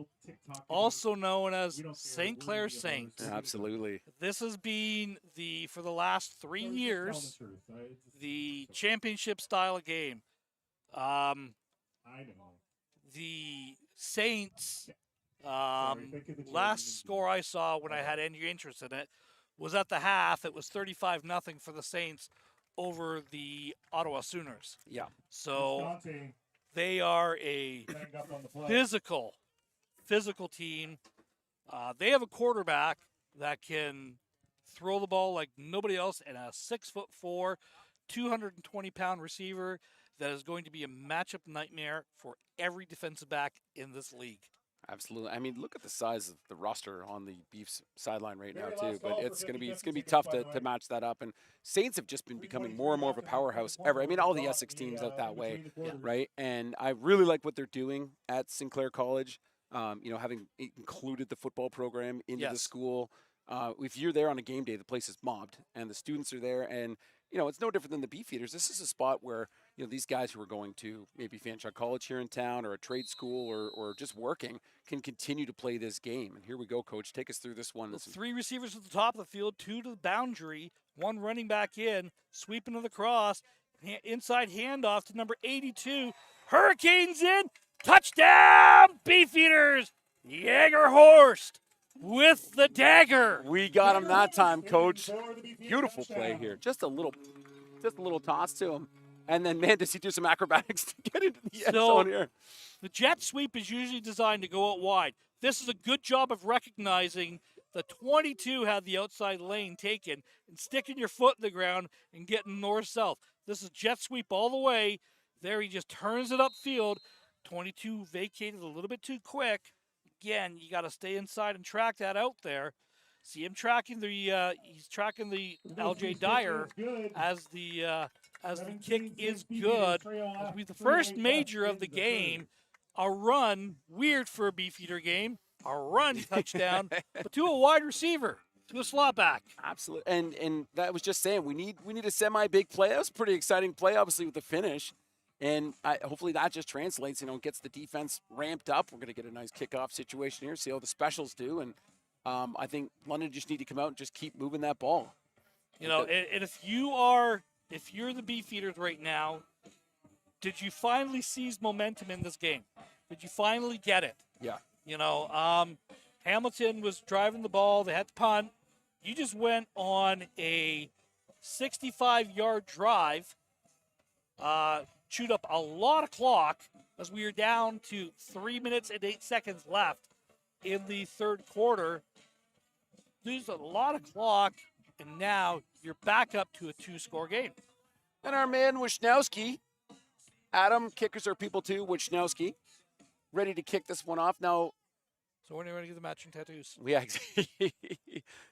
Speaker 1: also known as St. Clair Saints.
Speaker 3: Absolutely.
Speaker 1: This has been for the last 3 years, the championship style of game.
Speaker 2: I know.
Speaker 1: The Saints, last score I saw when I had any interest in it was at the half. It was 35-0 for the Saints over the Ottawa Sooners.
Speaker 3: Yeah.
Speaker 1: So they are a physical team. They have a quarterback that can throw the ball like nobody else, and a 6'4", 220-pound receiver that is going to be a matchup nightmare for every defensive back in this league.
Speaker 3: Absolutely. I mean, look at the size of the roster on the Beefs sideline right now too. But it's gonna be tough to match that up. And Saints have just been becoming more and more of a powerhouse ever. I mean, all the Essex teams out that way, right? And I really like what they're doing at Sinclair College. Having included the football program into the school. If you're there on a game day, the place is mobbed, and the students are there, and you know, it's no different than the Beefeaters. This is a spot where, you know, these guys who are going to maybe Fanshawe College here in town or a trade school or just working can continue to play this game. And here we go, Coach. Take us through this one.
Speaker 1: With 3 receivers at the top of the field, 2 to the boundary, 1 running back in, sweeping to the cross, inside handoff to number 82. Hurricanes in, touchdown, Beefeaters! Jagerhorst with the dagger.
Speaker 3: We got him that time, Coach. Beautiful play here. Just a little toss to him. And then, man, does he do some acrobatics to get into the end zone here.
Speaker 1: The jet sweep is usually designed to go out wide. This is a good job of recognizing the 22 had the outside lane taken and sticking your foot in the ground and getting north-south. This is jet sweep all the way. There he just turns it upfield. 22 vacated a little bit too quick. Again, you got to stay inside and track that out there. See him tracking the he's tracking the LJ Dyer as the kick is good. As we the first major of the game, a run, weird for a Beefeater game, a run touchdown, but to a wide receiver, to a slot back.
Speaker 3: Absolutely. And that was just saying we need a semi-big play. That was a pretty exciting play, obviously, with the finish. And hopefully that just translates, gets the defense ramped up. We're going to get a nice kickoff situation here, see how the specials do. And I think London just need to come out and just keep moving that ball.
Speaker 1: And if you're the Beefeaters right now, did you finally seize momentum in this game? Did you finally get it?
Speaker 3: Yeah.
Speaker 1: Hamilton was driving the ball. They had to punt. You just went on a 65-yard drive, chewed up a lot of clock as we were down to 3 minutes and 8 seconds left in the third quarter. Lose a lot of clock, and now you're back up to a 2-score game.
Speaker 3: And our man Wisnowski, Adam, kickers are people too, Wisnowski, ready to kick this one off. Now,
Speaker 1: so when are you ready to get the matching tattoos?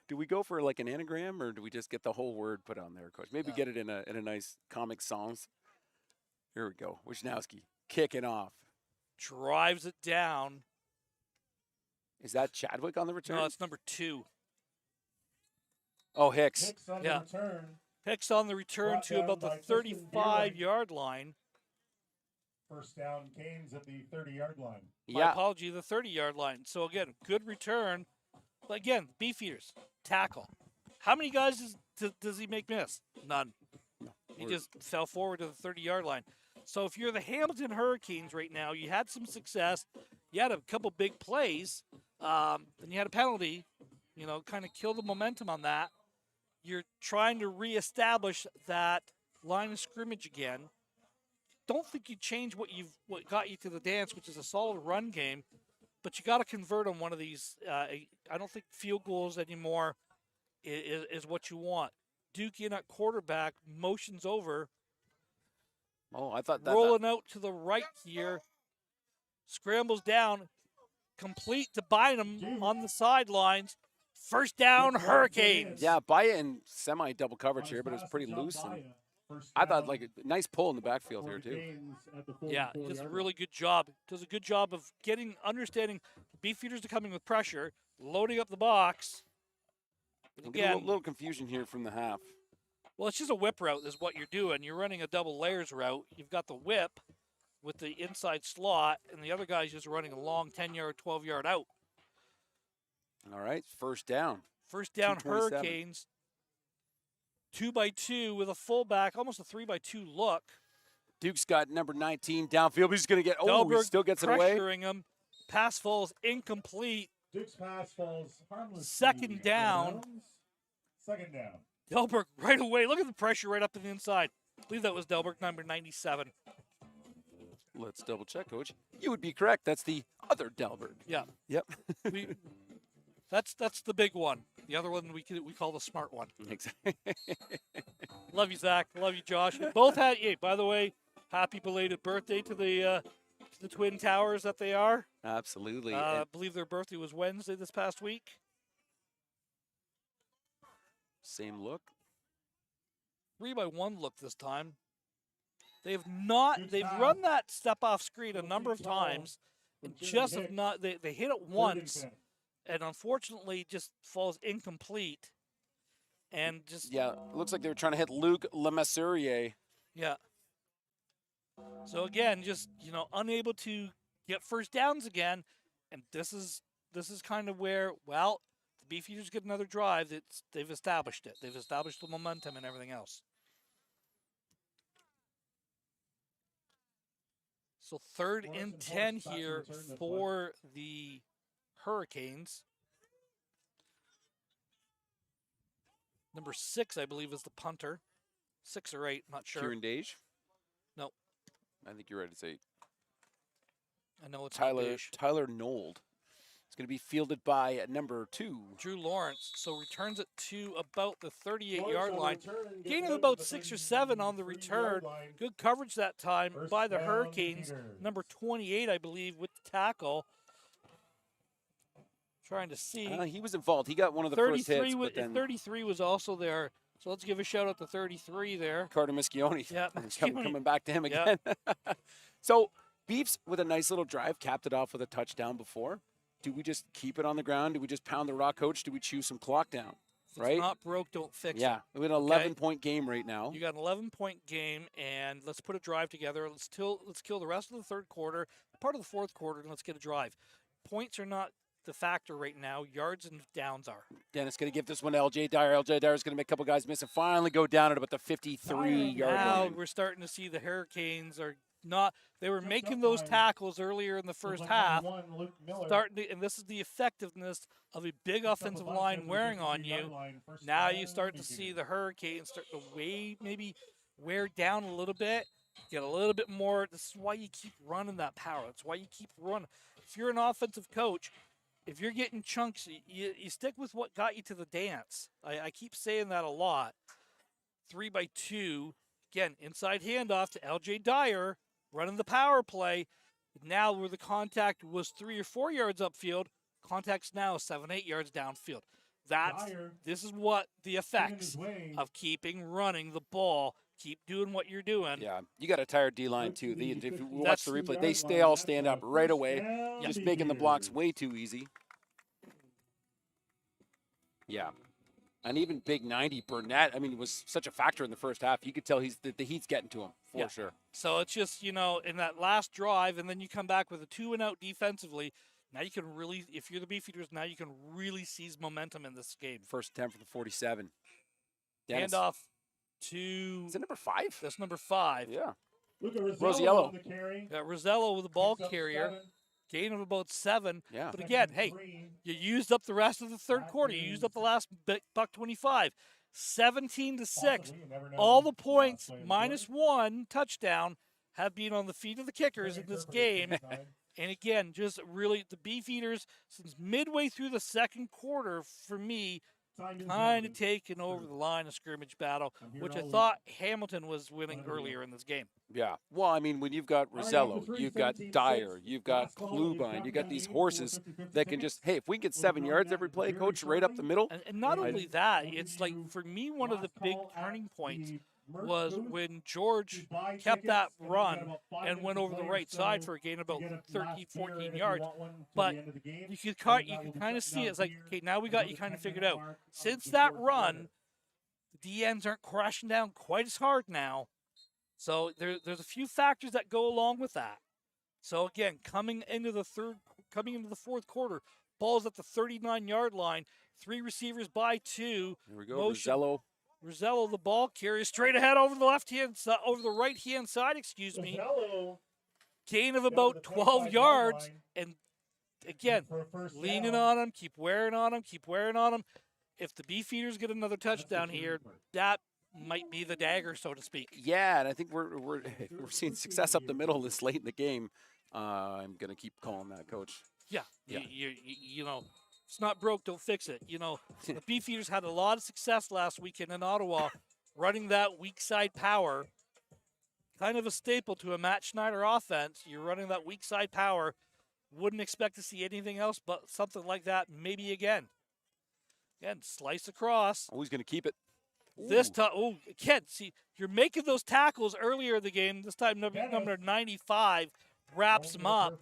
Speaker 3: Do we go for like an anagram, or do we just get the whole word put on there, Coach? Maybe get it in a nice Comic Sans. Here we go. Wisnowski kicking off.
Speaker 1: Drives it down.
Speaker 3: Is that Chadwick on the return?
Speaker 1: No, it's number 2.
Speaker 3: Oh, Hicks.
Speaker 2: Hicks on the return.
Speaker 1: Hicks on the return
Speaker 2: Brought
Speaker 1: to
Speaker 2: down
Speaker 1: about the
Speaker 2: by Tristan
Speaker 1: 35-yard line.
Speaker 2: First down, Canes at the 30-yard line.
Speaker 1: My apology, the 30-yard line. So, again, good return. But, again, Beefeaters, tackle. How many guys does he make miss? None. He just fell forward to the 30-yard line. So, if you're the Hamilton Hurricanes right now, you had some success. You had a couple big plays. Then you had a penalty. Kind of kill the momentum on that. You're trying to reestablish that line of scrimmage again. Don't think you change what got you to the dance, which is a solid run game, but you got to convert on one of these. I don't think field goals anymore is what you want. Duke in at quarterback, motions over.
Speaker 3: Oh, I thought that.
Speaker 1: Rolling out to the right here, scrambles down, complete to Bynum on the sidelines. First down, Hurricanes.
Speaker 3: Yeah, Baya in semi-double coverage here, but it was pretty loose. And I thought like a nice pull in the backfield here too.
Speaker 1: Yeah, does a really good job. Does a good job of understanding Beefeaters are coming with pressure, loading up the box.
Speaker 3: Again, a little confusion here from the half.
Speaker 1: Well, it's just a whip route is what you're doing. You're running a double layers route. You've got the whip with the inside slot, and the other guy's just running a long 10-yard, 12-yard out.
Speaker 3: All right, first down.
Speaker 1: First down, Hurricanes. 2x2 with a fullback, almost a 3x2 look.
Speaker 3: Duke's got number 19 downfield, but he's going to get. Oh, he still gets it away.
Speaker 1: Pressuring him. Pass falls incomplete.
Speaker 2: Duke's pass falls harmless.
Speaker 1: Second down.
Speaker 2: Second down.
Speaker 1: Delberg right away. Look at the pressure right up in the inside. I believe that was Delberg, number 97.
Speaker 3: Let's double check, Coach. You would be correct. That's the other Delberg.
Speaker 1: Yeah.
Speaker 3: Yep.
Speaker 1: That's the big one. The other one we call the smart one.
Speaker 3: Exactly.
Speaker 1: Love you, Zach. Love you, Josh. Both had. Hey, by the way, happy belated birthday to the Twin Towers that they are.
Speaker 3: Absolutely.
Speaker 1: I believe their birthday was Wednesday this past week.
Speaker 3: Same look.
Speaker 1: 3x1 look this time. They've run that step off screen a number of times, and just have not. They hit it once, and unfortunately just falls incomplete. and just
Speaker 3: Yeah, it looks like they were trying to hit Luc Lemessurier.
Speaker 1: yeah. So again, just unable to get first downs again, and this is kind of where the Beefeaters get another drive. They've established it. They've established the momentum and everything else. So 3rd and 10 here for the Hurricanes. Number 6, I believe, is the punter. 6 or 8, not sure.
Speaker 3: Kieran Dage?
Speaker 1: No.
Speaker 3: I think you're right. It's 8.
Speaker 1: I know it's
Speaker 3: Tyler Nold. It's going to be fielded by number 2.
Speaker 1: Drew Lawrence. So returns it to about the 38-yard line. Gain of about 6 or 7 on the return. Good coverage that time by the Hurricanes. Number 28, I believe, with the tackle. Trying to see.
Speaker 3: He was involved. He got one of the first hits. But then
Speaker 1: 33 was also there. So let's give a shout out to 33 there.
Speaker 3: Carter Mischione.
Speaker 1: Yeah,
Speaker 3: coming back to him again. So Beefs with a nice little drive, capped it off with a touchdown before. Do we just keep it on the ground? Do we just pound the rock, Coach? Do we chew some clock down?
Speaker 1: If it's not broke, don't fix it.
Speaker 3: Yeah, we have an 11-point game right now.
Speaker 1: You got an 11-point game, and let's put a drive together. Let's kill the rest of the third quarter, part of the fourth quarter, and let's get a drive. Points are not the factor right now. Yards and downs are.
Speaker 3: Dennis going to give this one to LJ Dyer. LJ Dyer is going to make a couple guys miss and finally go down at about the 53-yard
Speaker 1: now
Speaker 3: line.
Speaker 1: We're starting to see the Hurricanes are not. They were making those tackles earlier in the first half. And this is the effectiveness of a big offensive line wearing on you. Now you start to see the Hurricanes start to wear down a little bit, get a little bit more. This is why you keep running that power. That's why you keep running. If you're an offensive coach, if you're getting chunks, you stick with what got you to the dance. I keep saying that a lot. 3-by-2. Again, inside handoff to LJ Dyer, running the power play. Now where the contact was 3 or 4 yards upfield, contact's now 7-8 yards downfield. This is what the effects of keeping running the ball. Keep doing what you're doing.
Speaker 3: Yeah, you got a tired D-line, too. If you watch the replay, they all stand up right away, just making the blocks way too easy. Yeah. And even Big 90, Burnett, was such a factor in the first half. You could tell the heat's getting to him, for sure.
Speaker 1: So it's just, in that last drive, and then you come back with a 2-and-out defensively. Now you can really, if you're the Beefeaters, now you can really seize momentum in this game.
Speaker 3: First attempt for the 47. Dennis.
Speaker 1: Handoff to...
Speaker 3: Is it number 5?
Speaker 1: That's number 5.
Speaker 3: Yeah.
Speaker 2: Rosiello.
Speaker 1: Got Rosello with the ball carrier. Gain of about 7.
Speaker 3: Yeah.
Speaker 1: But again, hey, you used up the rest of the third quarter. You used up the last buck 25. 17-6. All the points, -1 touchdown, have been on the feet of the kickers in this game. And again, just really the Beefeaters, since midway through the second quarter, for me, kind of taken over the line of scrimmage battle, which I thought Hamilton was winning earlier in this game.
Speaker 3: Yeah. Well, when you've got Rosello, you've got Dyer, you've got Klubine, you've got these horses that can just, hey, if we get 7 yards every play, Coach, right up the middle.
Speaker 1: And not only that, it's like, for me, one of the big turning points was when George kept that run and went over the right side for a gain of about 13, 14 yards. But you could kind of see it. It's like, okay, now we got you kind of figured out. Since that run, the DNs aren't crashing down quite as hard now. So there's a few factors that go along with that. So again, coming into the fourth quarter, ball's at the 39-yard line, 3 receivers by 2.
Speaker 3: Here we go,
Speaker 1: Rosello, the ball carrier, straight ahead over the right-hand side, Gain of about 12 yards. And again, leaning on him, keep wearing on him. If the Beefeaters get another touchdown here, that might be the dagger, so to speak.
Speaker 3: Yeah, and I think we're seeing success up the middle this late in the game. I'm going to keep calling that, Coach.
Speaker 1: Yeah. It's not broke, don't fix it. The Beefeaters had a lot of success last weekend in Ottawa running that weak side power. Kind of a staple to a Matt Schneider offense. You're running that weak side power. Wouldn't expect to see anything else but something like that maybe again. Again, slice across.
Speaker 3: Oh, he's going to keep it.
Speaker 1: This time, again, see, you're making those tackles earlier in the game. This time, number 95, wraps him up.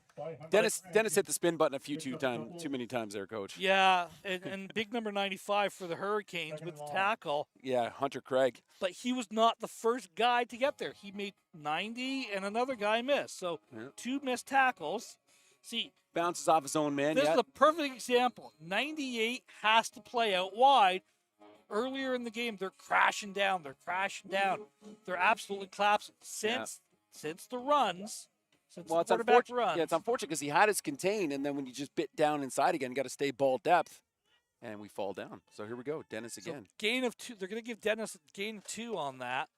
Speaker 3: Dennis hit the spin button too many times there, Coach.
Speaker 1: Yeah, and big number 95 for the Hurricanes with the tackle.
Speaker 3: Yeah, Hunter Craig.
Speaker 1: But he was not the first guy to get there. He made 90 and another guy missed. So 2 missed tackles. See,
Speaker 3: bounces off his own man.
Speaker 1: This is a perfect example. 98 has to play out wide. Earlier in the game, they're crashing down. They're absolutely collapsing. Since the runs, since the quarterback runs.
Speaker 3: Yeah, it's unfortunate because he had us contained, and then when you just bit down inside again, you got to stay ball depth, and we fall down. So here we go, Dennis again.
Speaker 1: So gain of 2. They're going to give Dennis a gain of 2 on that.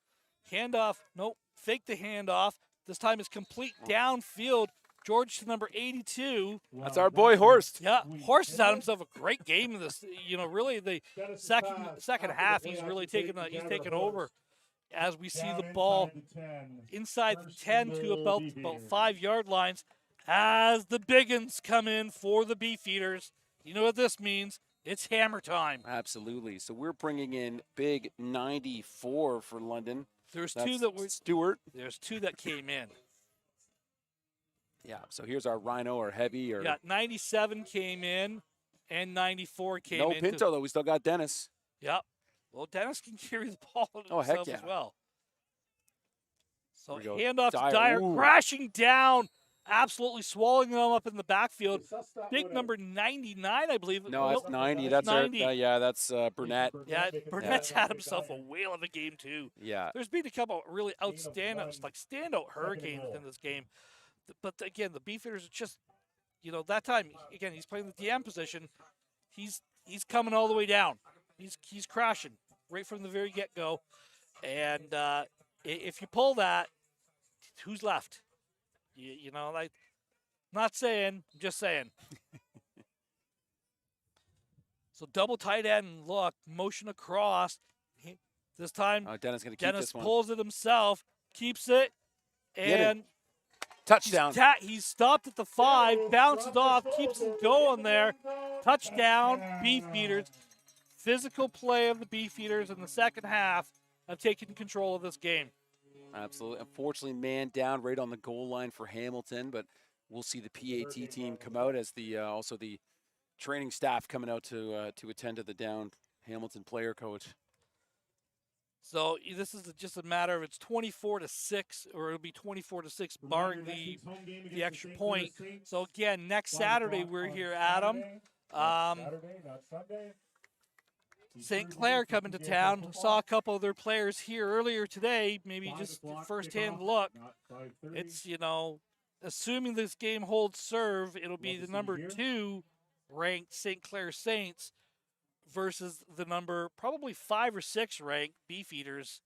Speaker 1: Handoff. Nope. Fake the handoff. This time it's complete downfield. George to number 82.
Speaker 3: That's our boy Horst.
Speaker 1: Yeah, Horst has had himself a great game in this. Really the second half he's really taken over as we see the ball inside the 10 to about 5-yard lines as the biggins come in for the Beefeaters. You know what this means? It's hammer time.
Speaker 3: Absolutely. So we're bringing in big 94 for London.
Speaker 1: There's 2 that were
Speaker 3: Stewart.
Speaker 1: There's 2 that came in.
Speaker 3: Yeah, so here's our Rhino or Heavy. Or
Speaker 1: 97 came in and 94 came in.
Speaker 3: No Pinto, though. We still got Dennis.
Speaker 1: Yep. Well, Dennis can carry the ball himself as well. So handoff to Dyer, crashing down, absolutely swallowing them up in the backfield. Big number 99, I believe.
Speaker 3: No, that's 90. That's
Speaker 1: 90.
Speaker 3: That's Burnett.
Speaker 1: Yeah, Burnett's had himself a whale of a game, too.
Speaker 3: Yeah.
Speaker 1: There's been a couple really standout Hurricanes in this game. But again, the Beefeaters are just, that time again he's playing the DM position. He's coming all the way down. He's crashing right from the very get go. And if you pull that, who's left? Not saying, just saying. So double tight end look, motion across. This time,
Speaker 3: Dennis going to keep this one.
Speaker 1: Pulls it himself, keeps it, and.
Speaker 3: Touchdown.
Speaker 1: He's stopped at the 5, bounces off, keeps it going there. Touchdown, Beefeaters. Physical play of the Beefeaters in the second half have taken control of this game.
Speaker 3: Absolutely. Unfortunately, man down right on the goal line for Hamilton, but we'll see the PAT team come out as also the training staff coming out to attend to the down Hamilton player coach.
Speaker 1: So this is just a matter of it's 24-6, or it'll be 24-6, barring the extra point. So again, next Saturday we're here, Adam. St. Clair coming to town. Saw a couple of their players here earlier today. Maybe just first-hand look. It's assuming this game holds serve, it'll be the number 2 ranked St. Clair Saints versus the number probably 5 or 6 ranked Beefeaters.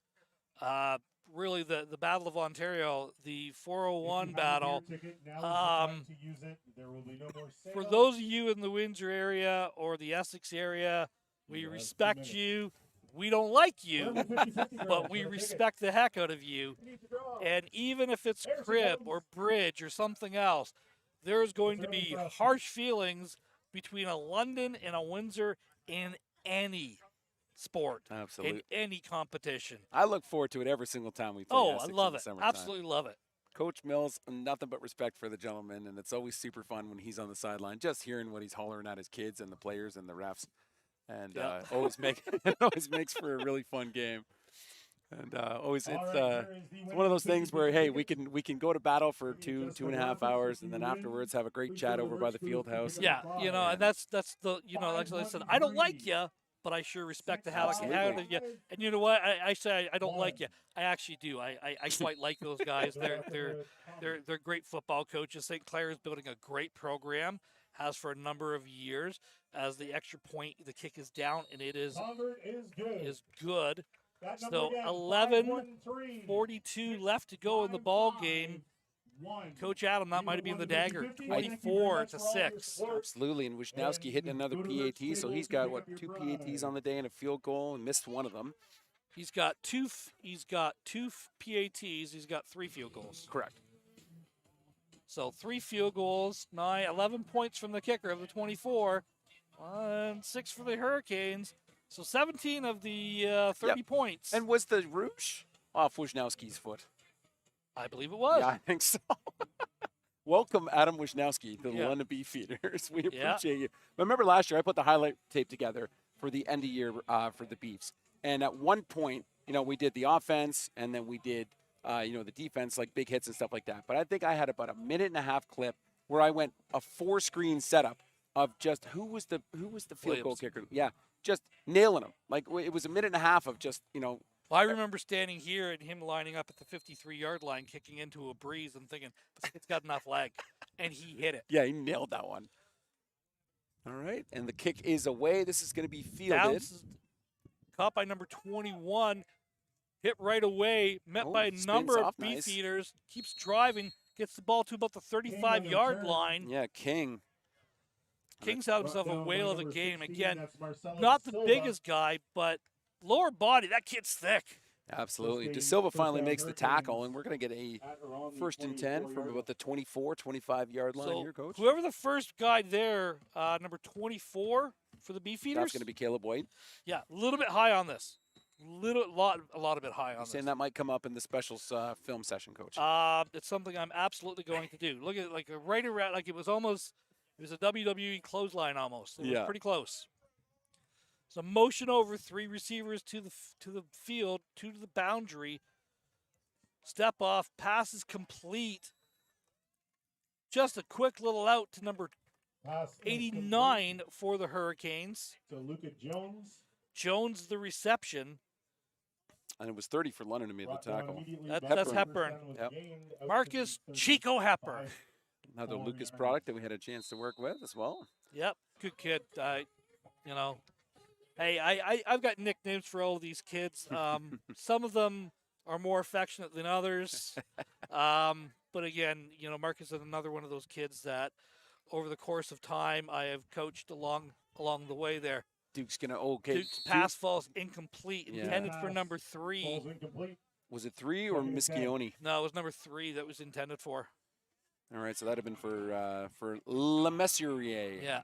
Speaker 1: Really the Battle of Ontario, the 401 battle. For those of you in the Windsor area or the Essex area, we respect you. We don't like you, but we respect the heck out of you. And even if it's Crib or Bridge or something else, there's going to be harsh feelings between a London and a Windsor in any sport,
Speaker 3: absolutely,
Speaker 1: in any competition.
Speaker 3: I look forward to it every single time we play.
Speaker 1: I love it. Absolutely love it.
Speaker 3: Coach Mills, nothing but respect for the gentleman, and it's always super fun when he's on the sideline, just hearing what he's hollering at his kids and the players and the refs, and always makes for a really fun game. And it's one of those things where, hey, we can go to battle for 2.5 hours, and then afterwards have a great chat over by the field house.
Speaker 1: Yeah, and that's the like I said, I don't like you, but I sure respect the hell out of you. And you know what? I say I don't like you. I actually do. I quite like those guys. They're great football coaches. St. Clair is building a great program, has for a number of years. As the extra point, the kick is down, and it is good. So 11:42 left to go in the ball game. Coach Adam, that might have been the dagger. 24-6.
Speaker 3: Absolutely, and Wisnowski hitting another PAT, so he's got 2 PATs on the day and a field goal, and missed one of them.
Speaker 1: He's got two PATs. He's got 3 field goals.
Speaker 3: Correct.
Speaker 1: So 3 field goals, 11 points from the kicker of the 24, and 6 for the Hurricanes. So 17 of the 30 points.
Speaker 3: And was the Rouge off Wisnowski's foot?
Speaker 1: I believe it was.
Speaker 3: Yeah, I think so. Welcome, Adam Wisnowski, to the
Speaker 1: Yeah.
Speaker 3: London Beefeaters. We
Speaker 1: Yeah.
Speaker 3: appreciate you. Remember last year, I put the highlight tape together for the end of year for the Beefs. And at one point, we did the offense and then we did, the defense, like big hits and stuff like that. But I think I had about a 1.5-minute clip where I went a 4-screen setup of just who was the field goal
Speaker 1: Williams.
Speaker 3: kicker. Yeah, just nailing them. Like it was a 1.5 minutes of just,
Speaker 1: Well, I remember standing here and him lining up at the 53-yard line, kicking into a breeze and thinking, it's got enough leg. And he hit it.
Speaker 3: Yeah, he nailed that one. All right, and the kick is away. This is going to be fielded.
Speaker 1: Bounces, caught by number 21, hit right away, met by a
Speaker 3: spins
Speaker 1: number of
Speaker 3: off nice.
Speaker 1: Beefeaters, keeps driving, gets the ball to about the 35-yard
Speaker 2: return.
Speaker 1: line.
Speaker 3: Yeah, King.
Speaker 1: King's had himself a
Speaker 2: Brought down by
Speaker 1: whale of a
Speaker 2: number
Speaker 1: game.
Speaker 2: 16,
Speaker 1: Again,
Speaker 2: that's Marcelo
Speaker 1: not the
Speaker 2: Silva.
Speaker 1: biggest guy, but lower body, that kid's thick.
Speaker 3: Absolutely.
Speaker 2: First
Speaker 3: De Silva
Speaker 2: first
Speaker 3: finally
Speaker 2: down
Speaker 3: makes the
Speaker 2: Hurricanes
Speaker 3: tackle, and we're going to get a
Speaker 2: at or on the
Speaker 3: 1st and 10 from
Speaker 2: 24-yard
Speaker 3: about the 24, 25-yard line
Speaker 1: So
Speaker 3: here, Coach.
Speaker 1: whoever the first guy there, number 24 for the Beefeaters.
Speaker 3: That's going to be Caleb White.
Speaker 1: Yeah, a little bit high on this. A lot of bit high on
Speaker 3: You're
Speaker 1: this.
Speaker 3: saying that might come up in the special film session, Coach.
Speaker 1: It's something I'm absolutely going to do. Look at it, like right around, like it was a WWE clothesline almost. It was
Speaker 3: Yeah.
Speaker 1: pretty close. So motion over 3 receivers to the field, 2 to the boundary. Step off, pass is complete. Just a quick little out to number
Speaker 2: Pass is
Speaker 1: 89 for the Hurricanes.
Speaker 2: complete to Luka Jones.
Speaker 1: Jones the reception.
Speaker 3: And it was 30 for London to make the
Speaker 2: Brought down
Speaker 3: tackle.
Speaker 2: immediately
Speaker 1: That's
Speaker 2: by
Speaker 1: Hepburn.
Speaker 2: Hepburn was
Speaker 3: Yep.
Speaker 2: gained out to
Speaker 1: Marcus
Speaker 2: the
Speaker 1: Chico Hepburn.
Speaker 2: 35.
Speaker 3: Another
Speaker 2: Oh,
Speaker 3: Lucas
Speaker 2: yeah.
Speaker 3: product that we had a chance to work with as well.
Speaker 1: Yep, good kid. Hey, I've got nicknames for all of these kids. Some of them are more affectionate than others. But again, Marcus is another one of those kids that over the course of time I have coached along the way there.
Speaker 3: Duke's going to, okay.
Speaker 1: Duke's pass falls incomplete,
Speaker 3: Yeah.
Speaker 1: intended for
Speaker 2: Pass
Speaker 1: number 3.
Speaker 2: Falls incomplete.
Speaker 3: Was it 3 or
Speaker 2: Second and 10.
Speaker 3: Mischione?
Speaker 1: No, it was number 3 that was intended for.
Speaker 3: All right, so that would have been for Le Messurier.
Speaker 1: Yeah.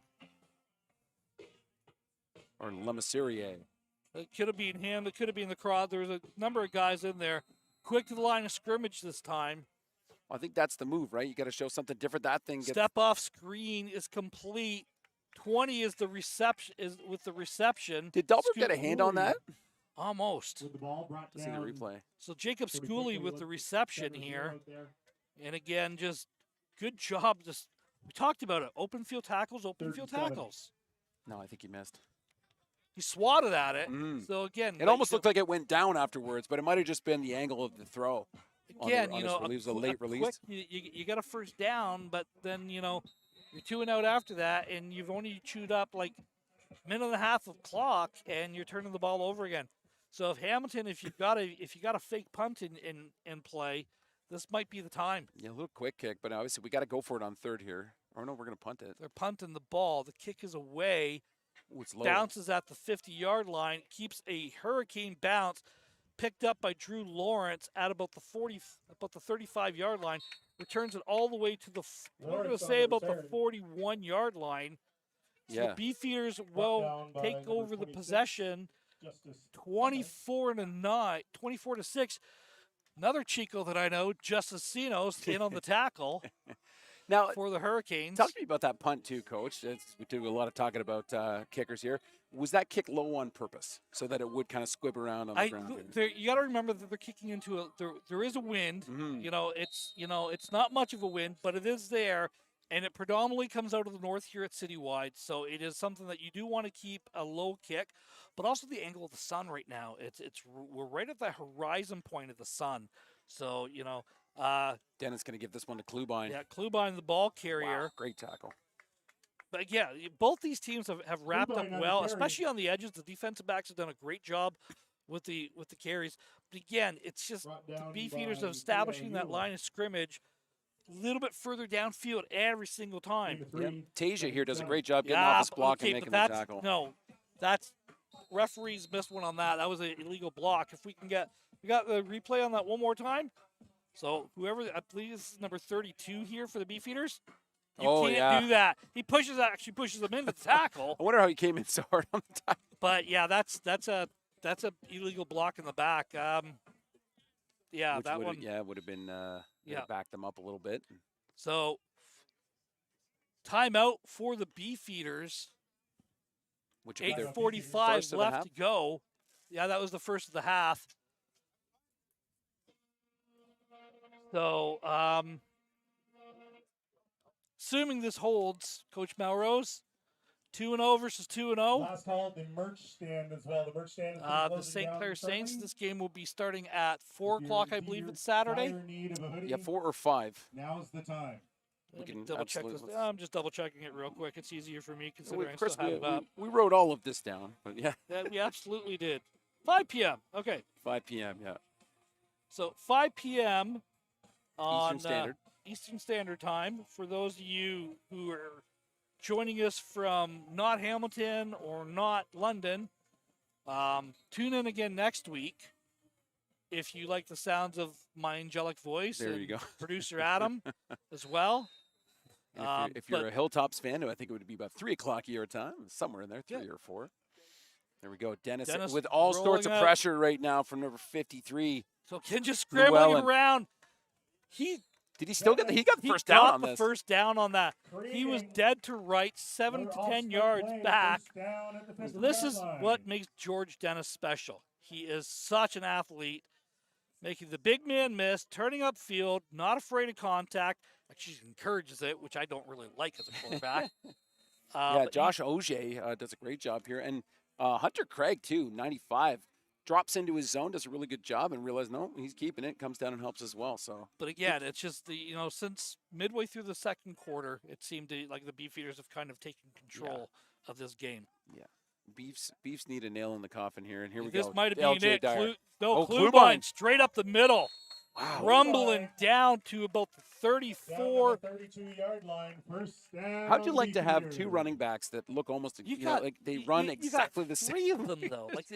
Speaker 3: Or Le Messurier.
Speaker 1: It could have been him. It could have been the crowd. There was a number of guys in there. Quick to the line of scrimmage this time.
Speaker 3: I think that's the move, right? You got to show something different. That thing gets
Speaker 1: Step off screen is complete. 20 is the reception. Is with the reception.
Speaker 3: Did Delbert
Speaker 1: Scoot
Speaker 3: get a hand on that?
Speaker 1: Almost.
Speaker 2: With the ball brought
Speaker 3: Let's see the
Speaker 2: down.
Speaker 3: replay.
Speaker 1: So Jacob
Speaker 2: Pretty
Speaker 1: Schooley
Speaker 2: quickly
Speaker 1: with the
Speaker 2: looked
Speaker 1: reception
Speaker 2: 7-0
Speaker 1: here,
Speaker 2: out there.
Speaker 1: and again, just good job. Just we talked about it. Open field tackles. Open
Speaker 2: Third
Speaker 1: field
Speaker 2: and 7.
Speaker 1: tackles.
Speaker 3: No, I think he missed.
Speaker 1: He swatted at it.
Speaker 3: Mm.
Speaker 1: So again,
Speaker 3: It almost looked like it went down afterwards, but it might have just been the angle of the throw.
Speaker 1: again,
Speaker 3: on his release, a late release.
Speaker 1: quick, you got a first down, but then you're 2 and out after that, and you've only chewed up like a minute and a half of clock, and you're turning the ball over again. So if Hamilton, if you got a fake punt in play, this might be the time.
Speaker 3: Yeah, a little quick kick, but obviously we got to go for it on 3rd here. Or no, we're going to punt it.
Speaker 1: They're punting the ball. The kick is away,
Speaker 3: Ooh, it's low.
Speaker 1: bounces at the 50-yard line, keeps a hurricane bounce, picked up by Drew Lawrence at about the 35-yard line, returns it all the way to we're going to
Speaker 2: Lawrence on
Speaker 1: say
Speaker 2: the
Speaker 1: about the
Speaker 2: return.
Speaker 1: 41-yard line. So
Speaker 3: Yeah.
Speaker 1: the Beefeaters
Speaker 2: down
Speaker 1: will
Speaker 2: by
Speaker 1: take
Speaker 2: number
Speaker 1: over the
Speaker 2: 26.
Speaker 1: possession,
Speaker 2: Justice
Speaker 1: 24-6. Another Chico that I know, Justice Sinos, in on the tackle
Speaker 3: Now,
Speaker 1: for the Hurricanes.
Speaker 3: talk to me about that punt too, Coach. We do a lot of talking about kickers here. Was that kick low on purpose so that it would kind of squib around on the ground?
Speaker 1: You got to remember that they're kicking into there is a wind.
Speaker 3: Mhm.
Speaker 1: It's not much of a wind, but it is there, and it predominantly comes out of the north here at Citywide. So it is something that you do want to keep a low kick, but also the angle of the sun right now. We're right at the horizon point of the sun. So
Speaker 3: Dennis going to give this one to Klubine.
Speaker 1: yeah, Klubine the ball carrier.
Speaker 3: Wow, great tackle.
Speaker 1: But yeah, both these teams have wrapped up
Speaker 2: Klubine on the
Speaker 1: well,
Speaker 2: carry.
Speaker 1: especially on the edges. The defensive backs have done a great job with the carries. But again, it's just
Speaker 2: brought
Speaker 1: the
Speaker 2: down
Speaker 1: Beefeaters
Speaker 2: by
Speaker 1: of establishing that
Speaker 2: Taylor.
Speaker 1: line of scrimmage a little bit further downfield every single time.
Speaker 3: Yep. Tasia here does a great job getting
Speaker 1: Yeah,
Speaker 3: off his block
Speaker 1: okay,
Speaker 3: and making
Speaker 1: but
Speaker 3: the tackle.
Speaker 1: that's referees missed one on that. That was an illegal block. If we got the replay on that one more time. So whoever, I believe this is number 32 here for the Beefeaters. You
Speaker 3: Oh,
Speaker 1: can't
Speaker 3: yeah.
Speaker 1: do that. He actually pushes them into the tackle.
Speaker 3: I wonder how he came in so hard on the tackle.
Speaker 1: But yeah, that's a illegal block in the back. Yeah,
Speaker 3: Which
Speaker 1: that
Speaker 3: would've-
Speaker 1: one.
Speaker 3: Yeah, would have been
Speaker 1: Yeah.
Speaker 3: backed them up a little bit.
Speaker 1: So Timeout for the Beefeaters.
Speaker 3: Which would be their
Speaker 1: 8:45
Speaker 3: first of the
Speaker 1: left
Speaker 3: half.
Speaker 1: to go. Yeah, that was the first of the half. So, assuming this holds, Coach Melrose, 2-0 versus 2-0.
Speaker 2: Last call at the merch stand as well. The merch stand is
Speaker 1: The St. Clair Saints, this game will be starting at 4 o'clock, I believe it's Saturday.
Speaker 3: Yeah, 4 or 5.
Speaker 2: Now's the time.
Speaker 3: We
Speaker 1: Let me
Speaker 3: can
Speaker 1: double check this.
Speaker 3: absolutely-
Speaker 1: I'm just double checking it real quick. It's easier for me considering I
Speaker 3: Chris,
Speaker 1: still have it up.
Speaker 3: we wrote all of this down, but yeah,
Speaker 1: That we absolutely did. 5 p.m. Okay.
Speaker 3: 5 p.m. Yeah,
Speaker 1: So 5 p.m. on
Speaker 3: Eastern Standard.
Speaker 1: Eastern Standard Time. For those of you who are joining us from not Hamilton or not London, tune in again next week. If you like the sounds of my angelic voice,
Speaker 3: There
Speaker 1: and
Speaker 3: you go.
Speaker 1: producer Adam as well.
Speaker 3: And if you're a Hilltops fan, I think it would be about 3 o'clock your time, somewhere in there, 3 or 4. There we go, Dennis with all sorts of
Speaker 1: rolling out.
Speaker 3: pressure right now from number 53.
Speaker 1: So Ken just scrambling
Speaker 3: Llewellyn.
Speaker 1: around.
Speaker 3: Did he still get the? He got the
Speaker 1: He
Speaker 3: first down
Speaker 1: got
Speaker 3: on
Speaker 1: the
Speaker 3: this.
Speaker 1: first down on that. He was dead to right, 7 to 10 yards back. So this is what makes George Dennis special. He is such an athlete, making the big man miss, turning upfield, not afraid of contact. Actually encourages it, which I don't really like as a quarterback.
Speaker 3: Yeah, Josh Auger does a great job here, and Hunter Craig too, 95. Drops into his zone, does a really good job, and realizes no, he's keeping it. Comes down and helps as well. So,
Speaker 1: but again, it's just since midway through the second quarter, it seemed like the Beefeaters have kind of taken control of this game.
Speaker 3: Yeah, Beefs need a nail in the coffin here, and here we
Speaker 1: This
Speaker 3: go.
Speaker 1: might have been it.
Speaker 3: Dyer.
Speaker 1: Klubine straight up the middle,
Speaker 3: Wow.
Speaker 1: rumbling down to about the 34.
Speaker 2: 32-yard line. First down.
Speaker 3: How'd you like to have 2 running backs that look almost like they run exactly the same?
Speaker 1: 3 of them though. Like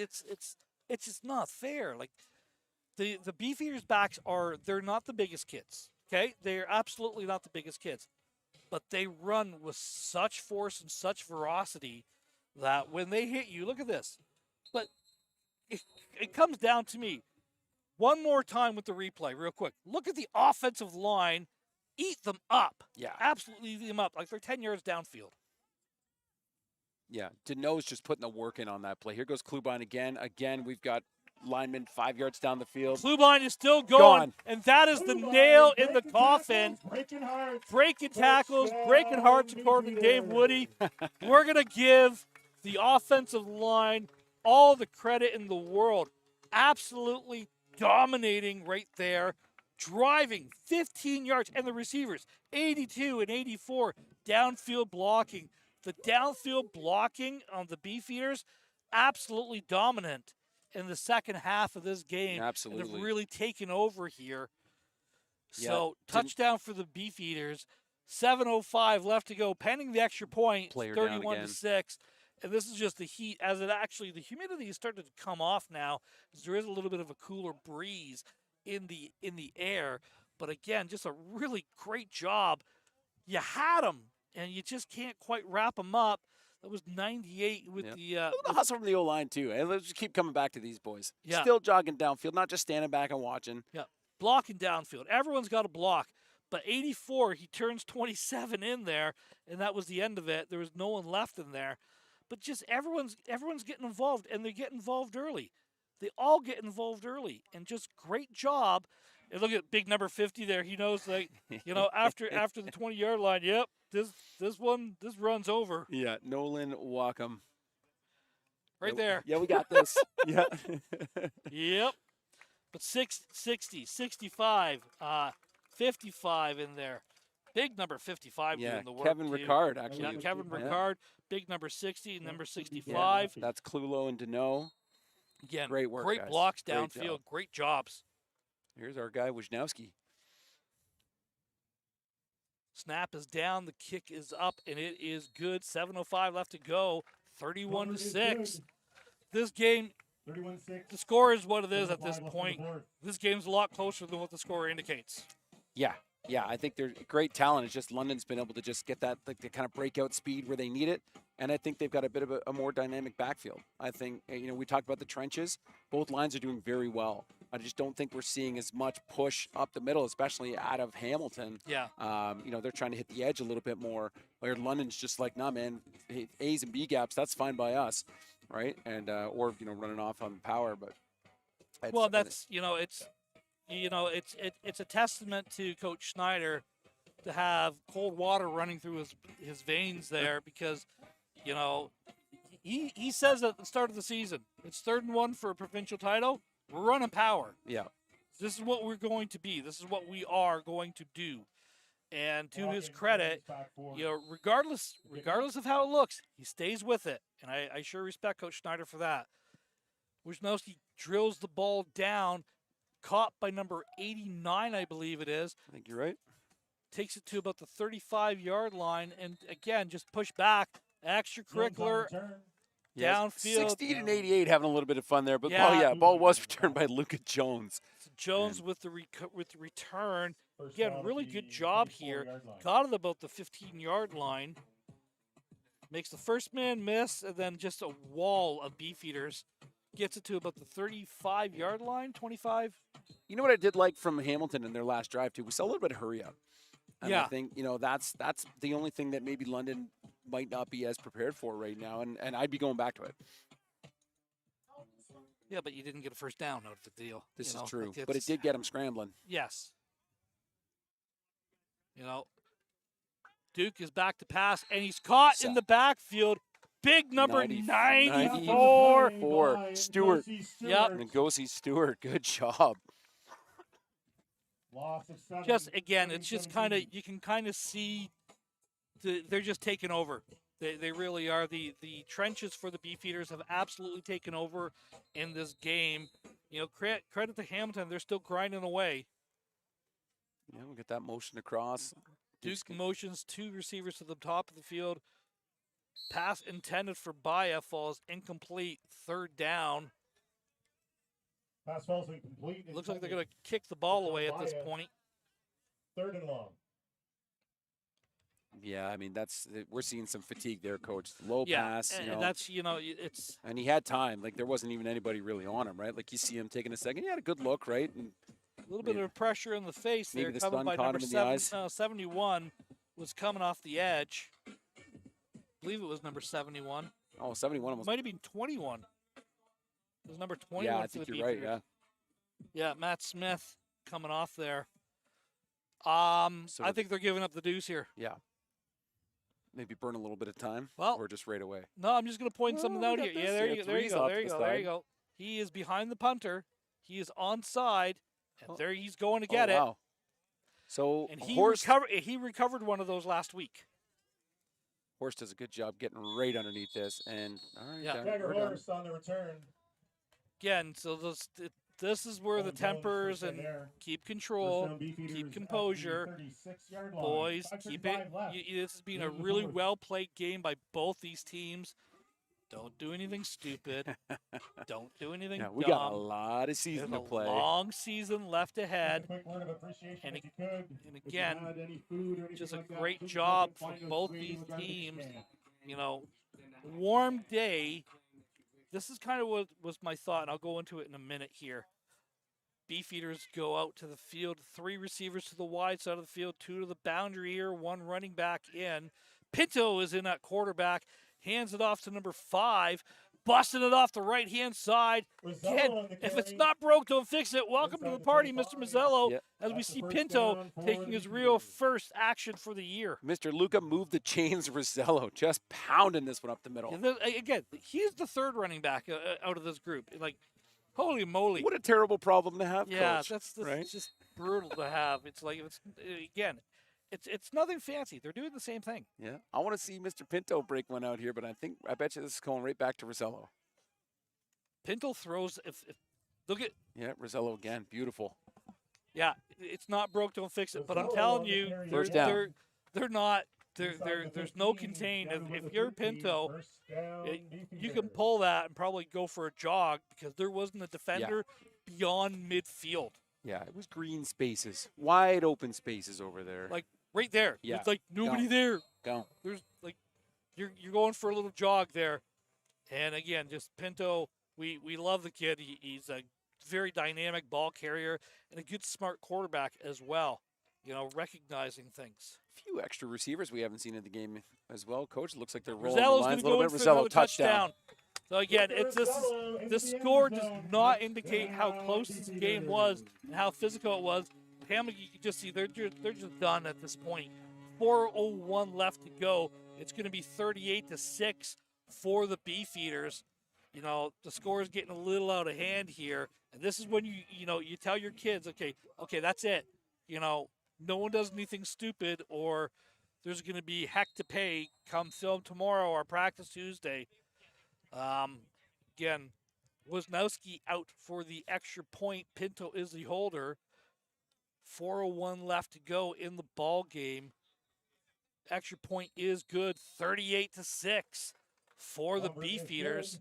Speaker 1: it's just not fair. Like the Beefeaters backs they're not the biggest kids. Okay, they're absolutely not the biggest kids, but they run with such force and such ferocity that when they hit you, look at this. But it comes down to me. One more time with the replay, real quick. Look at the offensive line. Eat them up.
Speaker 3: Yeah.
Speaker 1: Absolutely eat them up. Like they're 10 yards downfield.
Speaker 3: Yeah, Deneau's just putting the work in on that play. Here goes Klubine again. Again, we've got linemen 5 yards down the field.
Speaker 1: Klubine is still going, and that is the nail in the coffin. Breaking tackles, breaking hearts, according to Dave Woody. We're going to give the offensive line all the credit in the world. Absolutely dominating right there, driving 15 yards, and the receivers 82 and 84 downfield blocking. The downfield blocking on the Beefeaters absolutely dominant in the second half of this game.
Speaker 3: Absolutely.
Speaker 1: And they've really taken over here.
Speaker 3: Yeah,
Speaker 1: So touchdown for the Beefeaters. 7:05 left to go, pending the extra point.
Speaker 3: Player down
Speaker 1: 31-6. And this is just the heat, as the humidity is starting to come off now, as there is a little bit of a cooler breeze in the air. But again, just a really great job. You had them, and you just can't quite wrap them up. That was 98 with
Speaker 3: the hustle from the O-line too. And let's just keep coming back to these boys.
Speaker 1: Yeah.
Speaker 3: Still jogging downfield, not just standing back and watching.
Speaker 1: Yeah, blocking downfield. Everyone's got a block. But 84, he turns 27 in there, and that was the end of it. There was no one left in there. But just everyone's getting involved, and they get involved early. They all get involved early, and just great job. And look at big number 50 there. He knows, after the 20-yard line, yep, this run's over.
Speaker 3: Yeah, Nolan Wacom.
Speaker 1: Right there.
Speaker 3: Yeah, we got this. Yeah.
Speaker 1: Yep. But 60, 65, 55 in there. Big number 55
Speaker 3: Yeah,
Speaker 1: doing the work.
Speaker 3: Kevin
Speaker 1: too.
Speaker 3: Ricard, actually.
Speaker 1: Yeah, Kevin
Speaker 3: Yeah.
Speaker 1: Ricard. Big number 60, number 65.
Speaker 3: Yeah, that's Clulo and Deneau.
Speaker 1: Again,
Speaker 3: Great work,
Speaker 1: great
Speaker 3: guys.
Speaker 1: blocks
Speaker 3: Great
Speaker 1: downfield.
Speaker 3: job.
Speaker 1: Great jobs.
Speaker 3: Here's our guy, Wisnowski.
Speaker 1: Snap is down. The kick is up, and it is good. 7:05 left to go. 31-6. This game,
Speaker 2: 31-6.
Speaker 1: the score is what it is at this point. This game's a lot closer than what the score indicates.
Speaker 3: Yeah, I think they're great talent. It's just London's been able to just get that the kind of breakout speed where they need it, and I think they've got a bit of a more dynamic backfield. I think we talked about the trenches. Both lines are doing very well. I just don't think we're seeing as much push up the middle, especially out of Hamilton.
Speaker 1: Yeah.
Speaker 3: They're trying to hit the edge a little bit more. Where London's just like, nah, man, A's and B gaps, that's fine by us, right? And or running off on power, but
Speaker 1: Well, that's it's a testament to Coach Schneider to have cold water running through his veins there, because he says at the start of the season, it's 3rd and 1 for a provincial title. We're running power.
Speaker 3: Yeah.
Speaker 1: This is what we're going to be. This is what we are going to do. And to his credit, regardless of how it looks, he stays with it. And I sure respect Coach Schneider for that. Wisnowski drills the ball down, caught by number 89, I believe it is.
Speaker 3: I think you're right.
Speaker 1: Takes it to about the 35-yard line, and again, just push back. Extracurricular, downfield.
Speaker 3: 16 and 88 having a little bit of fun there, but
Speaker 1: Yeah.
Speaker 3: ball was returned by Luka Jones.
Speaker 1: Jones with the return. Again, really good job here. Got it about the 15-yard line. Makes the first man miss, and then just a wall of Beefeaters. Gets it to about the 35-yard line, 25.
Speaker 3: You know what I did like from Hamilton in their last drive, too? We saw a little bit of hurry up. And
Speaker 1: Yeah.
Speaker 3: I think, that's the only thing that maybe London might not be as prepared for right now, and I'd be going back to it.
Speaker 1: Yeah, but you didn't get a first down out of the deal.
Speaker 3: This
Speaker 1: you
Speaker 3: is
Speaker 1: know,
Speaker 3: true,
Speaker 1: like
Speaker 3: but it did get him scrambling.
Speaker 1: Yes. Duke is back to pass, and he's caught in the backfield. Big number 94.
Speaker 3: 94. Stewart.
Speaker 1: Yep.
Speaker 3: Ngozi Stewart, good job.
Speaker 1: Just, again, it's just kind of, you can kind of see they're just taking over. They really are. The trenches for the Beefeaters have absolutely taken over in this game. Credit to Hamilton. They're still grinding away.
Speaker 3: Yeah, we'll get that motion across.
Speaker 1: Duke motions 2 receivers to the top of the field. Pass intended for Baya falls incomplete. 3rd down.
Speaker 2: Pass falls incomplete.
Speaker 1: Looks like they're going to kick the ball away at this point.
Speaker 2: 3rd and long.
Speaker 3: Yeah, I mean, we're seeing some fatigue there, Coach. Low
Speaker 1: Yeah,
Speaker 3: pass,
Speaker 1: and that's, it's...
Speaker 3: And he had time. Like, there wasn't even anybody really on him, right? Like, you see him taking a second. He had a good look, right? And
Speaker 1: a little bit of pressure in the face there.
Speaker 3: Maybe the
Speaker 1: Coming
Speaker 3: stun
Speaker 1: by
Speaker 3: caught
Speaker 1: number
Speaker 3: him in the eyes.
Speaker 1: 71 was coming off the edge. I believe it was number 71.
Speaker 3: Oh, 71 almost.
Speaker 1: Might have been 21. It was number 21
Speaker 3: Yeah, I
Speaker 1: for
Speaker 3: think
Speaker 1: the
Speaker 3: you're right,
Speaker 1: Beefeaters.
Speaker 3: yeah.
Speaker 1: Yeah, Matt Smith coming off there. I think they're giving up the deuce here.
Speaker 3: Yeah. Maybe burn a little bit of time,
Speaker 1: Well,
Speaker 3: or just right away.
Speaker 1: No, I'm just going to point something
Speaker 3: we
Speaker 1: out
Speaker 3: got
Speaker 1: here.
Speaker 3: this.
Speaker 1: Yeah, there
Speaker 3: Yeah,
Speaker 1: you go. There you
Speaker 3: three's
Speaker 1: go.
Speaker 3: off
Speaker 1: There
Speaker 3: to
Speaker 1: you
Speaker 3: the
Speaker 1: go. There you
Speaker 3: side.
Speaker 1: go. He is behind the punter. He is onside, and there he's going to get it.
Speaker 3: Wow. So
Speaker 1: And he
Speaker 3: Horst
Speaker 1: recovered one of those last week.
Speaker 3: does a good job getting right underneath this, and all right,
Speaker 1: Yeah.
Speaker 2: Jagger
Speaker 3: we're done.
Speaker 2: Horst on the return.
Speaker 1: Again, so this is where the
Speaker 2: Owen Jones
Speaker 1: tempers
Speaker 2: first
Speaker 1: and
Speaker 2: in there.
Speaker 1: keep control,
Speaker 2: First down, Beefeaters
Speaker 1: keep
Speaker 2: at the
Speaker 1: composure.
Speaker 2: 36-yard line.
Speaker 1: Boys, keep it.
Speaker 2: 5:35 left.
Speaker 1: This has been a
Speaker 2: Into the
Speaker 1: really
Speaker 2: fourth.
Speaker 1: well-played game by both these teams. Don't do anything stupid. Don't do anything
Speaker 3: Yeah, we
Speaker 1: dumb.
Speaker 3: got a lot of season
Speaker 1: There's
Speaker 3: to
Speaker 1: a
Speaker 3: play.
Speaker 1: long season left
Speaker 2: Just
Speaker 1: ahead.
Speaker 2: a quick word of appreciation
Speaker 1: And
Speaker 2: if you could.
Speaker 1: and
Speaker 2: If you
Speaker 1: again,
Speaker 2: had any food or anything
Speaker 1: just a
Speaker 2: like that,
Speaker 1: great
Speaker 2: please
Speaker 1: job
Speaker 2: go
Speaker 1: for
Speaker 2: find us
Speaker 1: both
Speaker 2: waiting
Speaker 1: these
Speaker 2: in the garbage
Speaker 1: teams.
Speaker 2: can.
Speaker 1: Warm day. This is kind of what was my thought, and I'll go into it in a minute here. Beefeaters go out to the field. 3 receivers to the wide side of the field, 2 to the boundary here, 1 running back in. Pinto is in at quarterback, hands it off to number 5, busting it off the right-hand side.
Speaker 2: Rizzello
Speaker 1: Again,
Speaker 2: on the
Speaker 1: if it's
Speaker 2: carry.
Speaker 1: not broke, don't fix it. Welcome to the party, Mr. Mazzello,
Speaker 3: Yep.
Speaker 1: as we
Speaker 2: That's the
Speaker 1: see
Speaker 2: first
Speaker 1: Pinto
Speaker 2: down for
Speaker 1: taking
Speaker 2: the
Speaker 1: his real
Speaker 2: Beefeaters.
Speaker 1: first action for the year.
Speaker 3: Mr. Luca moved the chains. Rizzello just pounding this one up the middle.
Speaker 1: Yeah, again, he's the 3rd running back out of this group. Like, holy moly.
Speaker 3: What a terrible problem to have,
Speaker 1: Yeah,
Speaker 3: Coach.
Speaker 1: that's
Speaker 3: right?
Speaker 1: just brutal to have. It's like it's nothing fancy. They're doing the same thing.
Speaker 3: Yeah, I want to see Mr. Pinto break one out here, but I bet you this is going right back to Rizzello.
Speaker 1: Pinto throws. If look at
Speaker 3: Yeah, Rizzello again, beautiful.
Speaker 1: it's not broke, don't fix it. But I'm
Speaker 2: Rizzello
Speaker 1: telling
Speaker 2: on the
Speaker 1: you,
Speaker 2: carry.
Speaker 3: First down.
Speaker 1: they're not.
Speaker 2: Inside the
Speaker 1: There's no
Speaker 2: 15,
Speaker 1: contain.
Speaker 2: down to
Speaker 1: If
Speaker 2: the
Speaker 1: you're
Speaker 2: 13,
Speaker 1: Pinto,
Speaker 2: first down,
Speaker 1: you can
Speaker 2: Beefeaters.
Speaker 1: pull that and probably go for a jog because there wasn't a defender beyond midfield.
Speaker 3: Yeah, it was green spaces, wide open spaces over there.
Speaker 1: Like right there.
Speaker 3: Yeah.
Speaker 1: It's like nobody
Speaker 3: Gone.
Speaker 1: there.
Speaker 3: Go.
Speaker 1: There's like you're going for a little jog there, and again, just Pinto. We love the kid. He's a very dynamic ball carrier and a good smart quarterback as well. Recognizing things.
Speaker 3: Few extra receivers we haven't seen in the game as well. Coach, looks like they're rolling
Speaker 1: Rosello's
Speaker 3: the
Speaker 1: going
Speaker 3: lines
Speaker 1: to
Speaker 3: a little
Speaker 1: go
Speaker 3: bit.
Speaker 1: in for
Speaker 3: Rosello
Speaker 1: another touchdown. So again, the score does not indicate how close this game was and how physical it was. Hamilton, you can just see they're just done at this point. 4:01 left to go. It's going to be 38-6 for the Beefeaters. The score is getting a little out of hand here, and this is when you tell your kids, okay, that's it. No one does anything stupid, or there's going to be heck to pay come film tomorrow or practice Tuesday. Again, Wisnowski out for the extra point. Pinto is the holder. 4:01 left to go in the ball game. Extra point is good. 38-6 for the Beefeaters.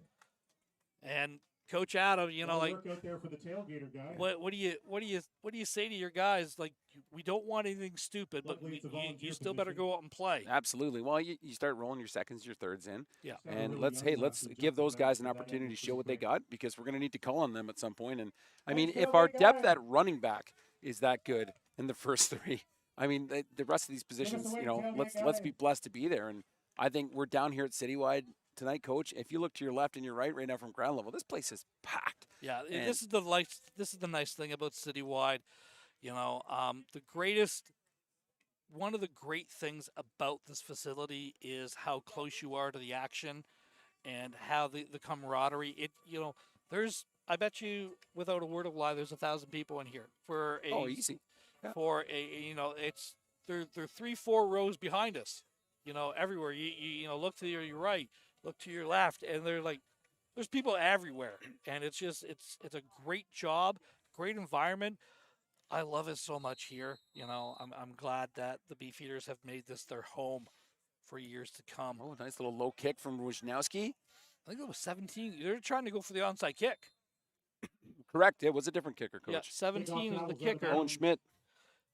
Speaker 1: And Coach Adam,
Speaker 2: Work out there for the tailgater guy.
Speaker 1: what do you say to your guys? Like, we don't want anything stupid, but
Speaker 2: Luckily, it's a volunteer
Speaker 1: you still better
Speaker 2: position.
Speaker 1: go out and play.
Speaker 3: Absolutely. Well, you start rolling your seconds, your thirds in.
Speaker 1: Yeah.
Speaker 3: And let's give those guys an opportunity to show what they got, because we're going to need to call on them at some point. And I mean, if our depth at running back is that good in the first three, I mean, the rest of these positions, let's be blessed to be there. And I think we're down here at Citywide tonight, Coach. If you look to your left and your right now from ground level, this place is packed.
Speaker 1: Yeah,
Speaker 3: And
Speaker 1: this is the nice thing about Citywide. One of the great things about this facility is how close you are to the action and how the camaraderie. I bet you, without a word of lie, there's 1,000 people in here for a
Speaker 3: easy. Yeah.
Speaker 1: for a they're 3-4 rows behind us. Everywhere you look to your right, look to your left, and they're like, there's people everywhere, and it's a great job, great environment. I love it so much here. I'm glad that the Beefeaters have made this their home for years to come.
Speaker 3: Oh, nice little low kick from Wisnowski.
Speaker 1: I think it was 17. They're trying to go for the onside kick.
Speaker 3: Correct. It was a different kicker, Coach.
Speaker 1: Yeah, 17 is the kicker.
Speaker 3: Owen Schmidt.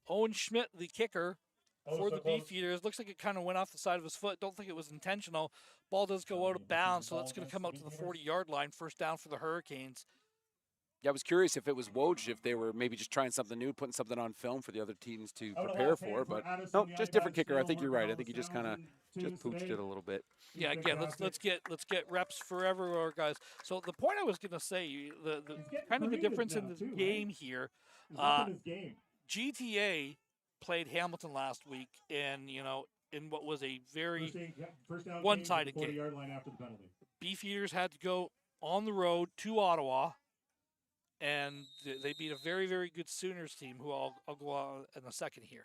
Speaker 1: Owen Schmidt, the kicker for
Speaker 2: so
Speaker 1: the
Speaker 2: close.
Speaker 1: Beefeaters. Looks like it kind of went off the side of his foot. Don't think it was intentional. Ball does go out of bounds, so that's going to come out to the 40-yard line. First down for the Hurricanes.
Speaker 3: Yeah, I was curious if it was Woj, if they were maybe just trying something new, putting something on film for the other teams to prepare for. But no, just different kicker. I think you're right. I think he just kind of just pooched it a little bit.
Speaker 1: Yeah, again, let's get reps for everywhere, guys. So the point I was going to say, the kind of the difference in this game here, GTA played Hamilton last week, and in what was a very one-sided game.
Speaker 2: 40-yard line after the penalty.
Speaker 1: Beefeaters had to go on the road to Ottawa, and they beat a very, very good Sooners team, who I'll go on in a second here.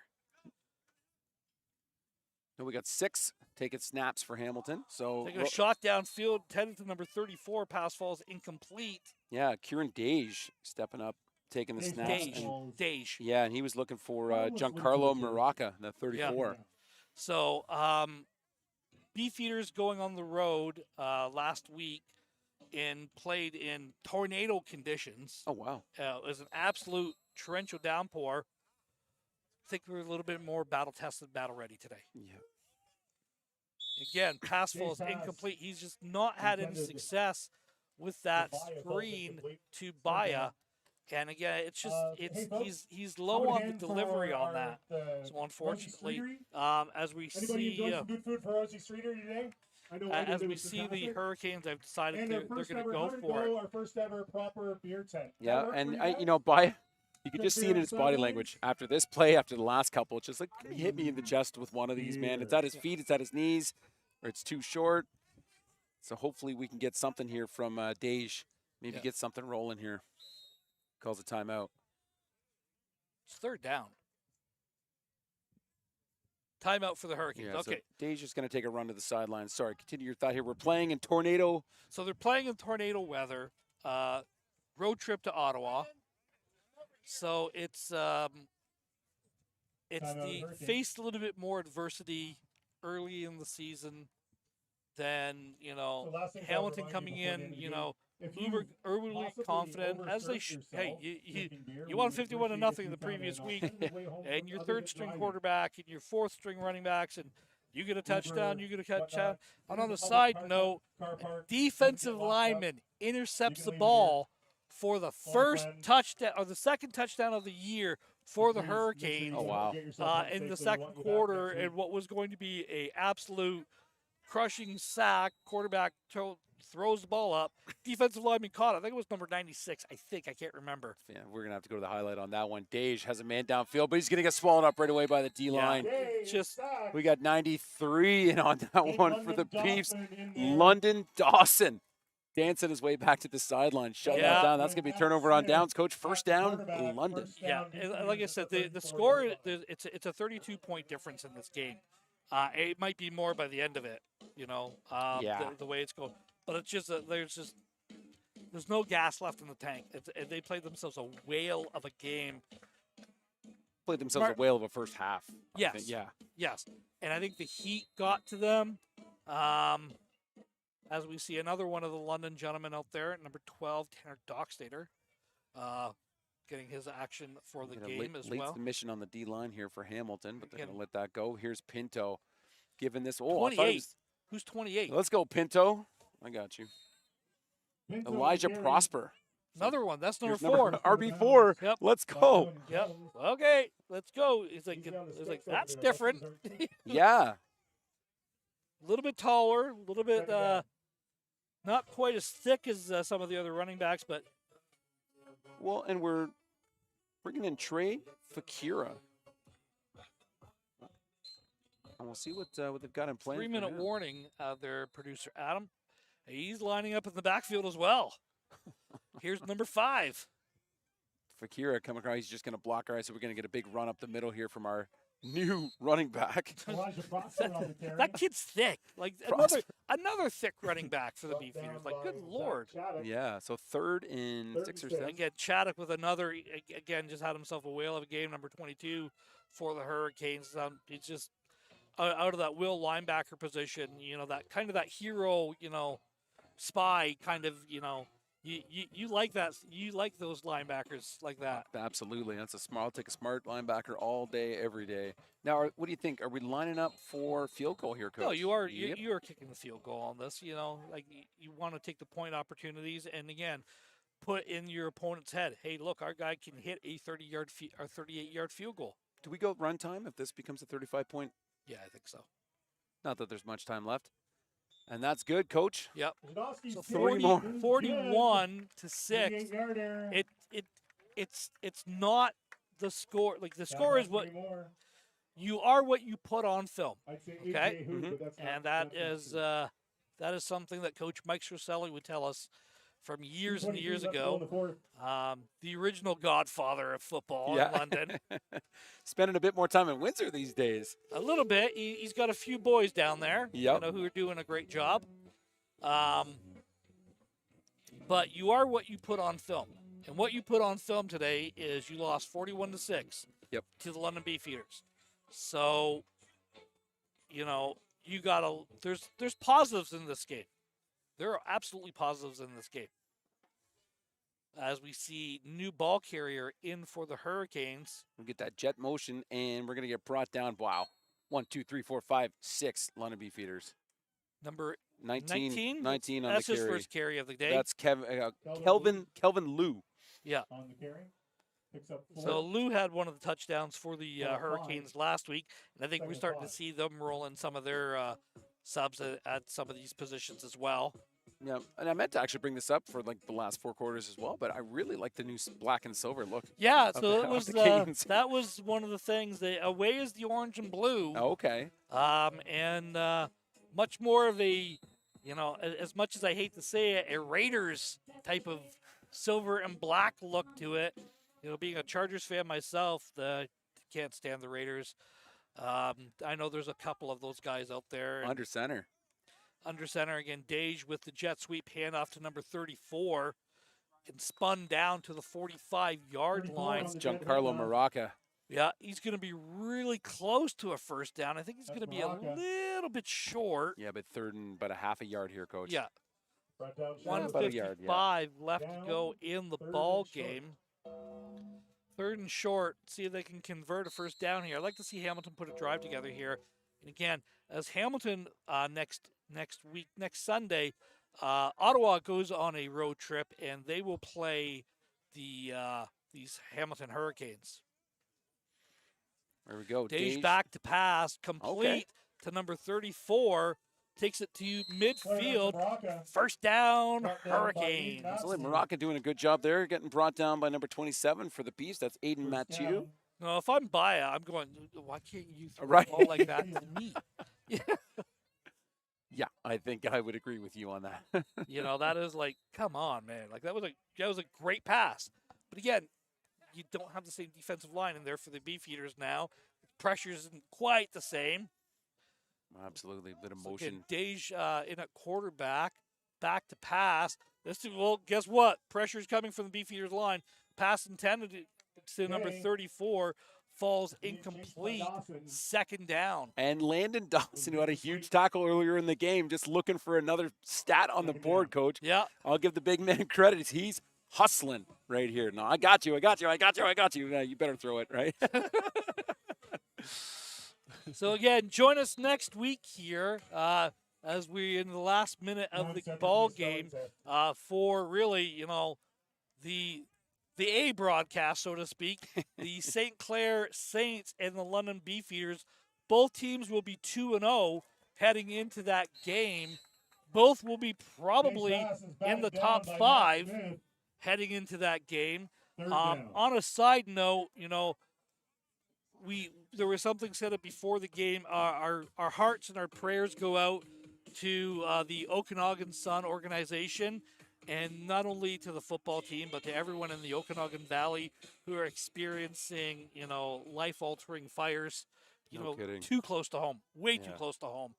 Speaker 3: No, we got 6 taking snaps for Hamilton. So
Speaker 1: Taking a shot downfield, headed to number 34. Pass falls incomplete.
Speaker 3: yeah, Kieran Dage stepping up, taking the snaps.
Speaker 1: Dage.
Speaker 3: Yeah, and he was looking for Giancarlo Maraca, the 34.
Speaker 2: Yeah.
Speaker 1: So Beefeaters going on the road last week and played in tornado conditions.
Speaker 3: Oh, wow.
Speaker 1: It was an absolute torrential downpour. I think we're a little bit more battle-tested, battle-ready today.
Speaker 3: Yeah.
Speaker 1: Again, pass falls incomplete. He's just not had any success with that screen to Baya. And again, it's just he's low on the delivery on that. So unfortunately, as we see
Speaker 2: good food for Rosie Streeter today?
Speaker 1: as we see the Hurricanes, I've decided they're going to go for it.
Speaker 2: Our first ever proper beer tent.
Speaker 3: Yeah, and Baya, you could just see it in his body language after this play, after the last couple. It's just like, hit me in the chest with one of these, man. It's at his feet, it's at his knees, or it's too short. So hopefully we can get something here from Dage. Maybe get something rolling here. Calls a timeout.
Speaker 1: It's third down. Timeout for the Hurricanes.
Speaker 3: Yeah,
Speaker 1: Okay.
Speaker 3: So Dave's just going to take a run to the sideline. Sorry, continue your thought here. We're playing in tornado.
Speaker 1: So they're playing in tornado weather. Road trip to Ottawa. So it's faced a little bit more adversity early in the season than Hamilton coming in. Uberly confident, as they should. Hey, you won 51-0 the previous week, and your third string quarterback and your fourth string running backs, and you get a touchdown, you get a touchdown. And on a side note, a defensive lineman intercepts the ball for the
Speaker 2: Well,
Speaker 1: first
Speaker 2: friend.
Speaker 1: touchdown or the second touchdown of the year for the
Speaker 2: Make sure you
Speaker 1: Hurricanes
Speaker 3: Oh, wow.
Speaker 2: get yourself home
Speaker 1: in the
Speaker 2: safely. We
Speaker 1: second
Speaker 2: want you back
Speaker 1: quarter,
Speaker 2: next week.
Speaker 1: and what was going to be a absolute crushing sack. Quarterback throws the ball up. Defensive lineman caught it. I think it was number 96. I can't remember.
Speaker 3: Yeah, we're going to have to go to the highlight on that one. Dage has a man downfield, but he's going to get swallowed up right away by the D-line.
Speaker 2: Yay,
Speaker 1: Just-
Speaker 2: sack.
Speaker 3: We got 93 in on that
Speaker 2: Big
Speaker 3: one for the
Speaker 2: London
Speaker 3: Beefs.
Speaker 2: Dawson in there.
Speaker 3: London Dawson dancing his way back to the sideline, shutting that
Speaker 1: Yeah.
Speaker 3: down. That's going to be turnover on downs, Coach. First down,
Speaker 2: Quarterback,
Speaker 3: London.
Speaker 2: first
Speaker 1: Yeah,
Speaker 2: down,
Speaker 1: and like I said, the
Speaker 2: Beefeaters
Speaker 1: score
Speaker 2: for the-
Speaker 1: it's a 32-point difference in this game. It might be more by the end of it,
Speaker 3: Yeah.
Speaker 1: the way it's going. But it's just there's no gas left in the tank. They played themselves a whale of a game.
Speaker 3: Played themselves a whale of a first half. I
Speaker 1: Yes.
Speaker 3: think. Yeah.
Speaker 1: Yes, and I think the heat got to them. As we see another one of the London gentlemen out there, number 12, Tanner Dockstader, getting his action for the
Speaker 3: Gonna
Speaker 1: game as
Speaker 3: late
Speaker 1: well.
Speaker 3: submission on the D-line here for Hamilton, but they're
Speaker 1: Again.
Speaker 3: going to let that go. Here's Pinto giving this. Oh, I thought he
Speaker 1: 28.
Speaker 3: was,
Speaker 1: Who's 28?
Speaker 3: let's go, Pinto. I got you.
Speaker 2: Pinto
Speaker 3: Elijah
Speaker 2: carry.
Speaker 3: Prosper.
Speaker 1: Another one. That's number
Speaker 3: Here's
Speaker 1: 4.
Speaker 3: RB4.
Speaker 1: Yep.
Speaker 3: Let's go.
Speaker 1: Yep. Okay, let's go. It's like
Speaker 2: Easy on the
Speaker 1: it's like
Speaker 2: sticks over
Speaker 1: that's
Speaker 2: there.
Speaker 1: different.
Speaker 3: Yeah.
Speaker 1: A little bit taller, a little bit not quite as thick as some of the other running backs, but
Speaker 3: Well, and we're bringing in Trey Fakira. And we'll see what they've got in plan.
Speaker 1: 3-minute warning. Their producer Adam, he's lining up in the backfield as well. Here's number 5.
Speaker 3: Fakira coming across. He's just going to block our eyes, so we're going to get a big run up the middle here from our new running back.
Speaker 2: Elijah Prosper on the carry.
Speaker 1: That kid's thick. Like another thick running back for the
Speaker 2: Brought down
Speaker 1: Beefeaters. Like
Speaker 2: by
Speaker 1: good
Speaker 2: Zach
Speaker 1: lord.
Speaker 2: Chaddock.
Speaker 3: Yeah, so third and 6 or 7.
Speaker 1: Again, Chaddock with another, again, just had himself a whale of a game, number 22 for the Hurricanes. He's just out of that will linebacker position, that kind of that hero, spy kind of, you like that. You like those linebackers like that.
Speaker 3: Absolutely. That's I'll take a smart linebacker all day, every day. Now, what do you think? Are we lining up for field goal here, Coach?
Speaker 1: No, you are.
Speaker 3: Yep.
Speaker 1: You are kicking the field goal on this. Like you want to take the point opportunities, and again, put in your opponent's head. Hey, look, our guy can hit a 30-yard or 38-yard field goal.
Speaker 3: Do we go run time if this becomes a 35-point?
Speaker 1: Yeah, I think so.
Speaker 3: Not that there's much time left. And that's good, Coach.
Speaker 1: Yep.
Speaker 2: Zadowski's
Speaker 1: So
Speaker 2: carry
Speaker 3: 40 more.
Speaker 2: is
Speaker 1: 41 to 6.
Speaker 2: 38-yarder.
Speaker 1: It's not the score. Like the
Speaker 2: Got
Speaker 1: score is
Speaker 2: about
Speaker 1: what
Speaker 2: 3 more.
Speaker 1: you are, what you put on film,
Speaker 2: I'd say
Speaker 1: Okay.
Speaker 2: AJ Hood,
Speaker 3: Mhm.
Speaker 2: but that's not-
Speaker 1: and that
Speaker 2: that's
Speaker 1: is
Speaker 2: not
Speaker 1: that is something that Coach Mike Scherselli would tell us from
Speaker 2: true.
Speaker 1: years and
Speaker 2: 2:23
Speaker 1: years
Speaker 2: left to go in
Speaker 1: ago.
Speaker 2: the fourth.
Speaker 1: The original godfather of football
Speaker 3: Yeah.
Speaker 1: in London.
Speaker 3: Spending a bit more time in Windsor these days.
Speaker 1: A little bit. He's got a few boys down there,
Speaker 3: Yep.
Speaker 1: who are doing a great job. But you are what you put on film, and what you put on film today is you lost 41 to 6.
Speaker 3: Yep.
Speaker 1: To the London Beefeaters. So, you gotta. There's positives in this game. There are absolutely positives in this game. As we see new ball carrier in for the Hurricanes.
Speaker 3: We'll get that jet motion, and we're going to get brought down. Wow. 1, 2, 3, 4, 5, 6 London Beefeaters.
Speaker 1: Number
Speaker 3: 19 on
Speaker 1: That's
Speaker 3: the
Speaker 1: his
Speaker 3: carry.
Speaker 1: first carry of the day.
Speaker 3: That's Kelvin Lou.
Speaker 1: Yeah.
Speaker 2: On the carry. Picks up 4.
Speaker 1: So Lou had one of the touchdowns for the
Speaker 2: Got 5.
Speaker 1: Hurricanes last week, and I think we're
Speaker 2: Second
Speaker 1: starting to
Speaker 2: 5.
Speaker 1: see them roll in some of their subs at some of these positions as well.
Speaker 3: Yeah, and I meant to actually bring this up for like the last 4 quarters as well, but I really like the new black and silver look.
Speaker 1: Yeah,
Speaker 3: Of
Speaker 1: so
Speaker 3: the-
Speaker 1: it
Speaker 3: of
Speaker 1: was
Speaker 3: the Canes.
Speaker 1: that was one of the things. Away is the orange and blue,
Speaker 3: Okay.
Speaker 1: and much more of a, as much as I hate to say it, a Raiders type of silver and black look to it. Being a Chargers fan myself, can't stand the Raiders. I know there's a couple of those guys out there. and
Speaker 3: Under center.
Speaker 1: Under center again, Dage with the jet sweep handoff to number 34 and spun down to the 45-yard
Speaker 2: 34
Speaker 1: line.
Speaker 2: on the
Speaker 3: Giancarlo Maraca.
Speaker 1: Yeah, he's going to be really close to a first down. I think he's going to
Speaker 2: That's
Speaker 1: be a
Speaker 2: Maraca.
Speaker 1: little bit short.
Speaker 3: Yeah, but third and about a half a yard here, Coach.
Speaker 1: Yeah,
Speaker 2: Brought down
Speaker 3: One
Speaker 2: short.
Speaker 3: about a yard, yeah.
Speaker 1: 155 left to go
Speaker 2: Down,
Speaker 1: in the
Speaker 2: third and
Speaker 1: ball
Speaker 2: short.
Speaker 1: game. Third and short. See if they can convert a first down here. I'd like to see Hamilton put a drive together here. And again, as Hamilton next Sunday, Ottawa goes on a road trip, and they will play these Hamilton Hurricanes.
Speaker 3: There we go.
Speaker 1: Dage
Speaker 3: Dage.
Speaker 1: back to pass, complete to number 34, takes it to midfield. First down, Hurricanes.
Speaker 3: Absolutely. Morocco doing a good job there, getting brought down by number 27 for the Beefs. That's Aiden Mathieu.
Speaker 1: No, if I'm Baya, I'm going, why can't you throw
Speaker 3: Right.
Speaker 1: a ball like that to me?
Speaker 3: Yeah, I think I would agree with you on that.
Speaker 1: That is like, come on, man. Like that was a great pass. But again, you don't have the same defensive line in there for the Beefeaters now. Pressure isn't quite the same.
Speaker 3: Absolutely, a bit of
Speaker 1: So
Speaker 3: motion.
Speaker 1: again, Dage in at quarterback, back to pass. Well, guess what? Pressure's coming from the Beefeaters line. Pass intended to number 34. Falls incomplete. Second down.
Speaker 3: And Landon Dawson, who had a huge tackle earlier in the game, just looking for another stat on the board, Coach.
Speaker 1: Yeah.
Speaker 3: I'll give the big man credit. He's hustling right here. No, I got you. You better throw it, right?
Speaker 1: So again, join us next week here as we're in the last minute of the ball game for really, the A broadcast, so to speak. The St. Clair Saints and the London Beefeaters. Both teams will be 2-0 heading into that game. Both will be probably in the top 5 heading into that game. On a side note, there was something said before the game. Our hearts and our prayers go out to the Okanagan Sun organization, and not only to the football team, but to everyone in the Okanagan Valley who are experiencing, life-altering fires.
Speaker 3: No kidding.
Speaker 1: Too close to home, way too
Speaker 3: Yeah.
Speaker 1: close to home.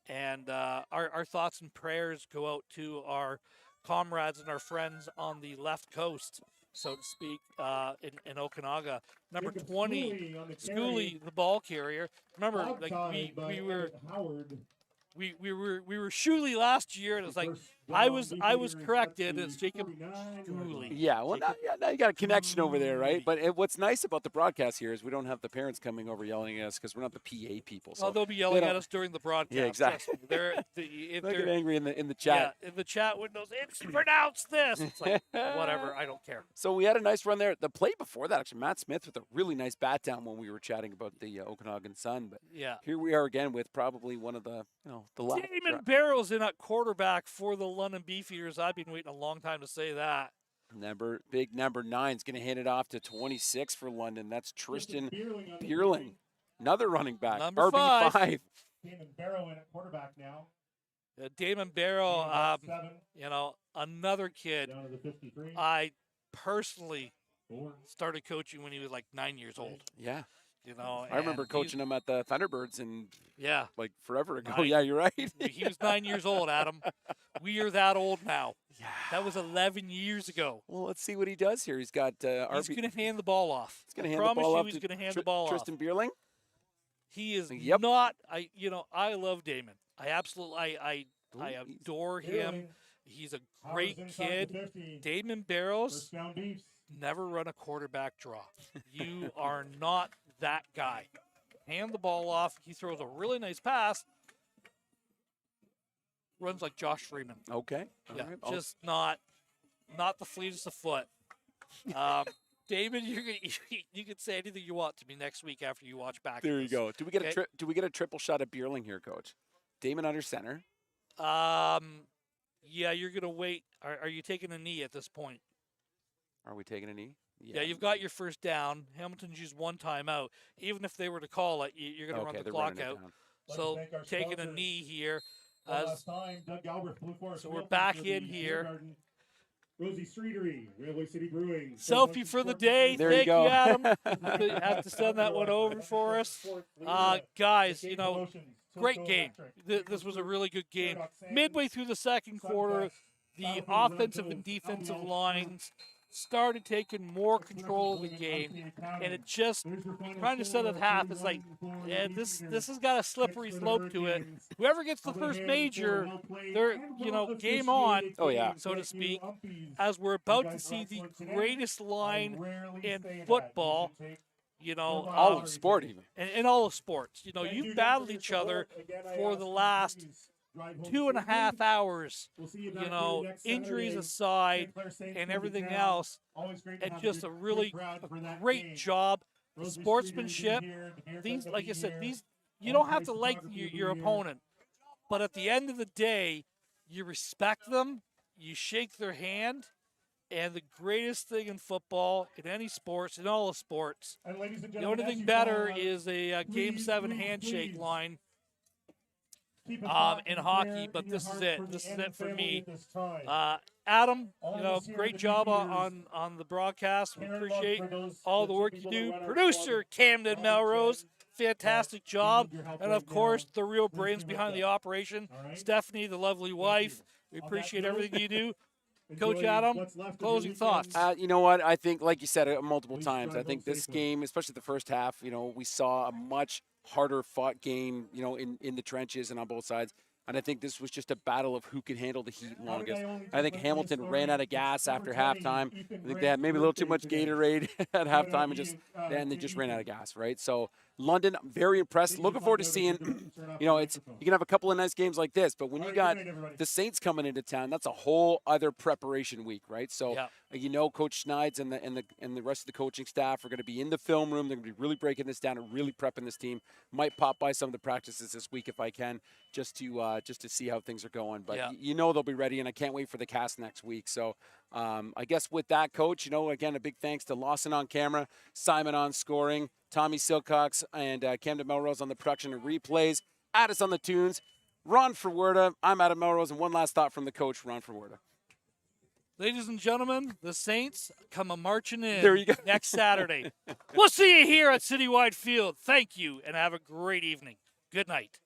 Speaker 1: And our thoughts and prayers go out to our comrades and our friends on the left coast, so to speak, in Okanaga. Number 20, Schooley, the ball carrier. Remember, like we were Shuley last year, and it's like I was corrected. It's Jacob Schooley.
Speaker 3: Yeah, well, now you got a connection over there, right? But what's nice about the broadcast here is we don't have the parents coming over yelling at us because we're not the PA people. So
Speaker 1: Well, they'll be yelling at us during the broadcast.
Speaker 3: Yeah, exactly.
Speaker 1: Trust me.
Speaker 3: they get angry in the chat.
Speaker 1: Yeah, in the chat windows, it's pronounced this. It's like, whatever, I don't care.
Speaker 3: So we had a nice run there. The play before that, actually, Matt Smith with a really nice bat down when we were chatting about the Okanagan Sun. But
Speaker 1: Yeah.
Speaker 3: here we are again with probably one of the last.
Speaker 1: Damon Barrow's in at quarterback for the London Beefeaters. I've been waiting a long time to say that.
Speaker 3: Big number 9 is going to hand it off to 26 for London. That's Tristan Bierling, another running back.
Speaker 1: Number
Speaker 3: RB5.
Speaker 1: 5.
Speaker 2: Damon Barrow in at quarterback now.
Speaker 1: Damon Barrow,
Speaker 2: 7,
Speaker 1: another kid
Speaker 2: down to the 53.
Speaker 1: I personally
Speaker 2: 4.
Speaker 1: started coaching when he was like 9 years old.
Speaker 3: Yeah.
Speaker 1: I
Speaker 3: I remember coaching him at the Thunderbirds and
Speaker 1: Yeah.
Speaker 3: like forever ago.
Speaker 1: 9.
Speaker 3: Yeah, you're right.
Speaker 1: He was 9 years old, Adam. We are that old now.
Speaker 3: Yeah.
Speaker 1: That was 11 years ago.
Speaker 3: Well, let's see what he does here. He's got
Speaker 1: He's
Speaker 3: RB.
Speaker 1: going to hand the ball off.
Speaker 3: He's going to
Speaker 1: I
Speaker 3: hand the
Speaker 1: promise
Speaker 3: ball
Speaker 1: you
Speaker 3: off
Speaker 1: he's
Speaker 3: to
Speaker 1: going to hand the ball
Speaker 3: Tristan
Speaker 1: off.
Speaker 3: Bierling.
Speaker 1: He is
Speaker 3: Yep.
Speaker 1: not. I love Damon. I absolutely. I
Speaker 3: Ooh,
Speaker 1: adore him. He's a great kid. Damon Barrows
Speaker 2: First down Beefs.
Speaker 1: never run a quarterback draw. You are not that guy. Hand the ball off. He throws a really nice pass. Runs like Josh Freeman.
Speaker 3: Okay. All
Speaker 1: Yeah,
Speaker 3: right.
Speaker 1: just not the fleetest of foot. David, you can say anything you want to me next week after you watch back.
Speaker 3: There you go. Do we get
Speaker 1: Okay.
Speaker 3: do we get a triple shot at Bierling here, Coach? Damon under center.
Speaker 1: Yeah, you're gonna wait. Are you taking a knee at this point?
Speaker 3: Are we taking a knee?
Speaker 1: Yeah, you've got your first down. Hamilton's used one timeout. Even if they were to call it, you're gonna run the
Speaker 3: they're
Speaker 1: clock
Speaker 3: running it
Speaker 1: out.
Speaker 3: down.
Speaker 1: So
Speaker 2: Like to thank our
Speaker 1: taking a
Speaker 2: sponsors.
Speaker 1: knee here.
Speaker 2: One
Speaker 1: As
Speaker 2: last time, Doug Galbraith, Blue Forest
Speaker 1: so we're
Speaker 2: Realty
Speaker 1: back
Speaker 2: for the
Speaker 1: in here.
Speaker 2: Beer Garden. Rosie Streetery, Railway City Brewing.
Speaker 1: Selfie for the day.
Speaker 3: There you
Speaker 1: Thank
Speaker 3: go.
Speaker 1: Adam. You have to send that one over for us. Guys, great game. This was a really good game. Midway through the second quarter, the offensive and defensive lines started taking more control of the game, and it just trying to set at half is like, yeah, this has got a slippery slope to it. Whoever gets the first major, they're game on.
Speaker 3: Oh, yeah.
Speaker 1: So to speak, as we're about to see the greatest line in football.
Speaker 3: All of sport even.
Speaker 1: In all of sports. You've battled each other for the last
Speaker 2: Drive home
Speaker 1: 2.5
Speaker 2: safely.
Speaker 1: hours,
Speaker 2: We'll see you
Speaker 1: you
Speaker 2: back
Speaker 1: know,
Speaker 2: here next
Speaker 1: injuries
Speaker 2: Saturday.
Speaker 1: aside
Speaker 2: St. Clair Saints
Speaker 1: and
Speaker 2: come to
Speaker 1: everything
Speaker 2: town.
Speaker 1: else,
Speaker 2: Always great to
Speaker 1: and
Speaker 2: have
Speaker 1: just
Speaker 2: good,
Speaker 1: a really
Speaker 2: good crowd for that
Speaker 1: great
Speaker 2: game.
Speaker 1: job. The
Speaker 2: Rose Street
Speaker 1: sportsmanship,
Speaker 2: here, the beer
Speaker 1: these,
Speaker 2: truck
Speaker 1: like
Speaker 2: will
Speaker 1: I
Speaker 2: be
Speaker 1: said,
Speaker 2: here.
Speaker 1: these, you
Speaker 2: All
Speaker 1: don't have
Speaker 2: price
Speaker 1: to like
Speaker 2: photography will be
Speaker 1: your
Speaker 2: here.
Speaker 1: opponent, but at the end of the day, you respect them, you shake their hand, and the greatest thing in football, in any sports, in all the sports,
Speaker 2: And ladies and
Speaker 1: the
Speaker 2: gentlemen,
Speaker 1: only
Speaker 2: as
Speaker 1: thing
Speaker 2: you
Speaker 1: better
Speaker 2: go out,
Speaker 1: is a Game
Speaker 2: please,
Speaker 1: 7
Speaker 2: please,
Speaker 1: handshake
Speaker 2: please
Speaker 1: line
Speaker 2: keep a thought
Speaker 1: in
Speaker 2: and
Speaker 1: hockey,
Speaker 2: prayer
Speaker 1: but
Speaker 2: in your
Speaker 1: this is
Speaker 2: heart
Speaker 1: it.
Speaker 2: for the
Speaker 1: This is
Speaker 2: Annan
Speaker 1: it for
Speaker 2: family
Speaker 1: me.
Speaker 2: at this time.
Speaker 1: Adam,
Speaker 2: All
Speaker 1: you
Speaker 2: of
Speaker 1: know,
Speaker 2: us here
Speaker 1: great
Speaker 2: at the
Speaker 1: job
Speaker 2: Beefeaters,
Speaker 1: on the broadcast. We
Speaker 2: care and love
Speaker 1: appreciate
Speaker 2: for those-
Speaker 1: all
Speaker 2: the
Speaker 1: the
Speaker 2: two
Speaker 1: work you
Speaker 2: people that
Speaker 1: do.
Speaker 2: run our
Speaker 1: Producer
Speaker 2: club,
Speaker 1: Camden
Speaker 2: Robert
Speaker 1: Melrose,
Speaker 2: Jen,
Speaker 1: fantastic
Speaker 2: we
Speaker 1: job.
Speaker 2: need your help
Speaker 1: And
Speaker 2: right
Speaker 1: of course,
Speaker 2: now.
Speaker 1: the real
Speaker 2: Please
Speaker 1: brains
Speaker 2: do
Speaker 1: behind
Speaker 2: help
Speaker 1: the
Speaker 2: out.
Speaker 1: operation,
Speaker 2: All right?
Speaker 1: Stephanie, the lovely
Speaker 2: Thank
Speaker 1: wife.
Speaker 2: you.
Speaker 1: We
Speaker 2: On that
Speaker 1: appreciate
Speaker 2: note,
Speaker 1: everything you do.
Speaker 2: enjoy
Speaker 1: Coach Adam,
Speaker 2: what's left of your
Speaker 1: closing
Speaker 2: weekend.
Speaker 1: thoughts.
Speaker 3: You know what? I think, like you said multiple
Speaker 2: Please
Speaker 3: times, I
Speaker 2: drive
Speaker 3: think
Speaker 2: home
Speaker 3: this
Speaker 2: safely.
Speaker 3: game, especially the first half, you know, we saw a much harder fought game, you know, in the trenches and on both sides. And I think this was just a battle of who could handle the heat
Speaker 2: How did
Speaker 3: longest.
Speaker 2: only
Speaker 3: I think
Speaker 2: just
Speaker 3: Hamilton
Speaker 2: win
Speaker 3: ran out of
Speaker 2: this story?
Speaker 3: gas
Speaker 2: It's
Speaker 3: after
Speaker 2: number 20,
Speaker 3: halftime.
Speaker 2: Ethan
Speaker 3: I think they had
Speaker 2: Grant's
Speaker 3: maybe a little too
Speaker 2: birthday
Speaker 3: much
Speaker 2: today.
Speaker 3: Gatorade at
Speaker 2: Shout out
Speaker 3: halftime and just
Speaker 2: to
Speaker 3: then they just ran out of
Speaker 2: Ethan.
Speaker 3: gas, right? So London, very impressed.
Speaker 2: Please
Speaker 3: Looking
Speaker 2: just
Speaker 3: forward to
Speaker 2: let
Speaker 3: seeing,
Speaker 2: me know that you turn off
Speaker 3: you know,
Speaker 2: the
Speaker 3: it's
Speaker 2: microphone.
Speaker 3: you can have a couple of nice games like this, but when
Speaker 2: All
Speaker 3: you
Speaker 2: right,
Speaker 3: got
Speaker 2: good night, everybody.
Speaker 3: the Saints coming into town, that's a whole other preparation week, right? So
Speaker 1: Yeah.
Speaker 3: you know, Coach Schneid's and the rest of the coaching staff are going to be in the film room. They're going to be really breaking this down and really prepping this team. Might pop by some of the practices this week if I can, just to see how things are going. But
Speaker 1: Yeah.
Speaker 3: you know they'll be ready, and I can't wait for the cast next week. So I guess with that, Coach, you know, again, a big thanks to Lawson on camera, Simon on scoring, Tommy Silcox, and Camden Melrose on the production and replays. Addis on the tunes. Ron Ferwerda. I'm Adam Melrose, and one last thought from the coach, Ron Ferwerda.
Speaker 1: Ladies and gentlemen, the Saints come a marching in
Speaker 3: There you go.
Speaker 1: next Saturday. We'll see you here at Citywide Field. Thank you, and have a great evening. Good night.